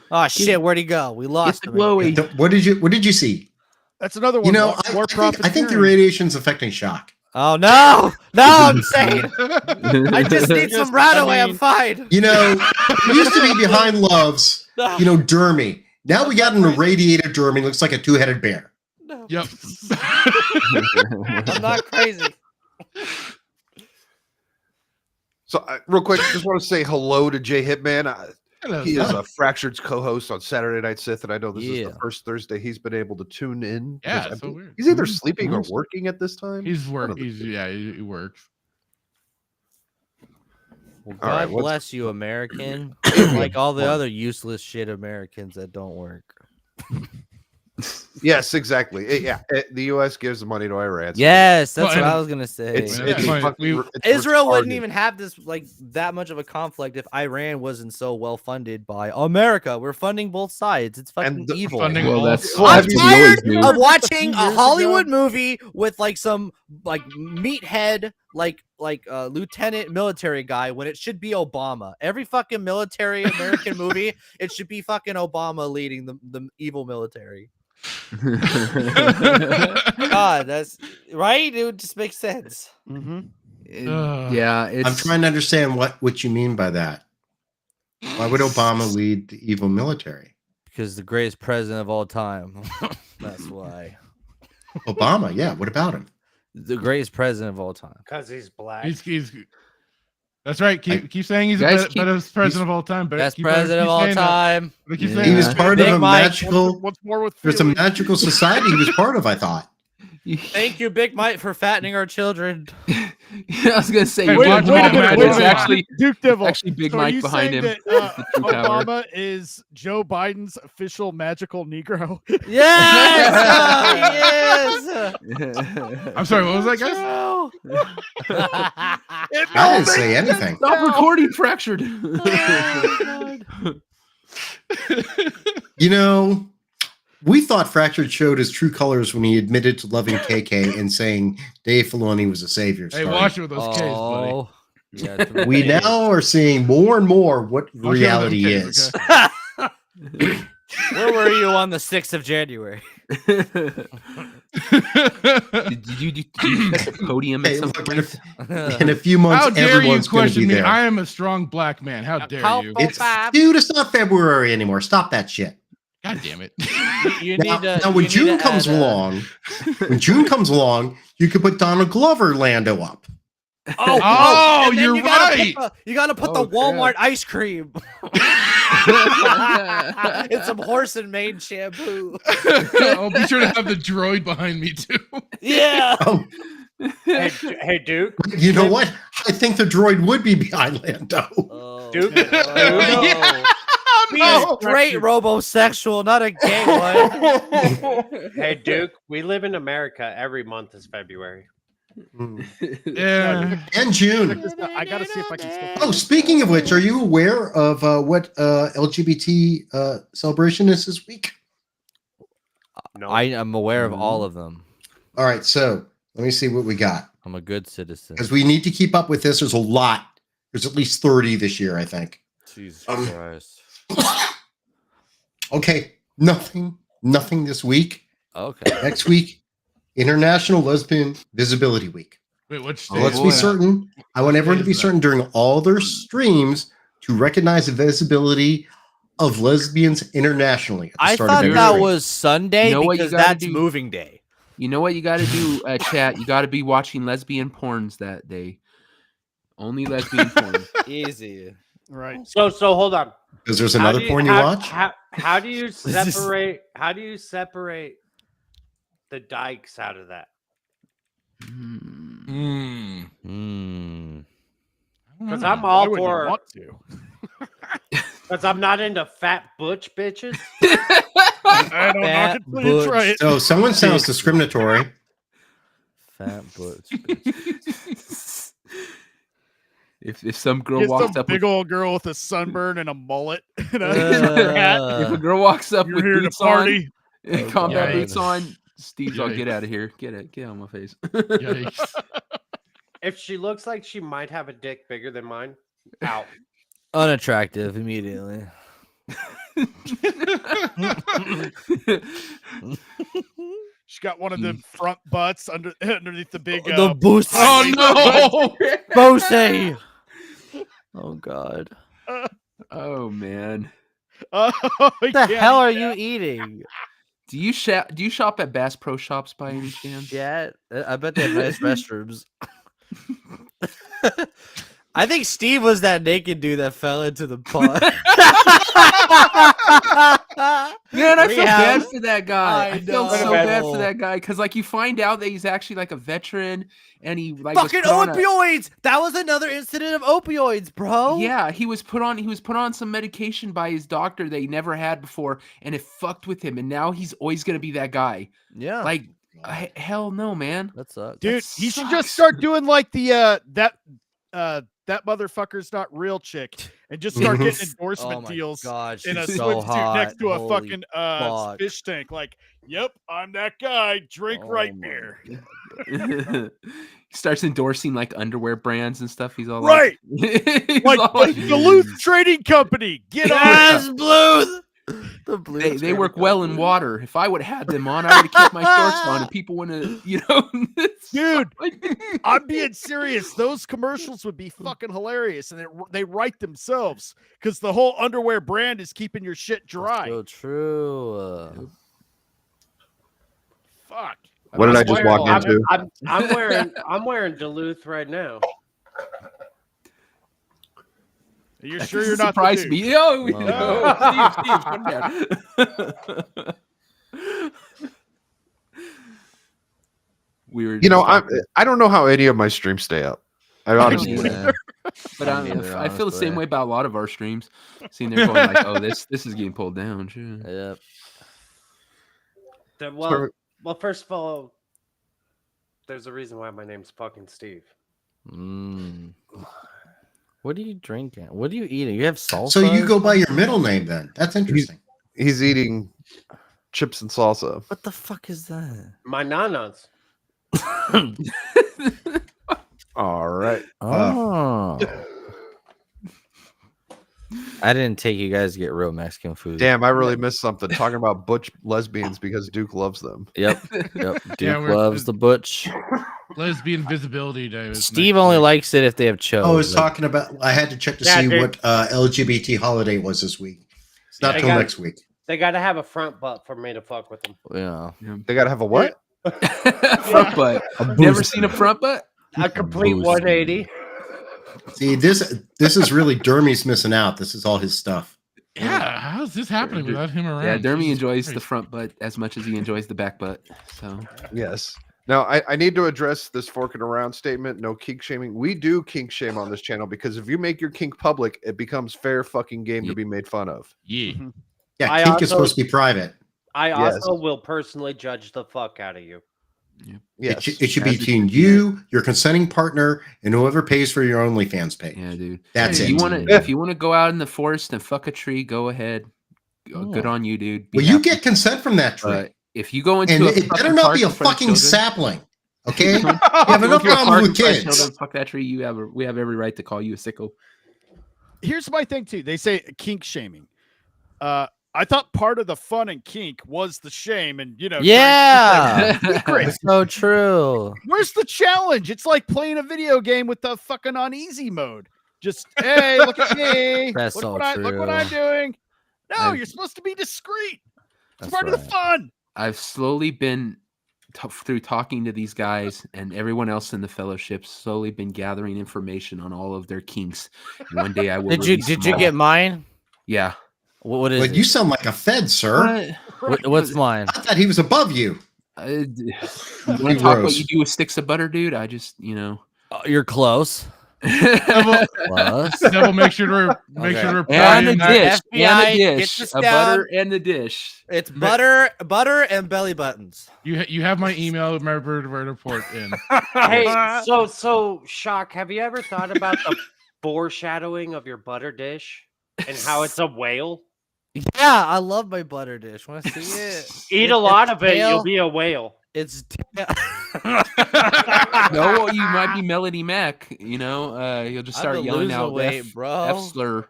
Oh shit, where'd he go? We lost him. glowy. What did you see? That's another one. You know, more I think the profiteering. radiation's affecting shock. Oh no. No, I'm saying. I just need Just, some right away. I I'm mean- fine. You know, it used to be behind Love's, you know, Dermy. Now we got an irradiated Dermy. Looks like a 2-headed bear. No, Yep. I'm not crazy. So, real quick, just want to say hello to Jay Hitman. Hello, He is sir. a Fractured's co-host on Saturday Night Sith, and I know this is Yeah. the first Thursday he's been able to tune in. Yeah, because it's so weird. He's either sleeping or working at this time. He's One work. of the He's two. yeah. He works. Well, All right, God what's- bless you, American. Like all the other useless shit Americans that don't work. Yes, exactly. The U.S. gives the money to Iran. so Yes, that's Well, what and I was gonna say. It's, Yeah, it's fine. fucking- We- it's Israel wouldn't retarded. even have this like that much of a conflict if Iran wasn't so well funded by America. We're funding both sides. It's fucking And the evil. funding Well, all that's sides. I'm have you tired always knew. of watching a years Hollywood ago. movie with like some like meathead like lieutenant military guy when it should be Obama. Every fucking military American movie, it should be fucking Obama leading the evil military. God, that's right. It would just make sense. Mm-hmm. Yeah, it's I'm trying to understand what you mean by that. Why would Obama lead the evil military? Because the greatest president of all time. That's why. Obama, yeah. What about him? The greatest president of all time. Because he's black. He's that's right. Keep saying he's Guys, the best president of all time. Best president of all time. He was part of a magical. What's more with There's a magical society he was part of, I thought. Thank you, Big Mike, for fattening our children. I was gonna say, Hey, wait wait a minute, it's actually Duke Devil. actually Big So Mike you behind saying him. that, the true power. Obama is Joe Biden's official magical Negro. Yes, he is. I'm sorry, what was that, guys? I didn't say anything. Stop recording, Fractured. You know, we thought Fractured showed his true colors when he admitted to loving KK and saying Dave Filoni was a savior. Hey, star. watch it with those K's, buddy. Yeah, We now are seeing more and more what I'll show them reality K's, is. okay? Where were you on the 6th of January? Did you set the podium at Hey, some look, point? in a few months, How dare you everyone's going to question be me? there. I am a strong black man. How dare you? Dude, it's not February anymore. Stop that shit. God damn it. You Now, need to. now when you need June to comes add, along, you could put Donald Glover Lando up. Oh, and then you're you gotta right. you gotta put Oh, the Walmart ice cream. It's some horse and mane shampoo. I'll be sure to have the droid behind me too. Yeah. Oh, Hey, Duke. you know what? I think the droid would be behind Lando. Oh, Duke. no. Be a straight robosexual, not a gay one. Hey, Duke. We live in America. Every month is February. Yeah. And June. I gotta see if I can still. Oh, speaking of which, are you aware of what LGBT celebration is this week? No. I am aware of all of them. All right, so let me see what we got. I'm a good citizen. Because we need to keep up with this. There's a lot. There's at least 30 this year, I think. Jesus Christ. Okay, nothing this week. Okay. Next week, International Lesbian Visibility Week. Wait, which So let's be boy. certain. I want everyone to be is that? certain during all their streams to recognize the visibility of lesbians internationally. At the I start thought of that every was Sunday You know what you because gotta that's do? moving day. You know what you got to do, chat? You got to be watching lesbian porns that day. Only lesbian porn. Easy. Right. So hold on. because there's How another do porn you how- watch. How do you This is- separate? How do you separate the dykes out of that? Mm. Hmm. Because I'm Why all would you for. want to? Because I'm not into fat butch bitches. I don't know. Fat Until you try it. So someone sounds discriminatory. Fat butch. If some girl Get walks some up big with, old girl with a sunburn and a mullet. And if Uh, a girl walks up You're with here to boots party. on, Oh, combat God. boots on, Steve's all get Yikes. out of here. Get out of my face. Yikes. If she looks like she might have a dick bigger than mine, out. Unattractive immediately. She's got one of the front butts underneath the big. The boost. Oh no! Bose. Oh God. Oh man. Oh, What the hell are you eating? Do you shop at Bass Pro Shops by any chance? Yeah, I bet they have nice restrooms. I think Steve was that naked dude that fell into the pond. Man, I feel Rehab. bad for that guy. I I feel know. so bad for that guy because, like, you find out that he's actually like a veteran, and he like was Fucking put on a- opioids! That was another incident of opioids, bro. Yeah, he was put on some medication by his doctor that he never had before, and it fucked with him. And now he's always gonna be that guy. Yeah. Like, hell no, man. That sucks. Dude, That he should sucks. just start doing like the that motherfucker's not real chick and just start getting endorsement Oh my deals God, in a she's so swimsuit hot. next to a Holy fucking fuck. fish tank. Like, yep, I'm that guy. Drink Oh right my beer. He starts endorsing like underwear brands and stuff. He's all Right. like, he's Like all like, Duluth Trading Company. Get on. Yes, Bluth. They work well in water. If I would have had them on, I would have kept my shorts on, and people wouldn't, Dude, I'm being serious. Those commercials would be fucking hilarious, and they write themselves because the whole underwear brand is keeping your shit dry. So true. Fuck. What did I just walk into? I'm wearing Duluth right now. You're That sure doesn't you're not surprise the me? dude? Steve, put it down. We were, I don't know how any of my streams stay up. I honestly, but I feel the same way about a lot of our streams. Seeing they're going like, "Oh, this is getting pulled down." Sure. Yep. Well, first of all, there's a reason why my name's fucking Steve. What are you drinking? What are you eating? You have salsa? So you go by your middle name then? That's interesting. He's eating chips and salsa. What the fuck is that? My nanas. All right. Oh. I didn't take you guys to get real Mexican food. Damn, I really missed something. Talking about butch lesbians because Duke loves them. Yep. Duke loves the butch. Lesbian Visibility Day. Steve only likes it if they have chose. I was talking about. I had to check to see what LGBT holiday was this week. It's not till next week. They got to have a front butt for me to fuck with them. Yeah. They got to have a what? Front butt. Never seen a front butt? A complete 180. See, this is really Dermy's missing out. This is all his stuff. Yeah, how's this happening without him around? Yeah, Dermy enjoys the front butt as much as he enjoys the back butt. So yes. Now I need to address this forking around statement. No kink shaming. We do kink shame on this channel because if you make your kink public, it becomes fair fucking game to be made fun of. Yeah. Yeah, kink is supposed to be private. I also will personally judge the fuck out of you. Yes. It should be between you, your consenting partner, and whoever pays for your OnlyFans page. Yeah, dude. That's it. If you want to go out in the forest and fuck a tree, go ahead. Good on you, dude. Well, you get consent from that tree. If you go into and it better not be a fucking sapling. Okay? You have enough problems with kids. Fuck that tree. We have every right to call you a sicko. Here's my thing too. They say kink shaming. I thought part of the fun in kink was the shame, and yeah, it's so true. Where's the challenge? It's like playing a video game with the fucking on easy mode. Just hey, look at me. That's look so what look what I'm doing. No, you're supposed to be discreet. It's part of the fun. I've slowly been through talking to these guys and everyone else in the fellowship. Slowly been gathering information on all of their kinks. One day I will. Did you get mine? Yeah. What is it? You sound like a fed, sir. What's mine? I thought he was above you. You want to talk what you do with sticks of butter, dude? I just, you're close. Devil, make sure to reply. And the dish. FBI, and the dish. Butter and the dish. It's butter and belly buttons. You have my email. Remember to report in. Hey, so Shock, have you ever thought about the foreshadowing of your butter dish and how it's a whale? Yeah, I love my butter dish. Want to see it? Eat a lot of it, you'll be a whale. It's no, you might be Melody Mac. You'll just start yelling out F slur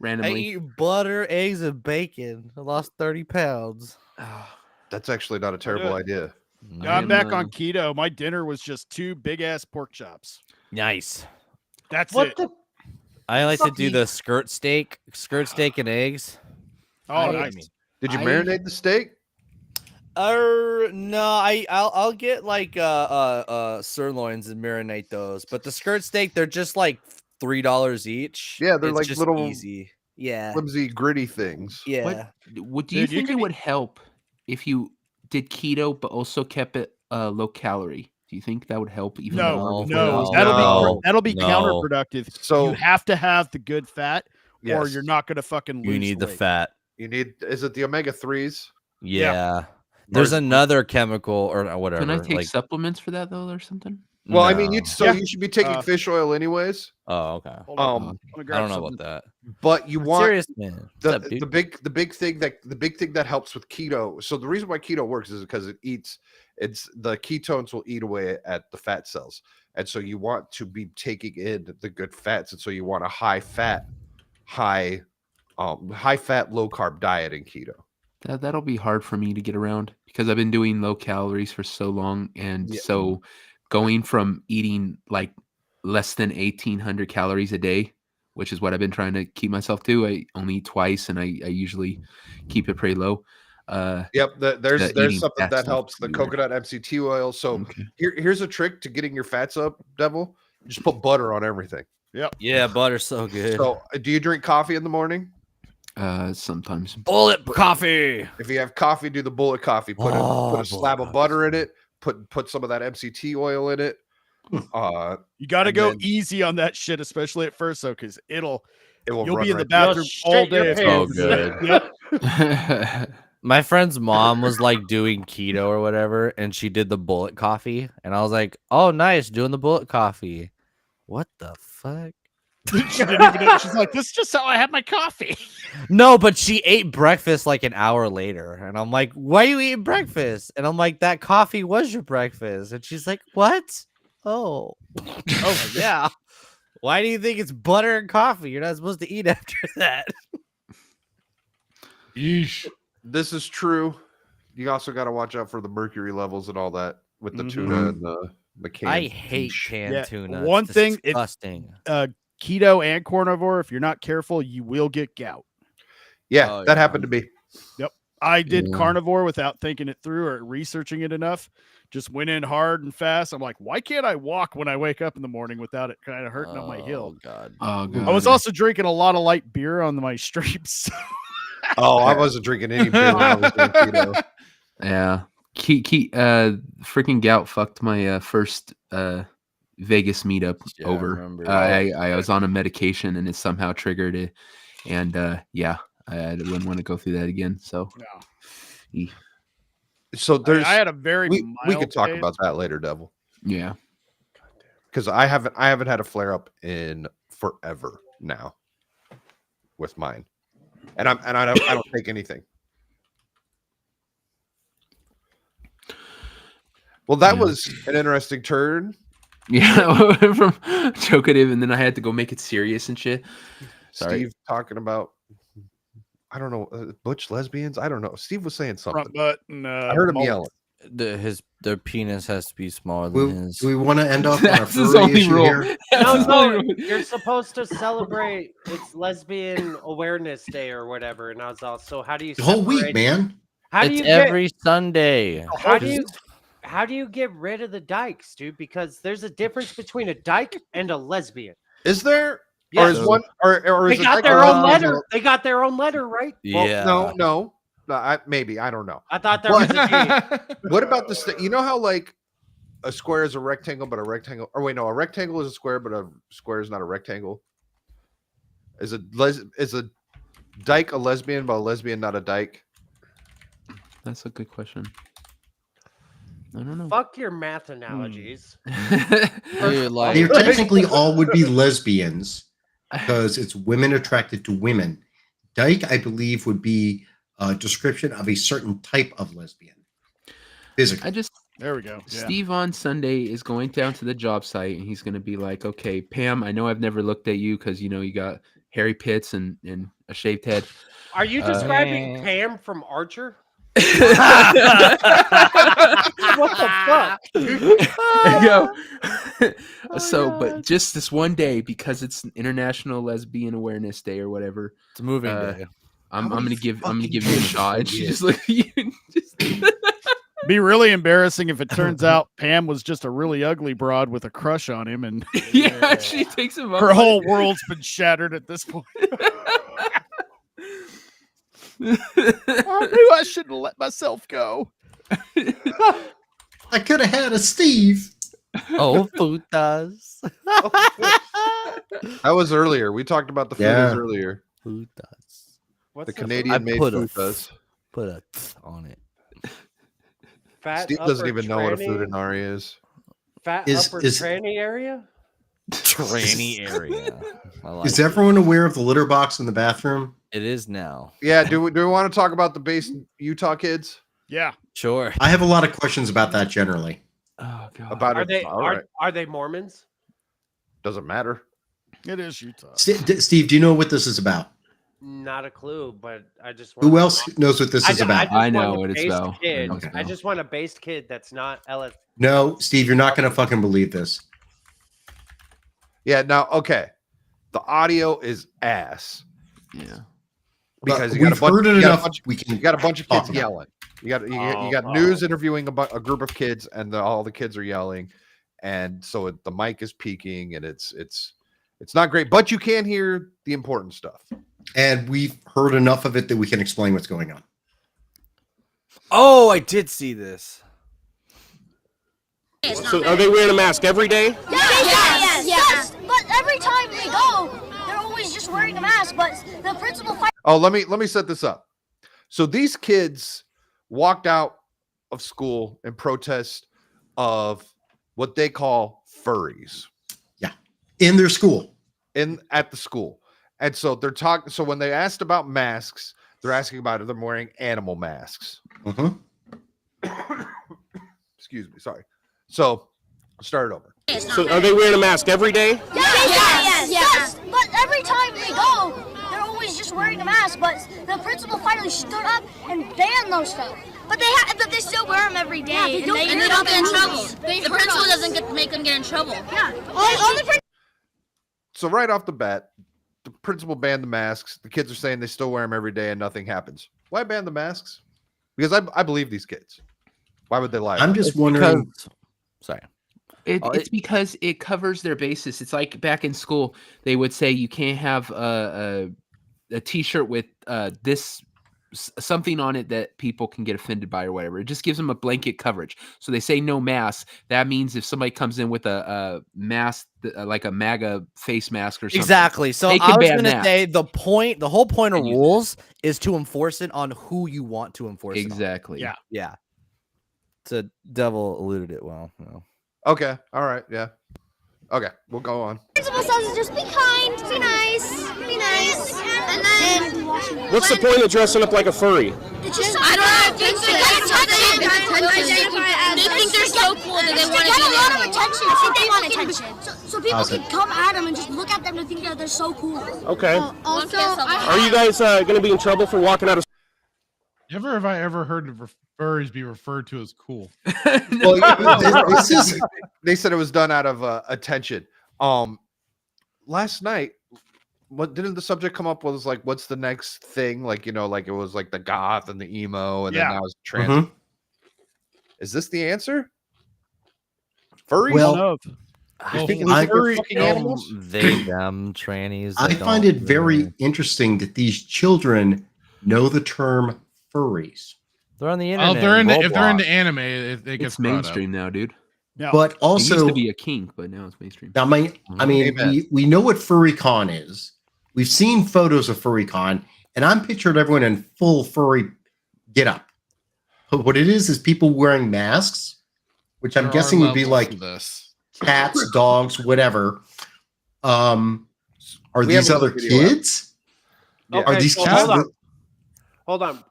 randomly. I eat butter, eggs, and bacon. I lost 30 pounds. That's actually not a terrible idea. No, I'm back on keto. My dinner was just 2 big ass pork chops. Nice. That's it. I like to do the skirt steak and eggs. Oh, nice. Did you marinate the steak? No, I'll get like sirloins and marinate those. But the skirt steak, they're just like $3 each. Yeah, they're like just little easy. Yeah. Flimsy, gritty things. Yeah. Do you think it would help if you did keto but also kept it low calorie? Do you think that would help even more? No. That'll be counterproductive. So you have to have the good fat, yes. or you're not going to fucking lose. You need the weight. fat. Is it the omega-3s? Yeah. There's another chemical or whatever. Can I take supplements for that though, or something? Well, I mean, you should be taking fish oil anyways. Oh, okay. I don't know about that. But you want serious, man. the big thing that helps with keto. So the reason why keto works is because it's the ketones will eat away at the fat cells, and so you want to be taking in the good fats, and so you want a high fat, low carb diet in keto. That'll be hard for me to get around because I've been doing low calories for so long, and so going from eating like less than 1,800 calories a day, which is what I've been trying to keep myself to. I only eat twice, and I usually keep it pretty low. There's something that helps, the coconut MCT oil. So here's a trick to getting your fats up, Devil. Just put butter on everything. Yep. Yeah, butter's so good. So do you drink coffee in the morning? Sometimes. Bullet coffee. If you have coffee, do the bullet coffee. Put a slab of butter in it. Put some of that MCT oil in it. You got to go easy on that shit, especially at first, though, because you'll be in the You'll bathroom all shit your day. So good. My friend's mom was like doing keto or whatever, and she did the bullet coffee, and I was like, "Oh, nice, doing the bullet coffee." What the fuck? She didn't even, she's like, "This is just how I have my coffee." No, but she ate breakfast like an hour later, and I'm like, "Why are you eating breakfast?" And I'm like, "That coffee was your breakfast," and she's like, "What? Oh, oh yeah. Why do you think it's butter and coffee? You're not supposed to eat after that." Yeesh. This is true. You also got to watch out for the mercury levels and all that with the tuna and the canned I hate fish. canned tuna. One It's thing, disgusting. Keto and carnivore, if you're not careful, you will get gout. Yeah, that happened to me. Yep. I did carnivore without thinking it through or researching it enough. Just went in hard and fast. I'm like, why can't I walk when I wake up in the morning without it kind of hurting on my heel? God. Oh, God. I was also drinking a lot of light beer on my streams. I wasn't drinking any beer when I was doing keto. Yeah. Freaking gout fucked my first Vegas meetup over. I was on a medication and it somehow triggered it. And I wouldn't want to go through that again. So, So there's I had a very we mild could talk case. about that later, Devil. Yeah. Because I haven't had a flare up in forever now with mine. And I don't take anything. Well, that was an interesting turn. Yeah, from chocative, and then I had to go make it serious and shit. Sorry. Steve talking about, I don't know, butch lesbians. I don't know. Steve was saying something. Front butt and, I heard him yelling. Their penis has to be smaller than his. Do we want to end up on a That's his furry only issue rule. here? No, you're supposed to celebrate it's Lesbian Awareness Day or whatever. And I was also, how do you The whole week, separate- man. How do It's you every Sunday. How do you get rid of the dykes, dude? Because there's a difference between a dyke and a lesbian. Is there? Yeah. Or is one or They is got it their like own letter. They got their own letter, right? Yeah. Well, no. Maybe I don't know. I thought there was a G. What about this? You know how like a square is a rectangle, but a rectangle, or wait, no, a rectangle is a square, but a square is not a rectangle. Is a dyke a lesbian, but a lesbian not a dyke? That's a good question. I don't know. Fuck your math analogies. Dude, like, They technically all would be lesbians because it's women attracted to women. Dyke, I believe, would be a description of a certain type of lesbian. Physically. There we go. Yeah. Steve on Sunday is going down to the job site and he's going to be like, okay, Pam, I know I've never looked at you because, you know, you got hairy pits and a shaved head. Are you describing Pam from Archer? What the fuck? But just this one day, because it's International Lesbian Awareness Day or whatever. It's moving day. I'm gonna give you a shot. And she just look at you. Be really embarrassing if it turns out Pam was just a really ugly broad with a crush on him, and yeah, she takes him up. Her whole world's been shattered at this point. I knew I shouldn't have let myself go. I could have had a Steve. Oh, putas. That was earlier. We talked about the foodies earlier. Putas. The Canadian made foodies. Put a on it. Fat Steve doesn't even know what a foodinari is. Fat upper tranny area? Tranny area. Is everyone aware of the litter box in the bathroom? It is now. Yeah. Do we want to talk about the base Utah kids? Yeah. Sure. I have a lot of questions about that generally. Oh god. About are they Mormons? Doesn't matter. It is Utah. Steve, do you know what this is about? Not a clue, but I just Who want else knows what this is about? I know what it's about. I just want a based kid that's not LS. No, Steve, you're not going to fucking believe this. Yeah. Now, okay, the audio is ass. Yeah. Because you we've heard it enough. You got a bunch of kids yelling. You got news interviewing a group of kids, and all the kids are yelling, and so the mic is peaking, and it's not great. But you can hear the important stuff. And we've heard enough of it that we can explain what's going on. Oh, I did see this. So are they wearing a mask every day? Yes. But every time they go, they're always just wearing a mask. But the principal fight. Oh, let me set this up. So these kids walked out of school in protest of what they call furries. Yeah, in their school, at the school, and so they're talking. So when they asked about masks, they're asking about them wearing animal masks. Excuse me, sorry. So start it over. So are they wearing a mask every day? Yes. But every time they go, they're always just wearing a mask. But the principal finally stood up and banned those stuff. But they still wear them every day, and they don't get in trouble. The principal doesn't make them get in trouble. Yeah. So right off the bat, the principal banned the masks. The kids are saying they still wear them every day and nothing happens. Why ban the masks? Because I believe these kids. Why would they lie? I'm just wondering. Sorry. It's because it covers their basis. It's like back in school, they would say you can't have a T-shirt with something on it that people can get offended by or whatever. It just gives them a blanket coverage. So they say no mask. That means if somebody comes in with a mask, like a MAGA face mask or something. Exactly. So I was going to say the whole point of rules is to enforce it on who you want to enforce it on. Exactly. Yeah. So Devil alluded it well. No. Okay. All right. Yeah. Okay. We'll go on. Principal says just be kind, be nice, and then. What's the point of dressing up like a furry? I don't know. They think they're so cool that they want to get a lot of attention. I think they want attention. So people can come at them and just look at them to think that they're so cool. Okay. Also, are you guys going to be in trouble for walking out of? Never have I ever heard of furries be referred to as cool. They said it was done out of attention. Last night, what didn't the subject come up was like, what's the next thing? Like, like it was like the goth and the emo, and then now it's trans. Is this the answer? Furries? Well, I think fucking animals. They, them, trannies. I find it very interesting that these children know the term furries. They're on the internet. If they're into anime, it gets it's mainstream now, dude. Yeah. But also, it used to be a kink, but now it's mainstream. Now, we know what FurryCon is. We've seen photos of FurryCon, and I'm picturing everyone in full furry get-up. But what it is people wearing masks, which I'm guessing would be like cats, dogs, whatever. Are these other kids? Okay, Are these kids? Hold on.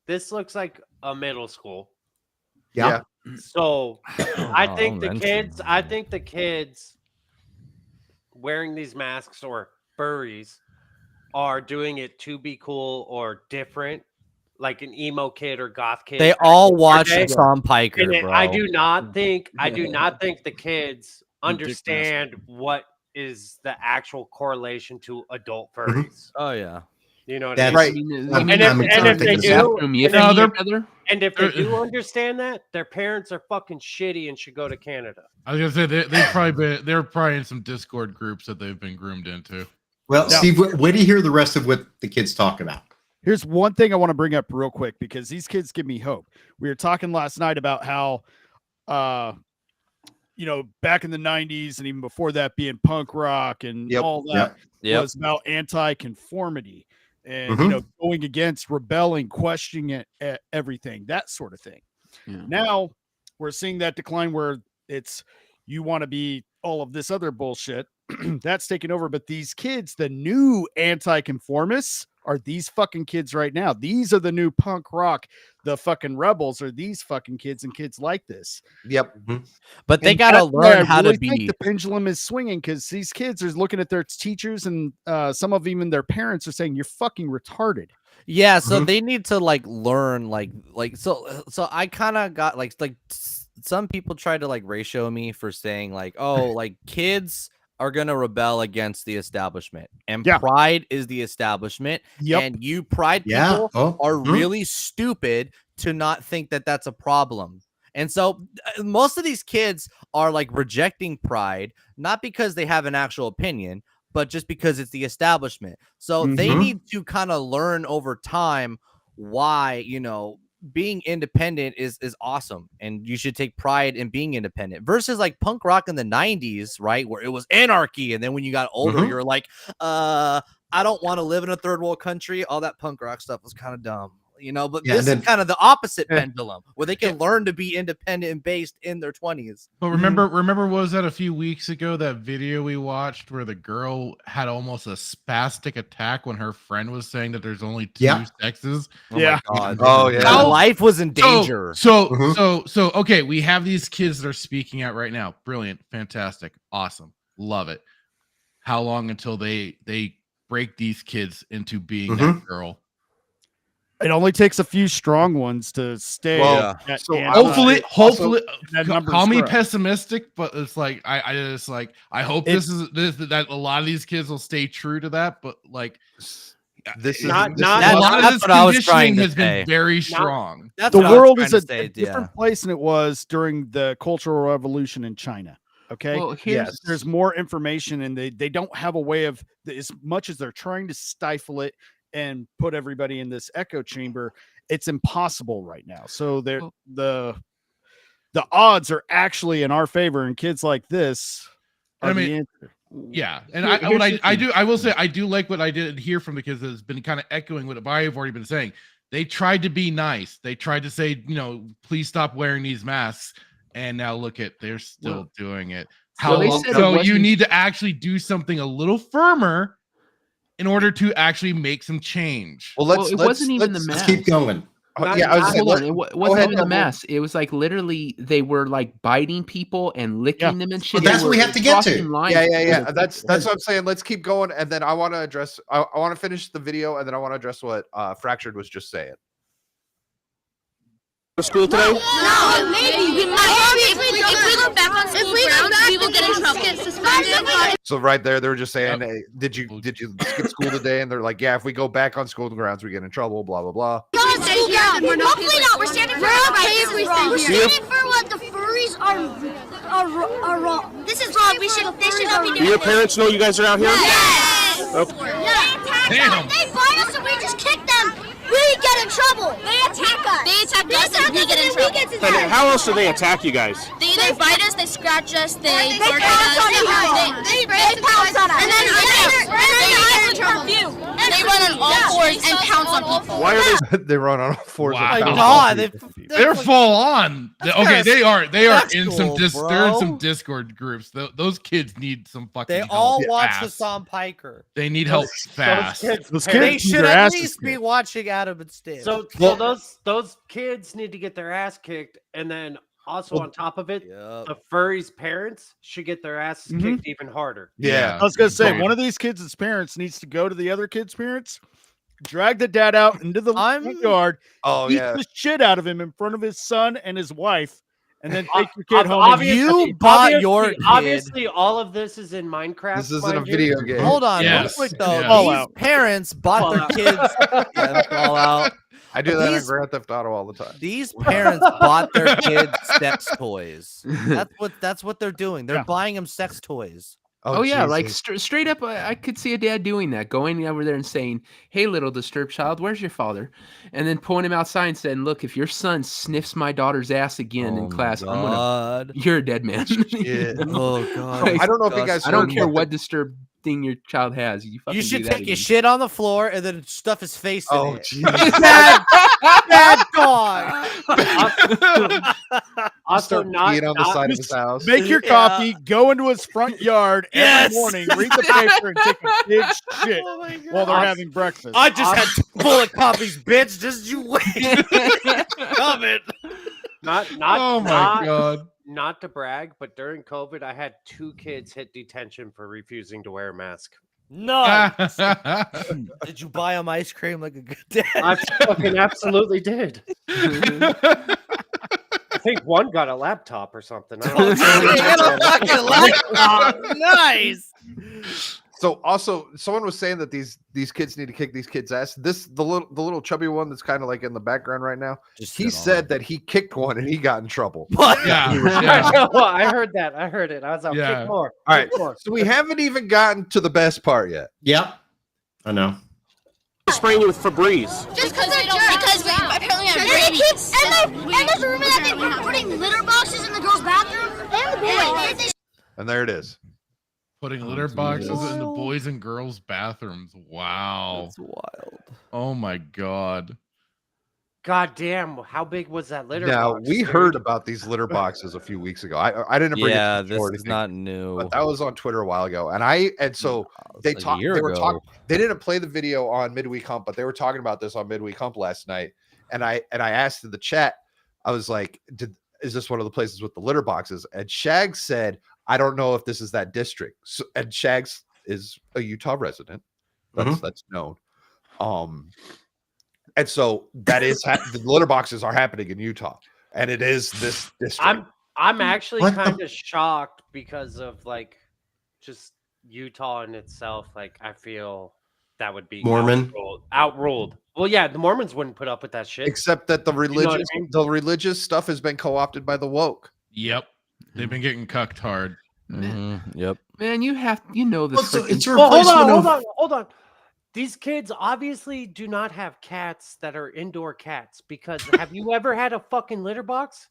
This looks like a middle school. Yeah. So I think the kids wearing these masks or furries are doing it to be cool or different, like an emo kid or goth kid. They all watch Tom Piker, bro. I do not think the kids understand what is the actual correlation to adult furries. Oh yeah. You know what That's I mean? right. And if they do, and if they do understand that, their parents are fucking shitty and should go to Canada. I was gonna say they're probably in some Discord groups that they've been groomed into. Well, Steve, wait to hear the rest of what the kids talk about. Here's one thing I want to bring up real quick because these kids give me hope. We were talking last night about how, back in the 90s and even before that being punk rock and all that was about anti-conformity and, going against, rebelling, questioning everything, that sort of thing. Yeah. Now we're seeing that decline where it's you want to be all of this other bullshit that's taken over. But these kids, the new anti-conformists, are these fucking kids right now. These are the new punk rock. The fucking rebels are these fucking kids and kids like this. Yep. But they And got to that's why I learn how really to be. think the pendulum is swinging because these kids are looking at their teachers and some of even their parents are saying, you're fucking retarded. Yeah, so they need to like learn so I kind of got like some people try to like ratio me for saying like, oh, like kids are going to rebel against the establishment and pride is the establishment. And you pride people are really stupid to not think that that's a problem. And so most of these kids are like rejecting pride, not because they have an actual opinion, but just because it's the establishment. So they need to kind of learn over time why, you know, being independent is awesome. And you should take pride in being independent versus like punk rock in the 90s, right? Where it was anarchy. And then when you got older, you're like, I don't want to live in a third world country. All that punk rock stuff was kind of dumb. You know, but this is kind of the opposite pendulum where they can learn to be independent and based in their 20s. But remember, what was that a few weeks ago? That video we watched where the girl had almost a spastic attack when her friend was saying that there's only two sexes. Oh my God. Oh yeah. Her life was in danger. So okay, we have these kids that are speaking out right now. Brilliant, fantastic, awesome, love it. How long until they break these kids into being that girl? It only takes a few strong ones to stay. Well, so hopefully, call me pessimistic, but it's like I just like I hope that a lot of these kids will stay true to that. But like this is a lot of this conditioning has been very strong. The world is a different place than it was during the Cultural Revolution in China. Okay. Well, there's more information, and they don't have a way of, as much as they're trying to stifle it and put everybody in this echo chamber, it's impossible right now. So the odds are actually in our favor, and kids like this are the answer. Yeah, and I will say I do like what I did hear from the kids that has been kind of echoing what I've already been saying. They tried to be nice. They tried to say, you know, please stop wearing these masks, and now look at they're still doing it. So you need to actually do something a little firmer in order to actually make some change. Well, it wasn't even the mask. Let's keep going. Hold on. It wasn't even the mask. It was like literally they were like biting people and licking them and shit. Well, that's what we have to get to. Yeah. That's what I'm saying. Let's keep going, and then I want to address. I want to finish the video, and then I want to address what Fractured was just saying. School today? No, maybe. If we go back on school grounds, we will get in trouble. Get suspended. So right there, they were just saying, hey, did you skip school today? And they're like, yeah, if we go back on school grounds, we get in trouble. Blah blah blah. Hopefully not. We're standing for We're standing for what the furries are wrong. This is wrong. They should not be doing. Do your parents know you guys are out here? Yes. Okay. Yeah. They bite us and we just kick them. We get in trouble. They attack us. They attack us and we get in trouble. And how else do they attack you guys? They either bite us, they scratch us, they pounce on us. They pounce on us. And then they perfume. And they run on all fours and pounce on people. Why are they run on all fours? Wow. And God, they're full on. Okay, they are in cool, they're in some Discord groups. Those kids need some fucking They help all watch fast. Hassan Piker. They need help fast. They should at least be watching Adam and Steve. So those kids need to get their ass kicked, and then also on top of it, the furries' parents should get their asses kicked even harder. Yeah. I was gonna say one of these kids' parents needs to go to the other kid's parents, drag the dad out into the yard, beat the shit out of him in front of his son and his wife, and then take your kid home. You bought your kid. Obviously, all of this is in Minecraft. This isn't a video game. Hold on, real quick though. These parents bought their kids. Fallout. I do that in Grand Theft Auto all the time. These parents bought their kids sex toys. That's what they're doing. They're buying them sex toys. Oh yeah, like straight up, I could see a dad doing that, going over there and saying, "Hey, little disturbed child, where's your father?" And then pulling him outside and saying, "Look, if your son sniffs my daughter's ass again in class, you're a dead man." Oh god! I don't know if you guys. I don't care what disturbed thing your child has. You fucking You should do that take your again. shit on the floor and then stuff his face in Oh, it. jeez. Bad dog. Also, Start peeing on the side of his house. Make your coffee, go into his front yard every morning, read the paper, and take a big shit while they're having breakfast. I just had 2 bullet copies, bitch. Just you wait. Coming. Oh my God. Not to brag, but during COVID, I had 2 kids hit detention for refusing to wear a mask. Nice. Did you buy them ice cream like a good dad? I fucking absolutely did. I think one got a laptop or something. I don't know. Nice. So also, someone was saying that these kids need to kick these kids' ass. The little chubby one that's kind of like in the background right now. He said that he kicked one and he got in trouble. I heard that. I heard it. I was like, kick more. All right. So we haven't even gotten to the best part yet. Yep. I know. Spraying you with Febreze. Just because they don't. Because we apparently have rabies. And there's a rumor that they were putting litter boxes in the girls' bathroom and the boys. And there it is. Putting litter boxes in the boys and girls bathrooms. Wow. That's wild. Oh my God. God damn, how big was that litter Now box? we dude? heard about these litter boxes a few weeks ago. I didn't bring Yeah, it to this or is anything, not new. but that was on Twitter a while ago. And so they like a talked. year They were ago. talking. They didn't play the video on Midweek Hump, but they were talking about this on Midweek Hump last night. And I asked in the chat, I was like, is this one of the places with the litter boxes? And Shags said, I don't know if this is that district. So, and Shags is a Utah resident. That's known. And so that is the litter boxes are happening in Utah, and it is this district. I'm actually kind of shocked because of like just Utah in itself. Like I feel that would be Mormon outruled. Well, yeah, the Mormons wouldn't put up with that shit. Except that the You know what I mean? religious stuff has been co-opted by the woke. Yep. They've been getting cucked hard. Yep. Man, you know this. It's a Well, replacement hold on. These kids obviously do not have cats that are indoor cats because have you ever had a fucking litter box?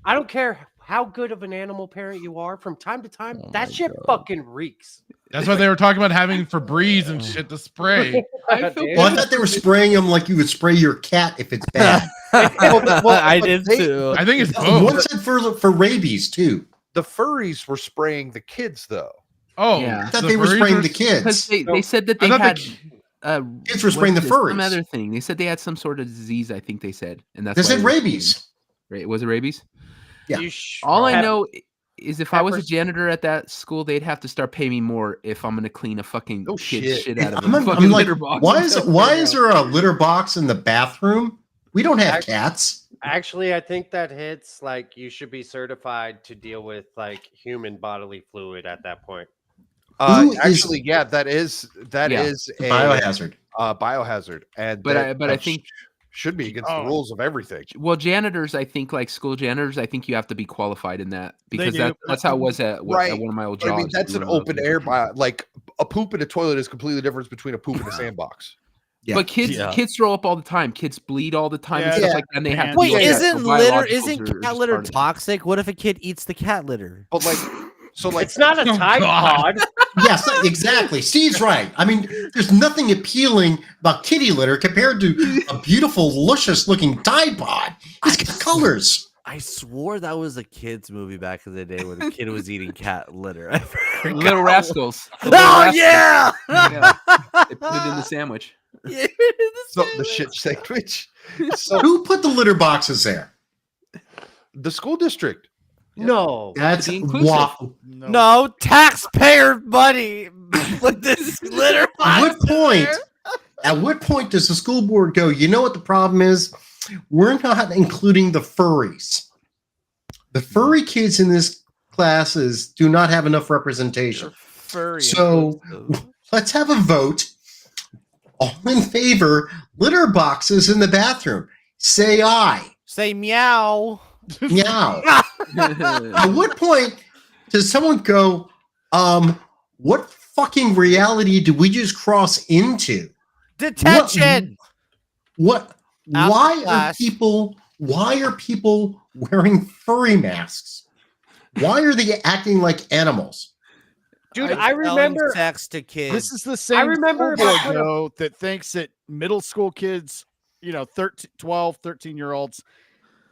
I don't care how good of an animal parent you are, from time to time, that shit fucking reeks. That's why they were talking about having Febreze and shit to spray. I thought they were spraying them like you would spray your cat if it's bad. I did too. I think it's One said for rabies too. The furries were spraying the kids though. Oh, Yeah. I thought they were spraying the kids. Because they said that they I thought had kids were spraying the some furries. other thing. They said they had some sort of disease. I think they said, and that's They why said they were rabies. spraying. Right? Was it rabies? Yeah. All I know is if I was a janitor at that school, they'd have to start paying me more if I'm going to clean a fucking kid's shit out of a I'm fucking like, litter box. why is there a litter box in the bathroom? We don't have cats. Actually, I think that hits like you should be certified to deal with like human bodily fluid at that point. Actually, yeah, that is a biohazard. Biohazard, and But I think should be against the rules of everything. Well, janitors, I think, like school janitors, I think you have to be qualified in that because do. that's how it was at one of my old jobs. I mean, that's an open air like a poop in a toilet is completely different between a poop in a sandbox. Yeah. But kids throw up all the time. Kids bleed all the time and stuff like that. And they have to Wait, deal with that. isn't So litter biologicals isn't are cat just litter part of it. toxic? What if a kid eats the cat litter? But like, so like, it's not a Tide Pod. Yes, exactly. Steve's right. I mean, there's nothing appealing about kitty litter compared to a beautiful, luscious-looking Tide Pod. It's the colors. I swore that was a kids movie back in the day where the kid was eating cat litter. Little Rascals. Oh yeah! Yeah. They put it in the sandwich. So the shit sandwich. So who put the litter boxes there? The school district. No, That's inclusive. No taxpayer money with this litter box. At what point does the school board go, you know what the problem is? We're not including the furries. The furry kids in this classes do not have enough representation. So let's have a vote. All in favor, litter boxes in the bathroom. Say aye. Say meow. Meow. At what point does someone go, what fucking reality did we just cross into? Detention. Why are people wearing furry masks? Why are they acting like animals? Dude, I remember sex to kids. This is the same remember school board, about- though, that thinks that middle school kids, 12, 13-year-olds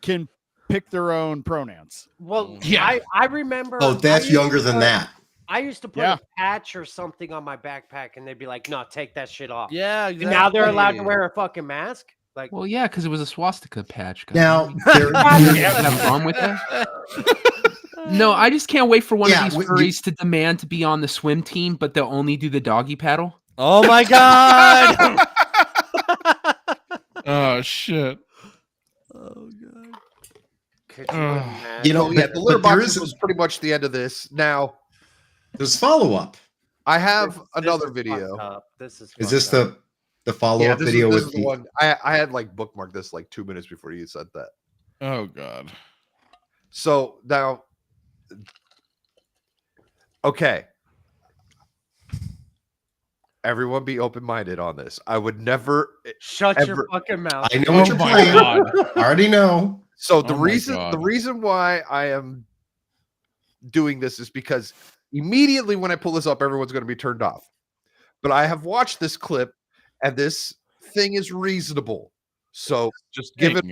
can pick their own pronouns. Well, Yeah. I remember. Oh, that's younger than that. I used to put Yeah. a patch or something on my backpack, and they'd be like, "No, take that shit off." Yeah, And now they're allowed to wear a fucking mask. Like, Well, yeah, because it was a swastika patch. Now, you have a problem with that? No, I just can't wait for one of these furries to demand to be on the swim team, but they'll only do the doggy paddle. Oh my god! Oh shit! Oh god! could you imagine? The litter boxes was pretty much the end of this. Now, there's follow-up. I have This another is video. fucked up. This is. Is this fucked up. the follow-up this video is with the one I had like bookmarked this like 2 minutes before you said that. Oh god. So now, okay. Everyone be open-minded on this. I would never Shut your fucking mouth. I know what you're playing. I already know. So the reason why I am doing this is because immediately when I pull this up, everyone's going to be turned off. But I have watched this clip, and this thing is reasonable. So just give it.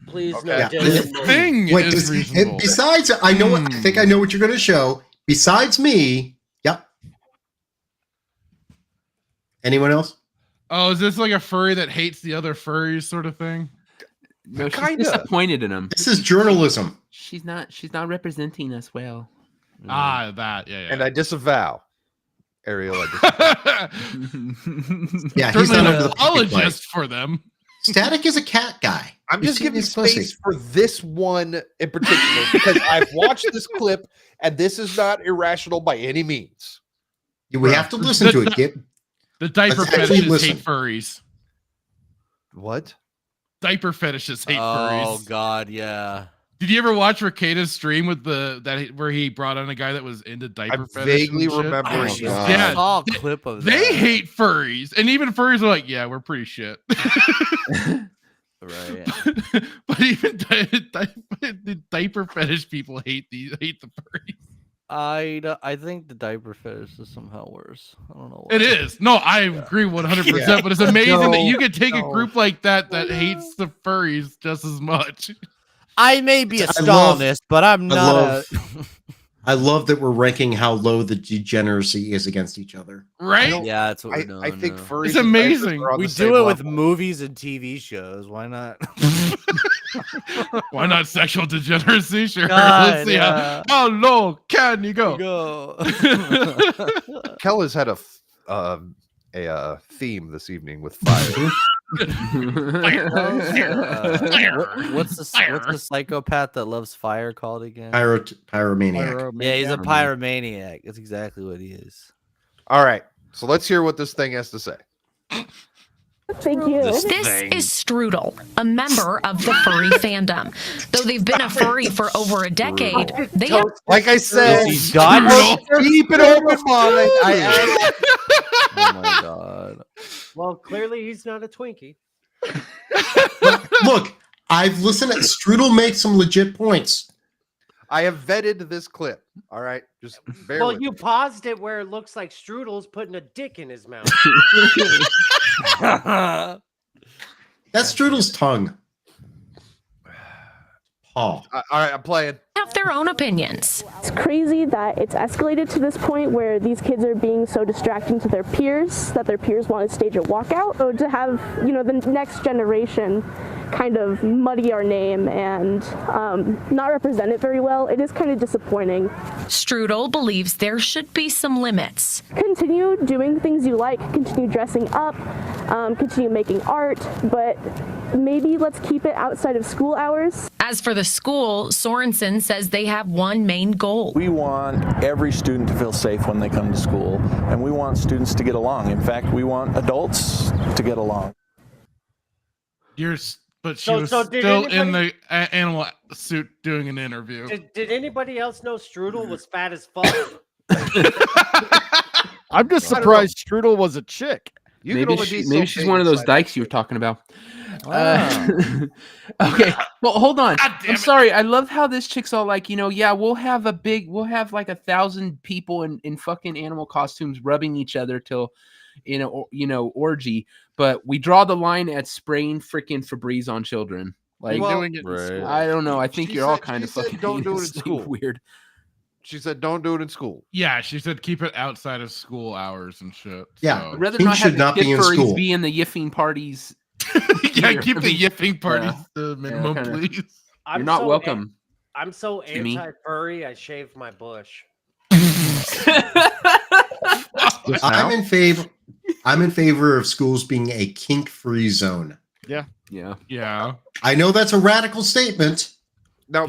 Please, Okay. no. This thing Wait, is reasonable. besides, I know. I think I know what you're going to show. Besides me, yep. Anyone else? Oh, is this like a furry that hates the other furries sort of thing? No, she's Kinda. disappointed in him. This is journalism. She's not representing us well. Ah, that. Yeah. And I disavow. Ariel, I disavow. Yeah, he's not under the apologist for them. Static is a cat guy. I'm You've just seen giving his pussy. space for this one in particular because I've watched this clip, and this is not irrational by any means. We have to listen to it. The diaper Let's actually fetishes listen. hate furries. What? Diaper fetishes hate Oh furries. god, yeah. Did you ever watch Ricada's stream with where he brought on a guy that was into diaper I fetish? vaguely and shit? remember. I Yeah, saw a clip of that. they hate furries, and even furries are like, "Yeah, we're pretty shit." Right. But even the diaper fetish people hate the furries. I think the diaper fetish is somehow worse. I don't know. It is. No, I agree 100%. But it's amazing that you could take a group like that hates the furries just as much. I may be a Stalinist, but I'm not. I love that we're ranking how low the degeneracy is against each other. Right? Yeah, that's what we're doing. I think now. furries. It's and diapers amazing. are on We the same do it with level. movies and TV shows. Why not? Why not sexual degeneracy? Sure. God, Let's see yeah. how low can you go? Kel has had a theme this evening with fire. What's the psychopath that loves fire called again? Pyromaniac. Yeah, he's a pyromaniac. That's exactly what he is. All right, so let's hear what this thing has to say. Thank you. This is Strudel, a member of the furry fandom. Though they've been a furry for over a decade, they have Like I said, He's got keep it open, Mom. Oh my god. Well, clearly he's not a Twinkie. Look, I've listened. Strudel makes some legit points. I have vetted this clip. All right, just bear Well, with you me. paused it where it looks like Strudel's putting a dick in his mouth. That's Strudel's tongue. Paul. All right, I'm playing. have their own opinions. It's crazy that it's escalated to this point where these kids are being so distracting to their peers that their peers want to stage a walkout. So to have, the next generation kind of muddy our name and not represent it very well, it is kind of disappointing. Strudel believes there should be some limits. Continue doing things you like, continue dressing up, continue making art, but maybe let's keep it outside of school hours. As for the school, Sorensen says they have one main goal. We want every student to feel safe when they come to school, and we want students to get along. In fact, we want adults to get along. But she So- was so did still in anybody- the animal suit doing an interview. Did anybody else know Strudel was fat as fuck? I'm just surprised Strudel was a chick. Maybe she's one of those dykes you were talking about. Okay, well, hold on. I'm sorry. I love how this chick's all like, yeah, we'll have like 1,000 people in fucking animal costumes rubbing each other till, orgy. But we draw the line at spraying freaking Febreze on children. Like, doing it in school. I don't know. I think you're all kind she of said fucking don't do it in heinously school. weird. She said don't do it in school. Yeah, she said keep it outside of school hours and shit. Yeah, so. I'd rather Kink not have should not the be in furries school. be in the yiffing parties. Yeah, here. keep I the mean, yipping parties yeah. to minimum, kinda- please. You're not welcome. I'm so Jimmy. anti-furry, I shaved my bush. I'm in favor of schools being a kink-free zone. Yeah. Yeah. I know that's a radical statement. No,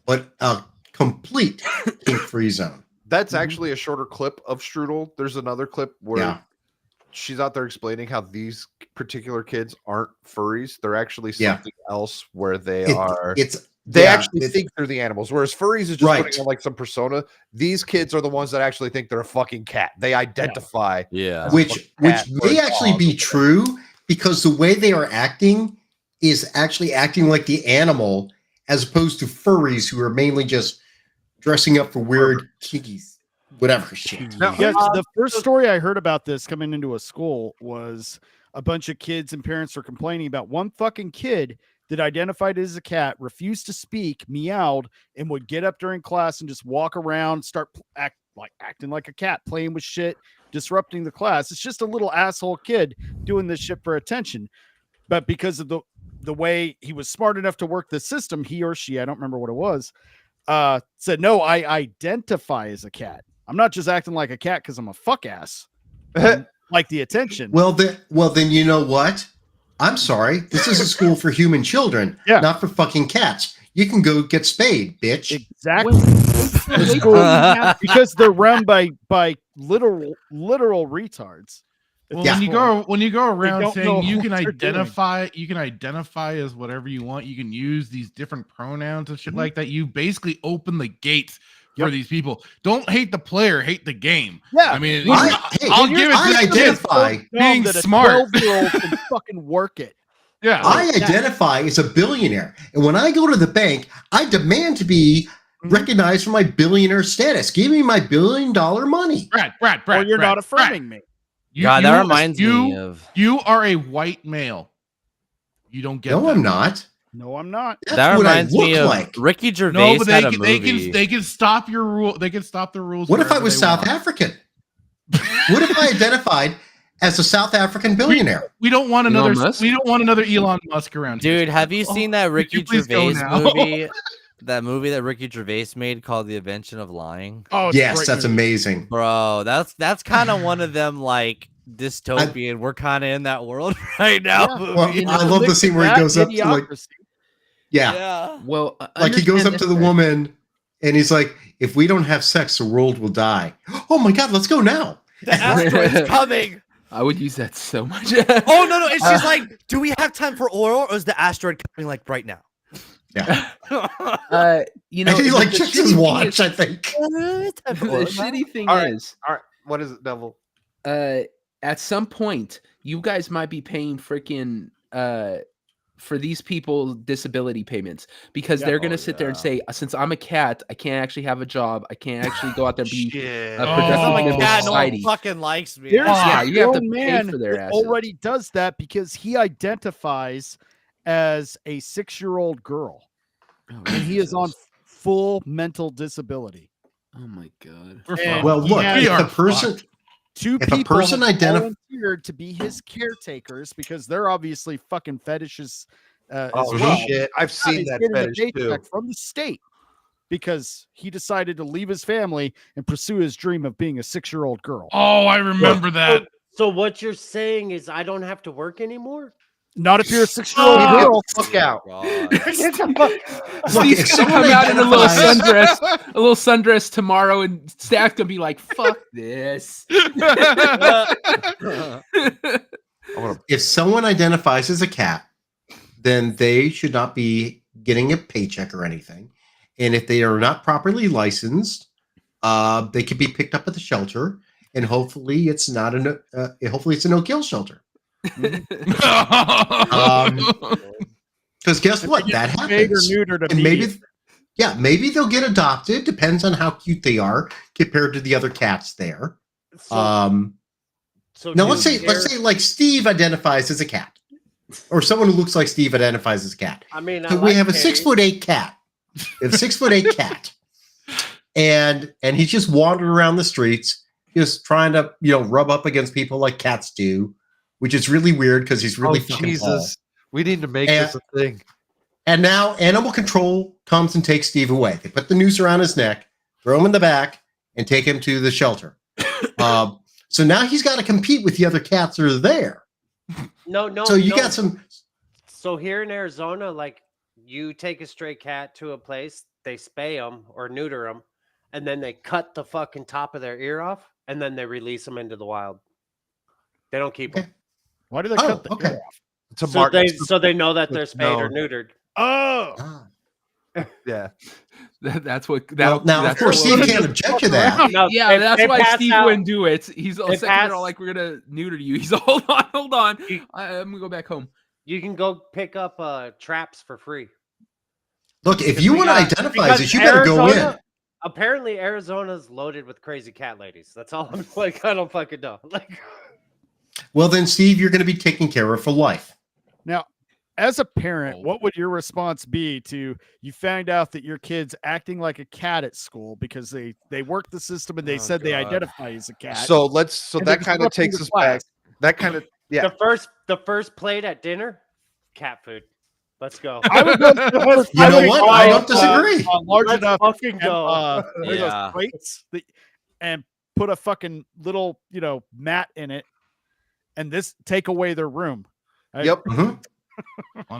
but a complete kink-free zone. that's actually a shorter clip of Strudel. There's another clip where she's out there explaining how these particular kids aren't furries. They're actually something else where they actually think they're the animals. Whereas furries is just putting on like some persona. These kids are the ones that actually think they're a fucking cat. They identify. Yeah. Which may actually be true because the way they are acting is actually acting like the animal as opposed to furries who are mainly just dressing up for weird kinkies, whatever shit. Yes, the first story I heard about this coming into a school was a bunch of kids and parents were complaining about one fucking kid that identified as a cat, refused to speak, meowed, and would get up during class and just walk around, start acting like a cat, playing with shit, disrupting the class. It's just a little asshole kid doing this shit for attention. But because of the way he was smart enough to work the system, he or she, I don't remember what it was, said, no, I identify as a cat. I'm not just acting like a cat because I'm a fuck ass. Like the attention. Well, then you know what? I'm sorry. This is a school for human children, not for fucking cats. You can go get spayed, bitch. Exactly. Because they're run by literal retards. Well, when you go around saying you can identify as whatever you want, you can use these different pronouns and shit like that. You basically open the gates for these people. Don't hate the player, hate the game. Yeah, I mean, I'll give it to identify being smart. 12-year-old can fucking work it. Yeah, I identify as a billionaire, and when I go to the bank, I demand to be recognized for my billionaire status. Give me my $1 billion money. Brad. Or you're not affirming me. God, that reminds me of. You are a white male. You don't get. No, that. I'm not. No, I'm not. That's That what reminds I look me of like. Ricky Gervais had a movie. They can stop your rule. They can stop the rules. What if I was South African? What if I identified as a South African billionaire? We don't want another. We don't want another Elon Musk around. Dude, have you seen that Ricky please go Gervais now? movie? That movie that Ricky Gervais made called The Invention of Lying. Oh, yes, that's amazing, bro. That's kind of one of them like dystopian. We're kind of in that world right now. Well, I love the scene where he goes up to like. Yeah. Well, like he goes up to the woman and he's like, if we don't have sex, the world will die. Oh my God, let's go now. The asteroid's coming. I would use that so much. Oh, no. And she's like, do we have time for oil or is the asteroid coming like right now? Yeah. You know, he like checks his watch, I think. The shitty thing is, all right, what is it, Devil? At some point, you guys might be paying freaking for these people disability payments because they're gonna sit there and say, since I'm a cat, I can't actually have a productive member of society. No one fucking likes me. There's you have to pay man for their that asses. already does that because he identifies as a 6-year-old girl. And he is on full mental disability. Oh my God. Well, look, if a person volunteered to be his caretakers because they're obviously fucking fetishes. Shit! I've seen that fetish too from the state because he decided to leave his family and pursue his dream of being a 6-year-old girl. Oh, I remember that. So what you're saying is I don't have to work anymore? Not if you're a 6-year-old girl. Fuck out. Steve's gonna come out in a little sundress tomorrow, and Stack's gonna be like, "Fuck this." If someone identifies as a cat, then they should not be getting a paycheck or anything. And if they are not properly licensed, they could be picked up at the shelter. And hopefully, it's not hopefully it's a no-kill shelter. Because guess what? That happens. And maybe they'll get adopted. Depends on how cute they are compared to the other cats there. So now let's say like Steve identifies as a cat, or someone who looks like Steve identifies as a cat. I mean, so we have a 6'8" cat. We have a 6'8" cat, and he's just wandering around the streets, just trying to rub up against people like cats do, which is really weird because he's really fucking tall. We need to make this a thing. And now animal control comes and takes Steve away. They put the noose around his neck, throw him in the back, and take him to the shelter. So now he's got to compete with the other cats that are there. No. So you got some. So here in Arizona, like you take a stray cat to a place, they spay them or neuter them, and then they cut the fucking top of their ear off, and then they release them into the wild. They don't keep them. Why do they cut the ear off? So they know that they're spayed or neutered. Oh. Yeah. That's what. Now, of course, Steve can't object to that. That's why Steve wouldn't do it. He's all second all like, we're gonna neuter you. He's all, hold on. I'm gonna go back home. You can go pick up traps for free. Look, if you want to identify as this, you better go in. Apparently, Arizona's loaded with crazy cat ladies. That's all I'm like. I don't fucking know. Like, well, then, Steve, you're going to be taken care of for life. Now, as a parent, what would your response be to you find out that your kid's acting like a cat at school because they worked the system and they said they identify as a cat? So that kind of takes us back. That kind of The first plate at dinner, cat food. Let's go. I don't disagree. Large Let's enough fucking go. those plates and put a fucking little mat in it, and take away their room. Yep. Well,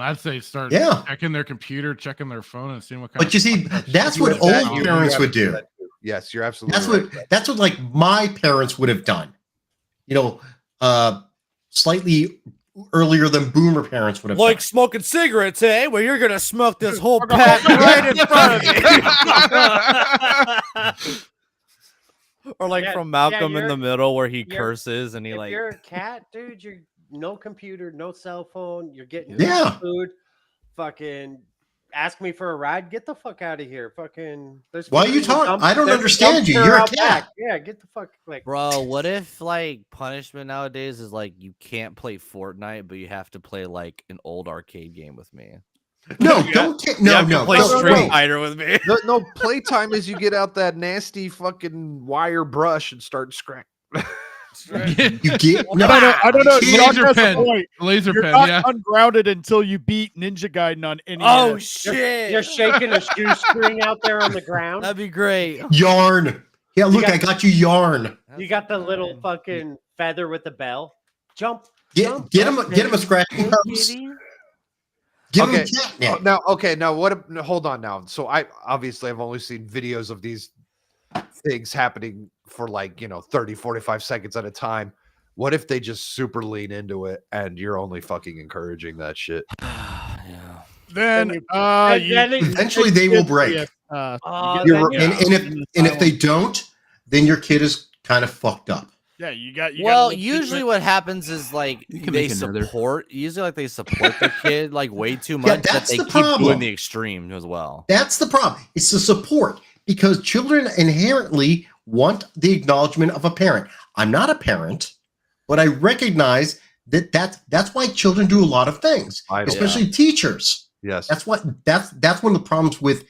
I'd say start checking their computer, checking their phone, and seeing what kind. But you see, that's what old parents would do. Yes, you're absolutely. That's what like my parents would have done. Slightly earlier than boomer parents would have like done. Smoking cigarettes, eh? Well, you're gonna smoke this whole pack right in front of me. Or like from Malcolm in the Middle, where he curses and he if you're a cat, dude, you're no computer, no cell phone. You're getting food. Fucking ask me for a ride. Get the fuck out of here. Fucking. Why are you talking? I don't understand you. You're a cat. Back. Yeah, get the fuck. Like, bro, what if like punishment nowadays is like you can't play Fortnite, but you have to play like an old arcade game with me? No, don't play Street Fighter with me. No, playtime is you get out that nasty fucking wire brush and start scratching. You get I don't know. Laser pen. Not ungrounded until you beat Ninja Gaiden on any. Oh shit! You're shaking a shoestring out there on the ground. That'd be great. Yarn. Yeah, look, I got you yarn. You got the little fucking feather with the bell. Jump. Get him a scratching post. Give him catnip. Now what? Hold on now. So I've only seen videos of these things happening for 30, 45 seconds at a time. What if they just super lean into it and you're only fucking encouraging that shit? Then eventually they will break. If they don't, then your kid is kind of fucked up. Yeah, you got. Usually what happens is like they support. Usually, like they support the kid like way too much that they keep doing the extreme as well. That's the problem. It's the support because children inherently want the acknowledgement of a parent. I'm not a parent, but I recognize that's why children do a lot of things, especially teachers. Yes, that's one of the problems with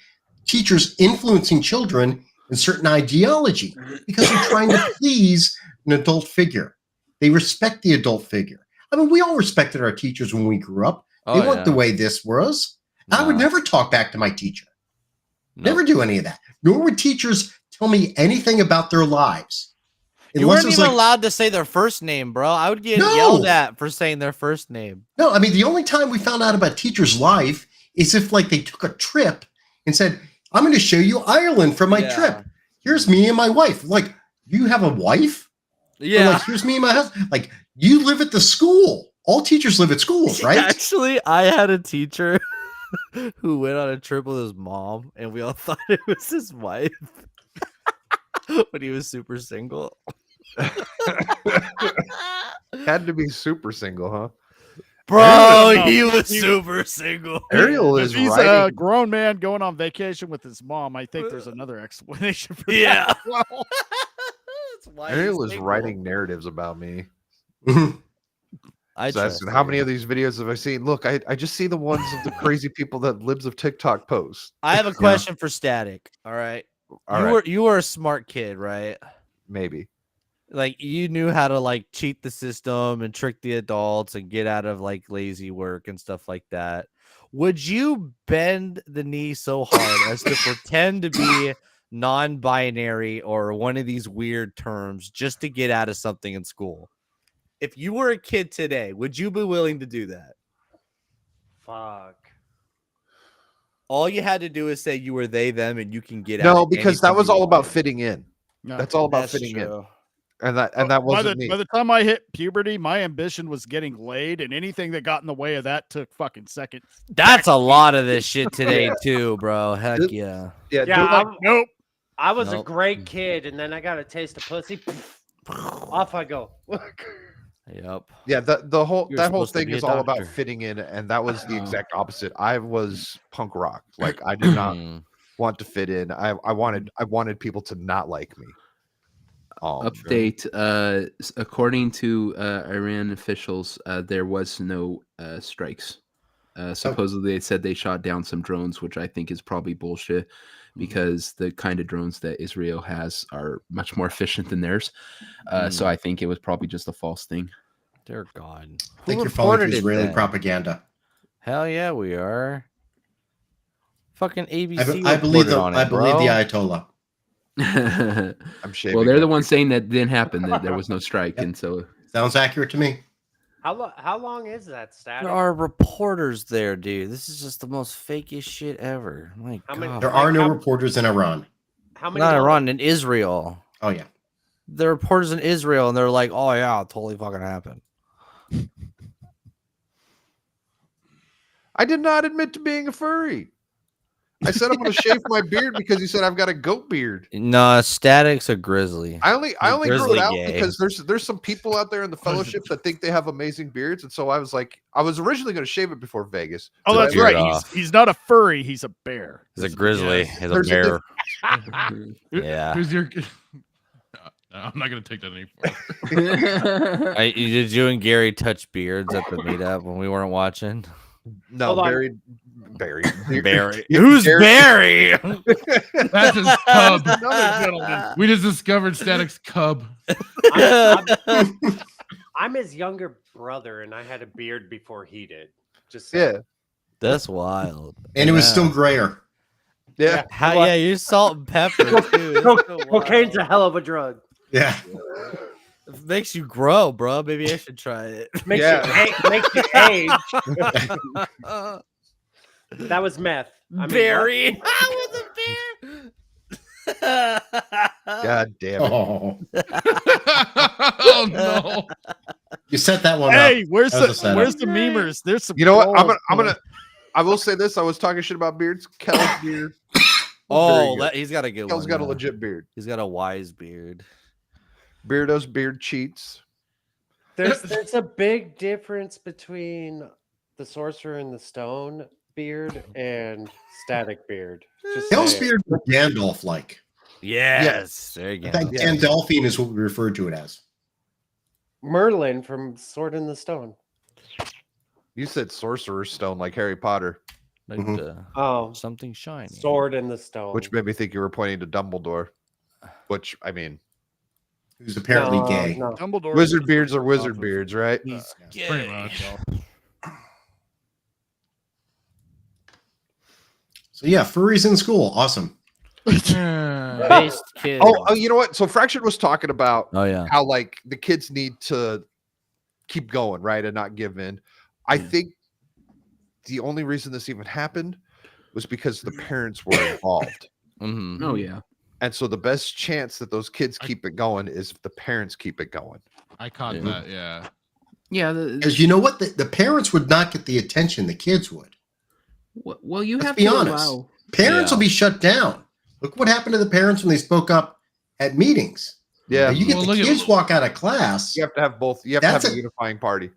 teachers influencing children in certain ideology because they're trying to please an adult figure. They respect the adult figure. I mean, we all respected our teachers when we grew up. They weren't the way this was. No. I would never talk back to my teacher. No. Never do any of that. Nor would teachers tell me anything about their lives. You weren't even allowed to say their first name, bro. I would get yelled at for saying their first name. No, I mean, the only time we found out about teachers' life is if like they took a trip and said, I'm going to show you Ireland for my trip. Here's me and my wife. Like, you have a wife? Yeah. Like, here's me and my husband. Like, you live at the school. All teachers live at schools, right? Actually, I had a teacher who went on a trip with his mom, and we all thought it was his wife. But he was super single. Had to be super single, huh? Bro, he was super single. Ariel If is he's writing. a grown man going on vacation with his mom, I think there's another explanation for Yeah. that. Well, That's why Ariel he's is single. writing narratives about me. I So trust how you. many of these videos have I seen? Look, I just see the ones of the crazy people that libs of TikTok post. I have a question for Static. All right. All right. You were a smart kid, right? Maybe. Like you knew how to like cheat the system and trick the adults and get out of like lazy work and stuff like that. Would you bend the knee so hard as to pretend to be non-binary or one of these weird terms just to get out of something in school? If you were a kid today, would you be willing to do that? Fuck. All you had to do is say you were they, them, and you can get out. No, of because that anything was you all about wanted. fitting in. No, That's all about That's fitting in. true. And that wasn't me. by the time I hit puberty, my ambition was getting laid, and anything that got in the way of that took fucking second. That's a lot of this shit today, too, bro. Heck yeah. Yeah, Yeah, Nope. I was a Nope. great kid, and then I got a taste of pussy. Off I go. Yep. Yeah, the whole You're that whole supposed to thing be a is all about doctor. fitting in, and that was the exact opposite. I was punk rock. Like I did not want to fit in. I wanted people to not like me. Update. According to Iran officials, there was no strikes. Supposedly, they said they shot down some drones, which I think is probably bullshit, because the kind of drones that Israel has are much more efficient than theirs. So I think it was probably just a false thing. Dear God. I think you're falling for Israeli propaganda. Hell yeah, we are. Fucking ABC. I believe the on it, I believe the bro. Ayatollah. I'm shaving. Well, they're the ones saying that didn't happen, that there was no strike, and so Sounds accurate to me. How long is that, Static? There are reporters there, dude. This is just the most fakest shit ever. My God. There are no reporters in Iran. How many? Not Iran, in Israel. Oh yeah. There are reporters in Israel, and they're like, "Oh yeah, it totally fucking happened." I did not admit to being a furry. I said I'm going to shave my beard because he said I've got a goat beard. No, Static's a grizzly. I only grew grizzly it out gay. because there's some people out there in the fellowship that think they have amazing beards, and so I was originally going to shave it before Vegas. Oh, that's beard right. off. He's not a furry. He's a bear. He's a grizzly. He's a There's a bear. Yeah. Who's your? No, I'm not gonna take that anymore. Did you and Gary touch beards at the meetup when we weren't watching? No, Hold on. Barry. Barry. Who's Barry? That's his cub. Another gentleman. We just discovered Static's cub. I'm his younger brother, and I had a beard before he did. Just Yeah. That's wild. And it was still grayer. Yeah. Yeah, you salt and pepper too. It's so Cocaine's a wild. hell of a drug. Yeah. It makes you grow, bro. Maybe I should try it. Makes you age. That was meth. I mean, Barry. I was a bear. God damn it. Oh, Oh no! you set that one up. Hey, where's That was a setup. the memers? There's some. You know what? trolls. I will say this. I was talking shit about beards. Kel's beard. Oh, Very good. he's got a good Kel's one. got a yeah. legit beard. He's got a wise beard. Beardo's beard cheats. There's a big difference between the sorcerer and the stone beard and static beard. Just Hell's saying. beard was Gandalf like. Yes. There you I go. think Gandalfian is what we refer to it as. Merlin from Sword in the Stone. You said sorcerer's stone like Harry Potter, Like Oh, something shiny. Sword in the Stone. which made me think you were pointing to Dumbledore. Which, I mean, Who's apparently No, gay. no. Dumbledore wizard is beards are off wizard of- beards, right? He's Pretty much. So yeah, furries in school. Awesome. Based kid. Oh, you know what? So Fraction was talking about Oh yeah. how like the kids need to keep going, right, and not give in. I think the only reason this even happened was because the parents were involved. Mm-hmm. oh yeah. And so the best chance that those kids keep it going is if the parents keep it going. I caught Yeah. that. Yeah. Yeah, Because you know what? The parents would not get the attention the kids would. well, you Let's have be to honest. allow. Parents Yeah. will be shut down. Look what happened to the parents when they spoke up at meetings. Yeah, you get the kids walk out of class. You have to have both. You have to have a unifying party.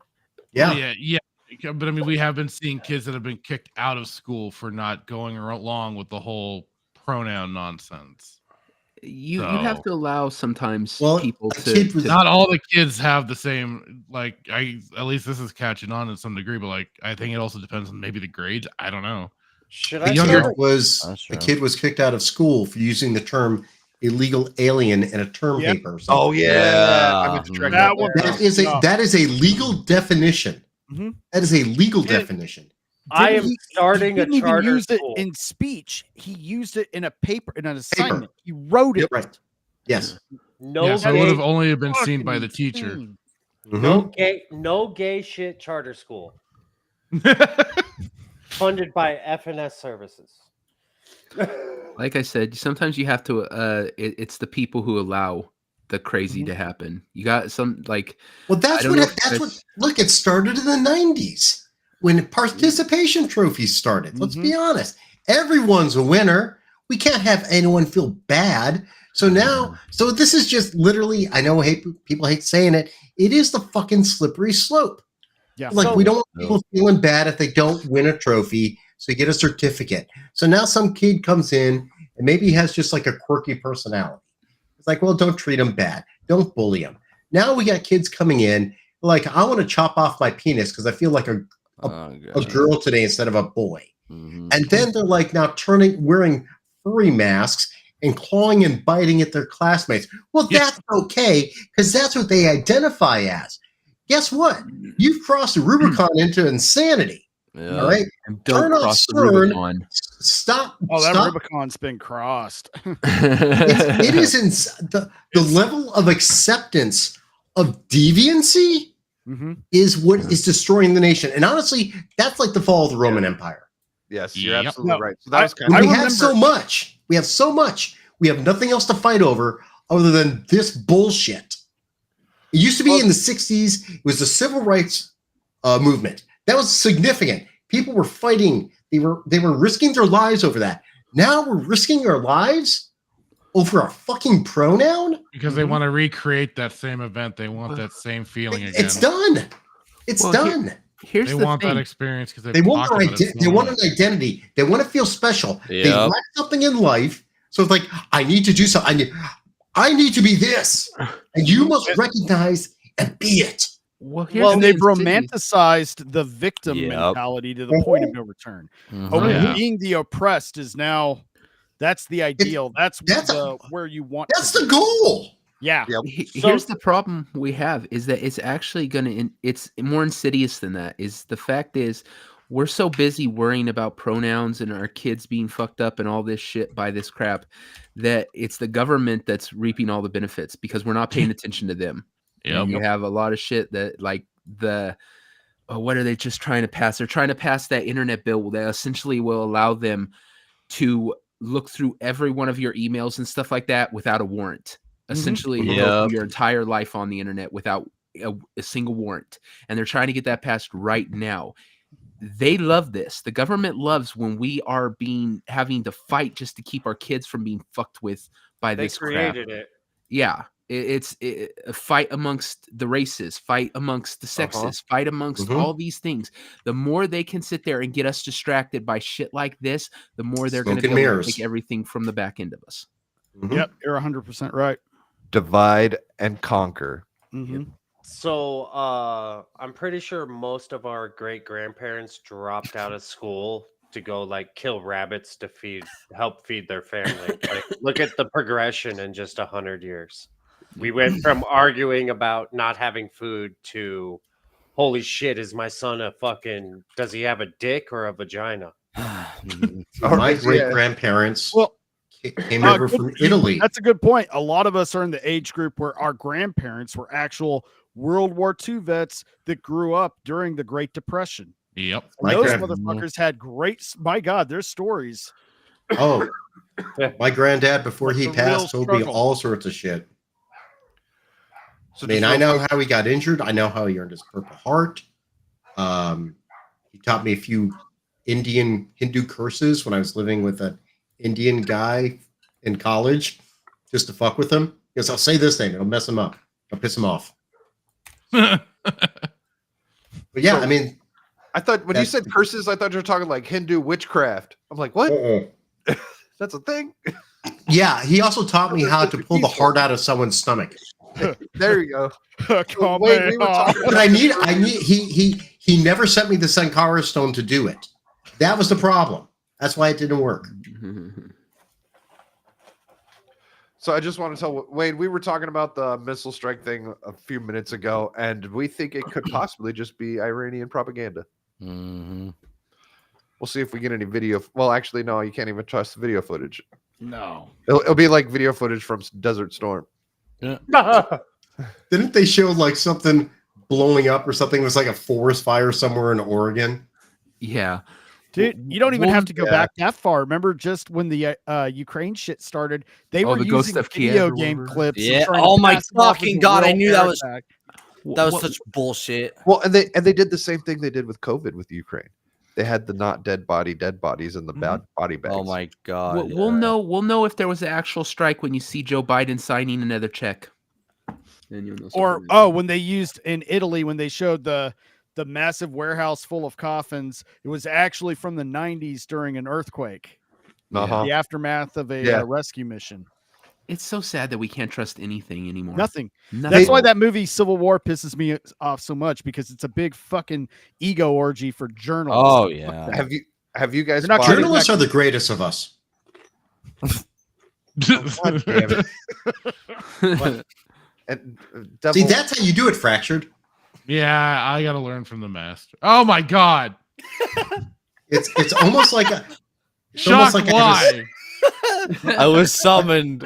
Yeah. Yeah. But I mean, we have been seeing kids that have been kicked out of school for not going along with the whole pronoun nonsense. You have to allow sometimes people not all the kids have the same, like, at least this is catching on to some degree, but like I think it also depends on maybe the grades. I don't know. The kid was kicked out of school for using the term illegal alien in a term paper or something. Oh yeah. I meant to track that one. That is a legal definition. That is a legal definition. I am starting he a didn't even charter use it school. in speech. He used it in a paper, in an assignment. He wrote it. Right. Yes. No, so it would have only been seen by the teacher. No gay shit charter school. Funded by FNS Services. Like I said, sometimes you have to. It's the people who allow the crazy to happen. You got some like. Well, that's what. Look, it started in the 90s when participation trophies started. Let's be honest. Everyone's a winner. We can't have anyone feel bad. So now, this is just literally. I know people hate saying it. It is the fucking slippery slope. Yeah. Like we don't want people feeling bad if they don't win a trophy. So you get a certificate. So now some kid comes in and maybe he has just like a quirky personality. It's like, well, don't treat him bad. Don't bully him. Now we got kids coming in like, I want to chop off my penis because I feel like a girl today instead of a boy. And then they're like now wearing furry masks and clawing and biting at their classmates. Well, that's okay because that's what they identify as. Guess what? You've crossed the Rubicon into insanity. Yeah. All right. And don't Turn off cross the CERN. Rubicon. Stop. Oh, that stop. Rubicon's been crossed. It is the level of acceptance of deviancy is what is destroying the nation. And honestly, that's like the fall of the Roman Empire. Yes, you're absolutely right. So that was When we have so much. We have so much. We have nothing else to fight over other than this bullshit. It used to be in the 60s. It was the civil rights movement. That was significant. People were fighting. They were risking their lives over that. Now we're risking our lives over a fucking pronoun Because they want to recreate that same event. They want that same feeling again. It's done. It's done. Here's they the want thing. that experience because They want they want an identity. They want to feel special. They lack something in life. So it's like, I need to do something. I need to be this. And you must recognize and be it. Well, they've romanticized the victim mentality to the point of no return. Being the oppressed is now that's the ideal. That's where you want. That's the goal. Yeah. Here's the problem we have is that it's actually it's more insidious than that. Is the fact is we're so busy worrying about pronouns and our kids being fucked up and all this shit by this crap that it's the government that's reaping all the benefits because we're not paying attention to them. And you have a lot of shit that like what are they just trying to pass? They're trying to pass that internet bill that essentially will allow them to look through every one of your emails and stuff like that without a warrant. Essentially, go through your entire life on the internet without a single warrant. And they're trying to get that passed right now. They love this. The government loves when we are having to fight just to keep our kids from being fucked with by this crap. They created it. Yeah. It's a fight amongst the races, fight amongst the sexes, fight amongst all these things. The more they can sit there and get us distracted by shit like this, the more they're going to be able to take everything from the back end of us. Yep, you're 100% right. Divide and conquer. So I'm pretty sure most of our great grandparents dropped out of school to go like kill rabbits to help feed their family. Like, look at the progression in just 100 years. We went from arguing about not having food to, holy shit, is my son does he have a dick or a vagina? My great grandparents came over from Italy. That's a good point. A lot of us are in the age group where our grandparents were actual World War II vets that grew up during the Great Depression. Yep. Those motherfuckers had my God, their stories. Oh, my granddad, before he passed, told me all sorts of shit. I mean, I know how he got injured. I know how he earned his Purple Heart. He taught me a few Hindu curses when I was living with an Indian guy in college, just to fuck with him. Because I'll say this name, it'll mess him up. I'll piss him off. But yeah, So, I mean, I thought when you said curses, I thought you were talking like Hindu witchcraft. I'm like, what? That's a thing. Yeah, he also taught me how to pull the heart out of someone's stomach. There you go. Wait, we were talking But I need he never sent me the Sankara stone to do it. That was the problem. That's why it didn't work. So I just want to tell Wade, we were talking about the missile strike thing a few minutes ago, and we think it could possibly just be Iranian propaganda. Mm-hmm. We'll see if we get any video. Well, actually, no, you can't even trust the video footage. No. It'll be like video footage from Desert Storm. Yeah. Didn't they show like something blowing up or something? It was like a forest fire somewhere in Oregon. Yeah. Dude, you don't even have to go back that far. Remember, just when the Ukraine shit started, they were the using Ghost of Kiev video or game whatever. clips. Yeah. and trying to Oh my pass them off as fucking a god! I real knew that was attack. such bullshit. Well, and they did the same thing they did with COVID with Ukraine. They had the not dead bodies in the bad body bags. Oh my god! We'll know if there was an actual strike when you see Joe Biden signing another check. Then you'll know. Or when they used in Italy when they showed the massive warehouse full of coffins, it was actually from the 90s during an earthquake. The aftermath of a rescue mission. It's so sad that we can't trust anything anymore. Nothing. That's why that movie Civil War pisses me off so much, because it's a big fucking ego orgy for journalists. Oh yeah. Have you guys? Journalists are the greatest of us. God damn it. And, See, that's how you do it, Fractured. Yeah, I gotta learn from the master. Oh my god. It's almost like a shock. Like why? I was summoned.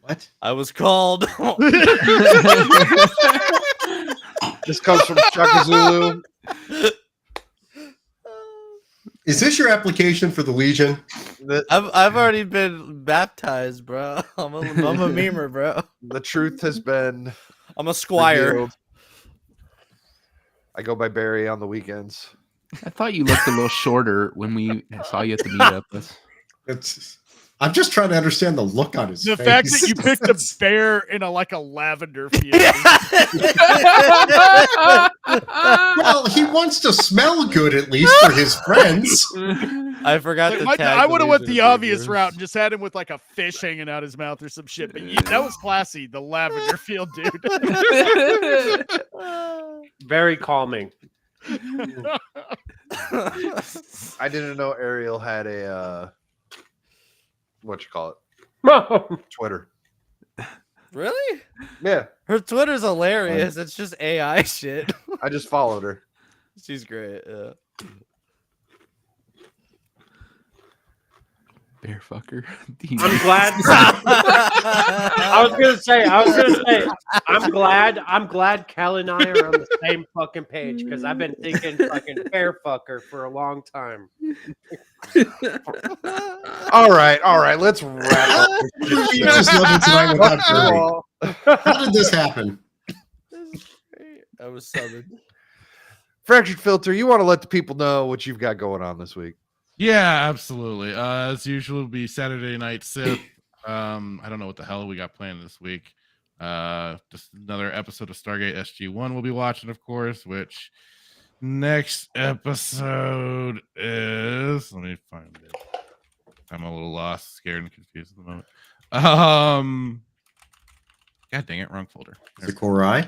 What? I was called. This comes from Shaka Zulu. Is this your application for the Legion? I've already been baptized, bro. I'm a memer, bro. The truth has been. I'm a squire. Revealed. I go by Barry on the weekends. I thought you looked a little shorter when we saw you at the meetup. I'm just trying to understand the look on his face. The fact that you picked a bear in a lavender field. Well, he wants to smell good at least for his friends. I forgot to tag. I would have went the obvious route and just had him with like a fish hanging out his mouth or some shit. But that was classy. The lavender field, dude. Very calming. I didn't know Ariel had a what you call it? Twitter. Really? Yeah. Her Twitter's hilarious. It's just AI shit. I just followed her. She's great. Yeah. Bear fucker. I'm glad. I was gonna say. I'm glad Cal and I are on the same fucking page, because I've been thinking fucking bear fucker for a long time. All right. Let's wrap up. You just love it tonight without Barry. How did this happen? I was summoned. Fractured Filter, you want to let the people know what you've got going on this week? Yeah, absolutely. As usual, it'll be Saturday night sip. I don't know what the hell we got planned this week. Just another episode of Stargate SG-1 we'll be watching, of course, which next episode is, let me find it. I'm a little lost, scared, and confused at the moment. God dang it, wrong folder. Is it Korai?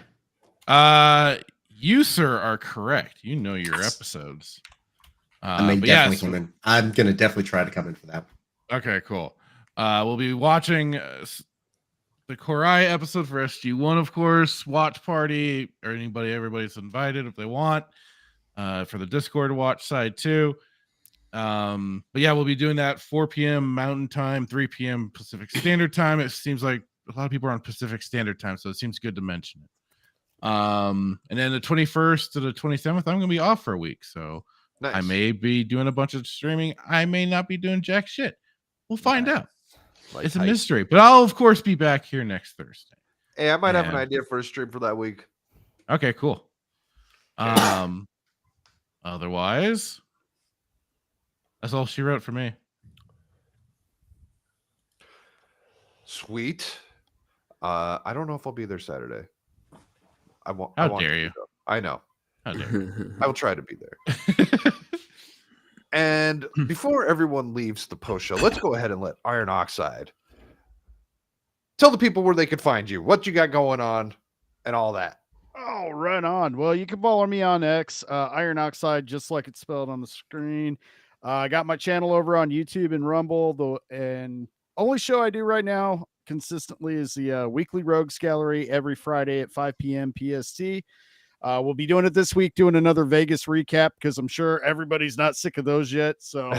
You, sir, are correct. You know your episodes. I may definitely come in. I'm going to definitely try to come in for that. Okay, cool. We'll be watching the Korai episode for SG-1, of course. Watch party, or everybody's invited if they want. For the Discord watch side too. But yeah, we'll be doing that 4 p.m. Mountain Time, 3 p.m. Pacific Standard Time. It seems like a lot of people are on Pacific Standard Time, so it seems good to mention it. And then the 21st to the 27th, I'm going to be off for a week, so nice. I may be doing a bunch of streaming. I may not be doing jack shit. We'll find out. It's a mystery, but I'll of course be back here next Thursday. Hey, I might have an idea for a stream for that week. Okay, cool. Otherwise, that's all she wrote for me. Sweet. I don't know if I'll be there Saturday. I want. How I want dare to you? be, though. I know. How dare you? I will try to be there. And before everyone leaves the post show, let's go ahead and let Iron Oxide tell the people where they can find you, what you got going on, and all that. Oh, right on. Well, you can follow me on X, Iron Oxide, just like it's spelled on the screen. I got my channel over on YouTube and Rumble. And only show I do right now consistently is the weekly Rogues Gallery every Friday at 5 p.m. PST. We'll be doing it this week, doing another Vegas recap because I'm sure everybody's not sick of those yet. So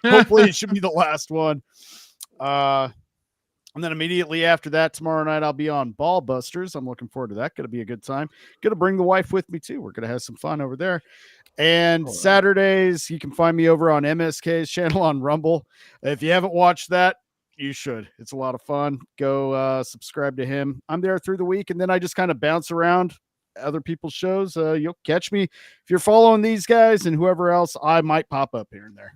hopefully it should be the last one. And then immediately after that, tomorrow night, I'll be on Ball Busters. I'm looking forward to that. Going to be a good time. Going to bring the wife with me, too. We're going to have some fun over there. And Saturdays, you can find me over on MSK's channel on Rumble. If you haven't watched that, you should. It's a lot of fun. Go subscribe to him. I'm there through the week, and then I just kind of bounce around other people's shows. You'll catch me. If you're following these guys and whoever else, I might pop up here and there.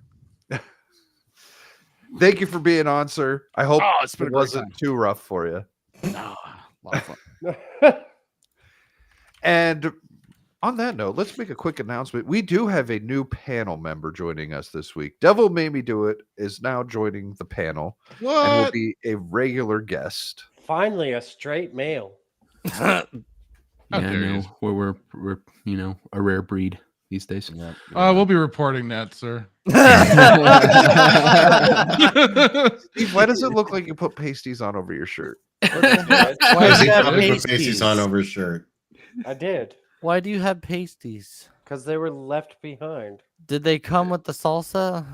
Thank you for being on, sir. I hope it's been it wasn't too rough for you. No, a lot of fun. And on that note, let's make a quick announcement. We do have a new panel member joining us this week. Devil Made Me Do It is now joining the panel and will be a regular guest. Finally, a straight male. Yeah, I know. We're a rare breed these days. We'll be reporting that, sir. Steve, why does it look like you put pasties on over your shirt? Why does he probably put pasties on over his shirt? I did. Why do you have pasties? Because they were left behind. Did they come with the salsa?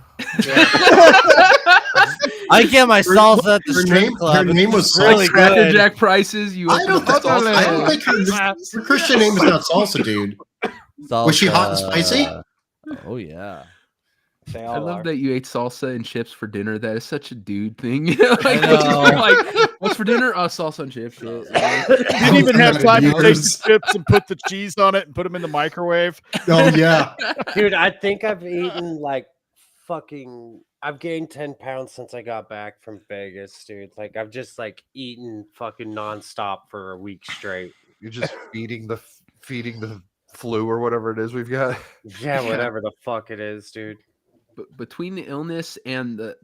I get my salsa at the strip club. Her name was really Cracker good. Jack prices. I don't think her Christian name is not salsa, dude. Was she hot and spicy? Oh yeah. I love that you ate salsa and chips for dinner. That is such a dude thing. What's for dinner? Oh, salsa and chips. You didn't even have time to take the chips and put the cheese on it and put them in the microwave. Oh yeah, dude. I think I've eaten I've gained 10 pounds since I got back from Vegas, dude. Like I've just eaten fucking nonstop for a week straight. You're just feeding the flu or whatever it is we've got. Yeah, whatever the fuck it is, dude. But between the illness and the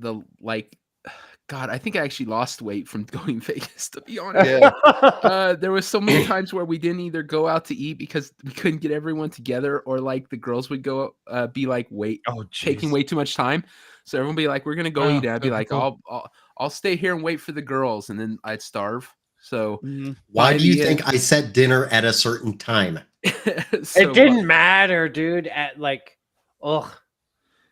God, I think I actually lost weight from going Vegas, to be honest. Yeah. There was so many times where we didn't either go out to eat because we couldn't get everyone together, or the girls would go be taking way too much time. So everyone would be like, "We're gonna go eat." And I'd be like, "I'll stay here and wait for the girls," and then I'd starve. So why do you think I set dinner at a certain time? It didn't matter, dude. At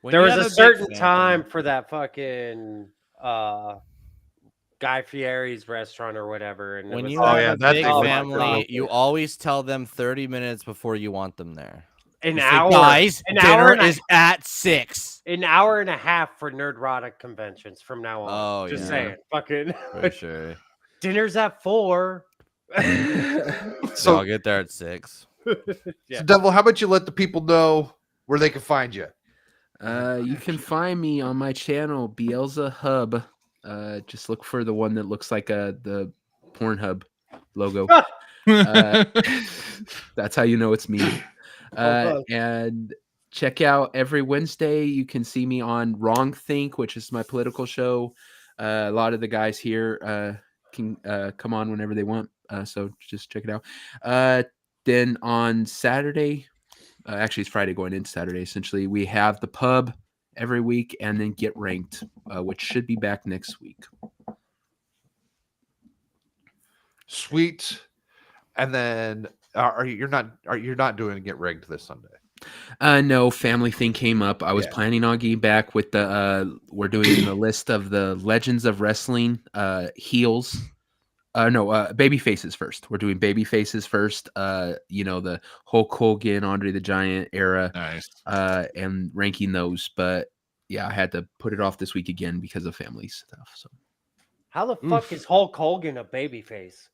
there was a certain time for that fucking Guy Fieri's restaurant or whatever. And when you have a big family, you always tell them 30 minutes before you want them there. An hour, guys. Dinner is at 6. An hour and a half for Nerdrotic conventions from now on. Oh, just saying, fucking for sure. Dinner's at 4. So I'll get there at 6. So, Devil, how about you let the people know where they can find you? You can find me on my channel, Bielza Hub. Just look for the one that looks like the Pornhub logo. That's how you know it's me. And check out every Wednesday. You can see me on Wrong Think, which is my political show. A lot of the guys here can come on whenever they want. So just check it out. Then on Saturday, actually it's Friday going into Saturday, essentially, we have the pub every week, and then Get Ranked, which should be back next week. Sweet. And then you're not doing Get Ranked this Sunday? No, family thing came up. I was planning on getting back with we're doing the list of the Legends of Wrestling heels. Baby faces first. We're doing baby faces first. The Hulk Hogan, Andre the Giant era. Nice. And ranking those. But yeah, I had to put it off this week again because of family stuff. So how the fuck is Hulk Hogan a baby face?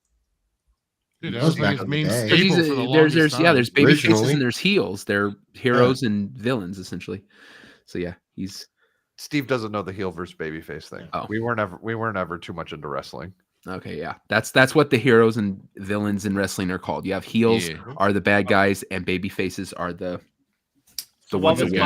Dude, that was like his main staple for the longest time. There's baby faces and there's heels. They're heroes and villains essentially. So yeah, Steve doesn't know the heel versus baby face thing. Oh. We weren't ever too much into wrestling. Okay, yeah. That's what the heroes and villains in wrestling are called. You have heels are the bad guys, and baby faces are the ones that win.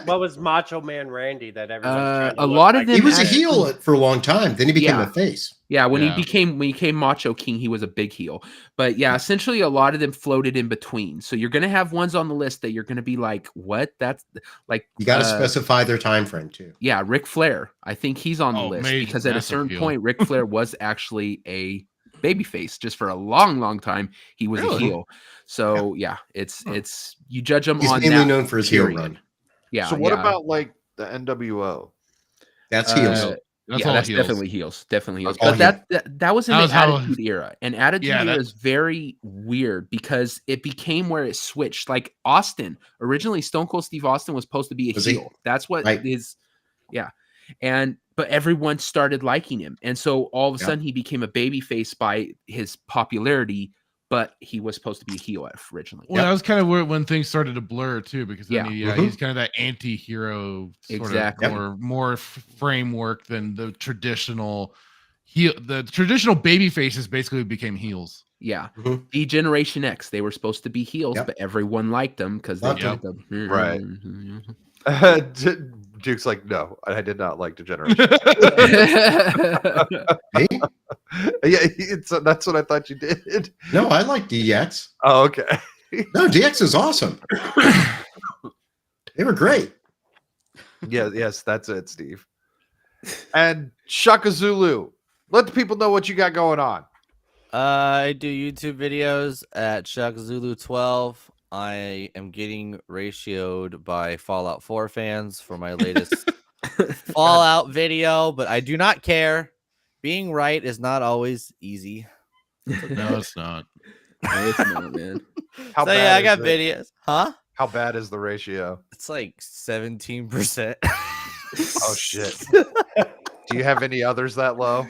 What was Macho Man Randy that everyone's trying to A look lot of like? them He was a heel for a long time. Then he became a face. Yeah, when he became Macho King, he was a big heel. But yeah, essentially a lot of them floated in between. So you're gonna have ones on the list that you're gonna be like, what? That's like You got to specify their time frame too. Yeah, Ric Flair. I think he's on the list because at a certain point, Ric Flair was actually a babyface. Just for a long, long time, he was a heel. So yeah, it's you judge him He's on mainly that known for his heel run. Yeah. So what about like the NWO? That's heels. That's definitely heels. Definitely heels. But that was in the Attitude Era. And Attitude Era is very weird because it became where it switched. Like Austin, originally Stone Cold Steve Austin was supposed to be a heel. That's what is. Yeah. But everyone started liking him. And so all of a sudden he became a babyface by his popularity, but he was supposed to be a heel originally. Well, that was kind of when things started to blur too, because then he's kind of that anti-hero sort of more framework than the traditional heel. The traditional baby faces basically became heels. Yeah. Degeneration X, they were supposed to be heels, but everyone liked them because they did them. Right. Duke's like, no, I did not like Degeneration. Yeah, that's what I thought you did. No, I like DX. Oh, okay. No, DX is awesome. They were great. Yeah, yes, that's it, Steve. And Shaka Zulu, let the people know what you got going on. I do YouTube videos at Shaka Zulu 12. I am getting ratioed by Fallout 4 fans for my latest Fallout video, but I do not care. Being right is not always easy. No, it's not. No, it's not, man. How so yeah, I got videos. Huh? How bad is the ratio? It's like 17%. Oh shit. Do you have any others that low?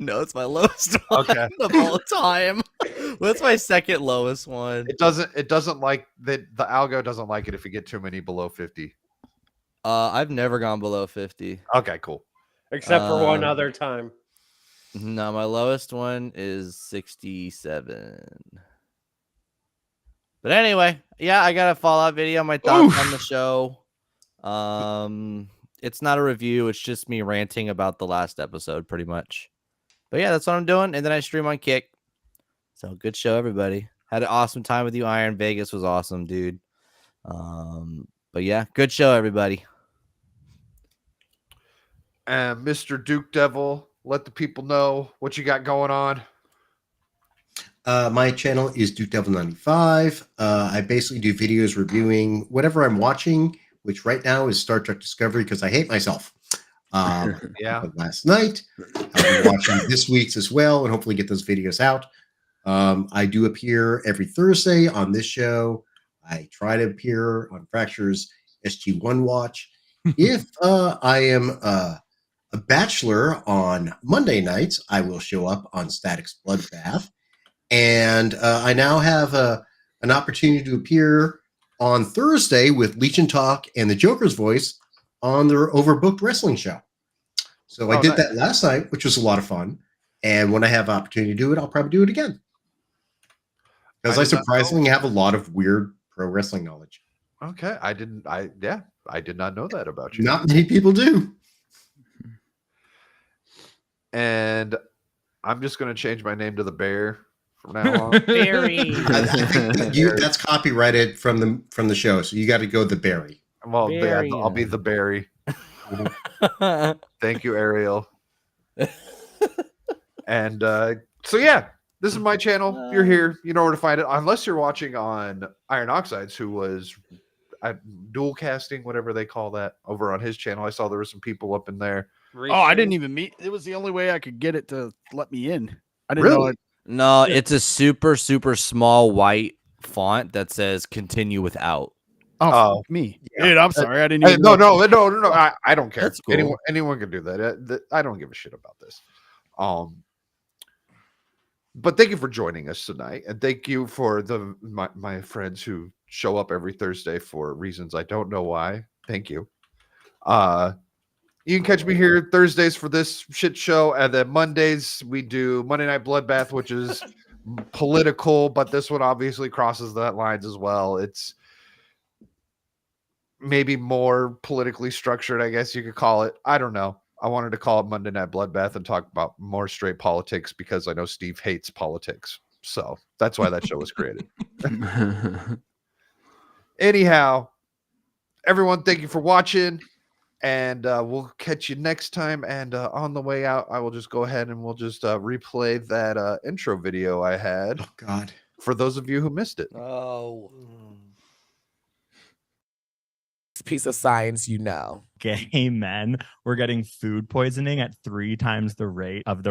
No, it's my lowest one of all time. What's my second lowest one? It doesn't like the algo doesn't like it if you get too many below 50. I've never gone below 50. Okay, cool. Except for one other time. No, my lowest one is 67. But anyway, yeah, I got a Fallout video, my thoughts on the show. It's not a review, it's just me ranting about the last episode pretty much. But yeah, that's what I'm doing. And then I stream on Kick. So good show, everybody. Had an awesome time with you, Iron. Vegas was awesome, dude. But yeah, good show, everybody. And Mr. Duke Devil, let the people know what you got going on. My channel is Duke Devil 95. I basically do videos reviewing whatever I'm watching, which right now is Star Trek Discovery because I hate myself. Last night, I'll be watching this week's as well, and hopefully get those videos out. I do appear every Thursday on this show. I try to appear on Fracture's SG1 Watch. If I am a bachelor on Monday nights, I will show up on Static's Bloodbath. And I now have an opportunity to appear on Thursday with Legion Talk and the Joker's Voice on their Overbooked Wrestling show. So I did that last night, which was a lot of fun. And when I have opportunity to do it, I'll probably do it again. Because I surprisingly have a lot of weird pro wrestling knowledge. Okay. I did not know that about you. Not many people do. And I'm just going to change my name to the Bear from now on. Barry. I think that's copyrighted from the show. So you got to go the Barry. Well, I'll be the Barry. Thank you, Ariel. And so yeah, this is my channel. You're here. You know where to find it. Unless you're watching on Iron Oxides, who was dual casting, whatever they call that, over on his channel. I saw there were some people up in there. Oh, I didn't even meet. It was the only way I could get it to let me in. I didn't know it. No, it's a super, super small white font that says "continue without." Oh, me, dude. I'm sorry. I didn't. Even No. I don't care. That's cool. Anyone can do that. I don't give a shit about this. But thank you for joining us tonight, and thank you for my friends who show up every Thursday for reasons I don't know why. Thank you. You can catch me here Thursdays for this shit show, and then Mondays we do Monday Night Bloodbath, which is political, but this one obviously crosses that lines as well. It's maybe more politically structured, I guess you could call it. I don't know. I wanted to call it Monday Night Bloodbath and talk about more straight politics because I know Steve hates politics. So that's why that show was created. Anyhow, everyone, thank you for watching. And we'll catch you next time. And on the way out, I will just go ahead and we'll just replay that intro video I had. Oh, God. For those of you who missed it. Oh. Piece of science, you know. Gay men were getting food poisoning at 3 times the rate of the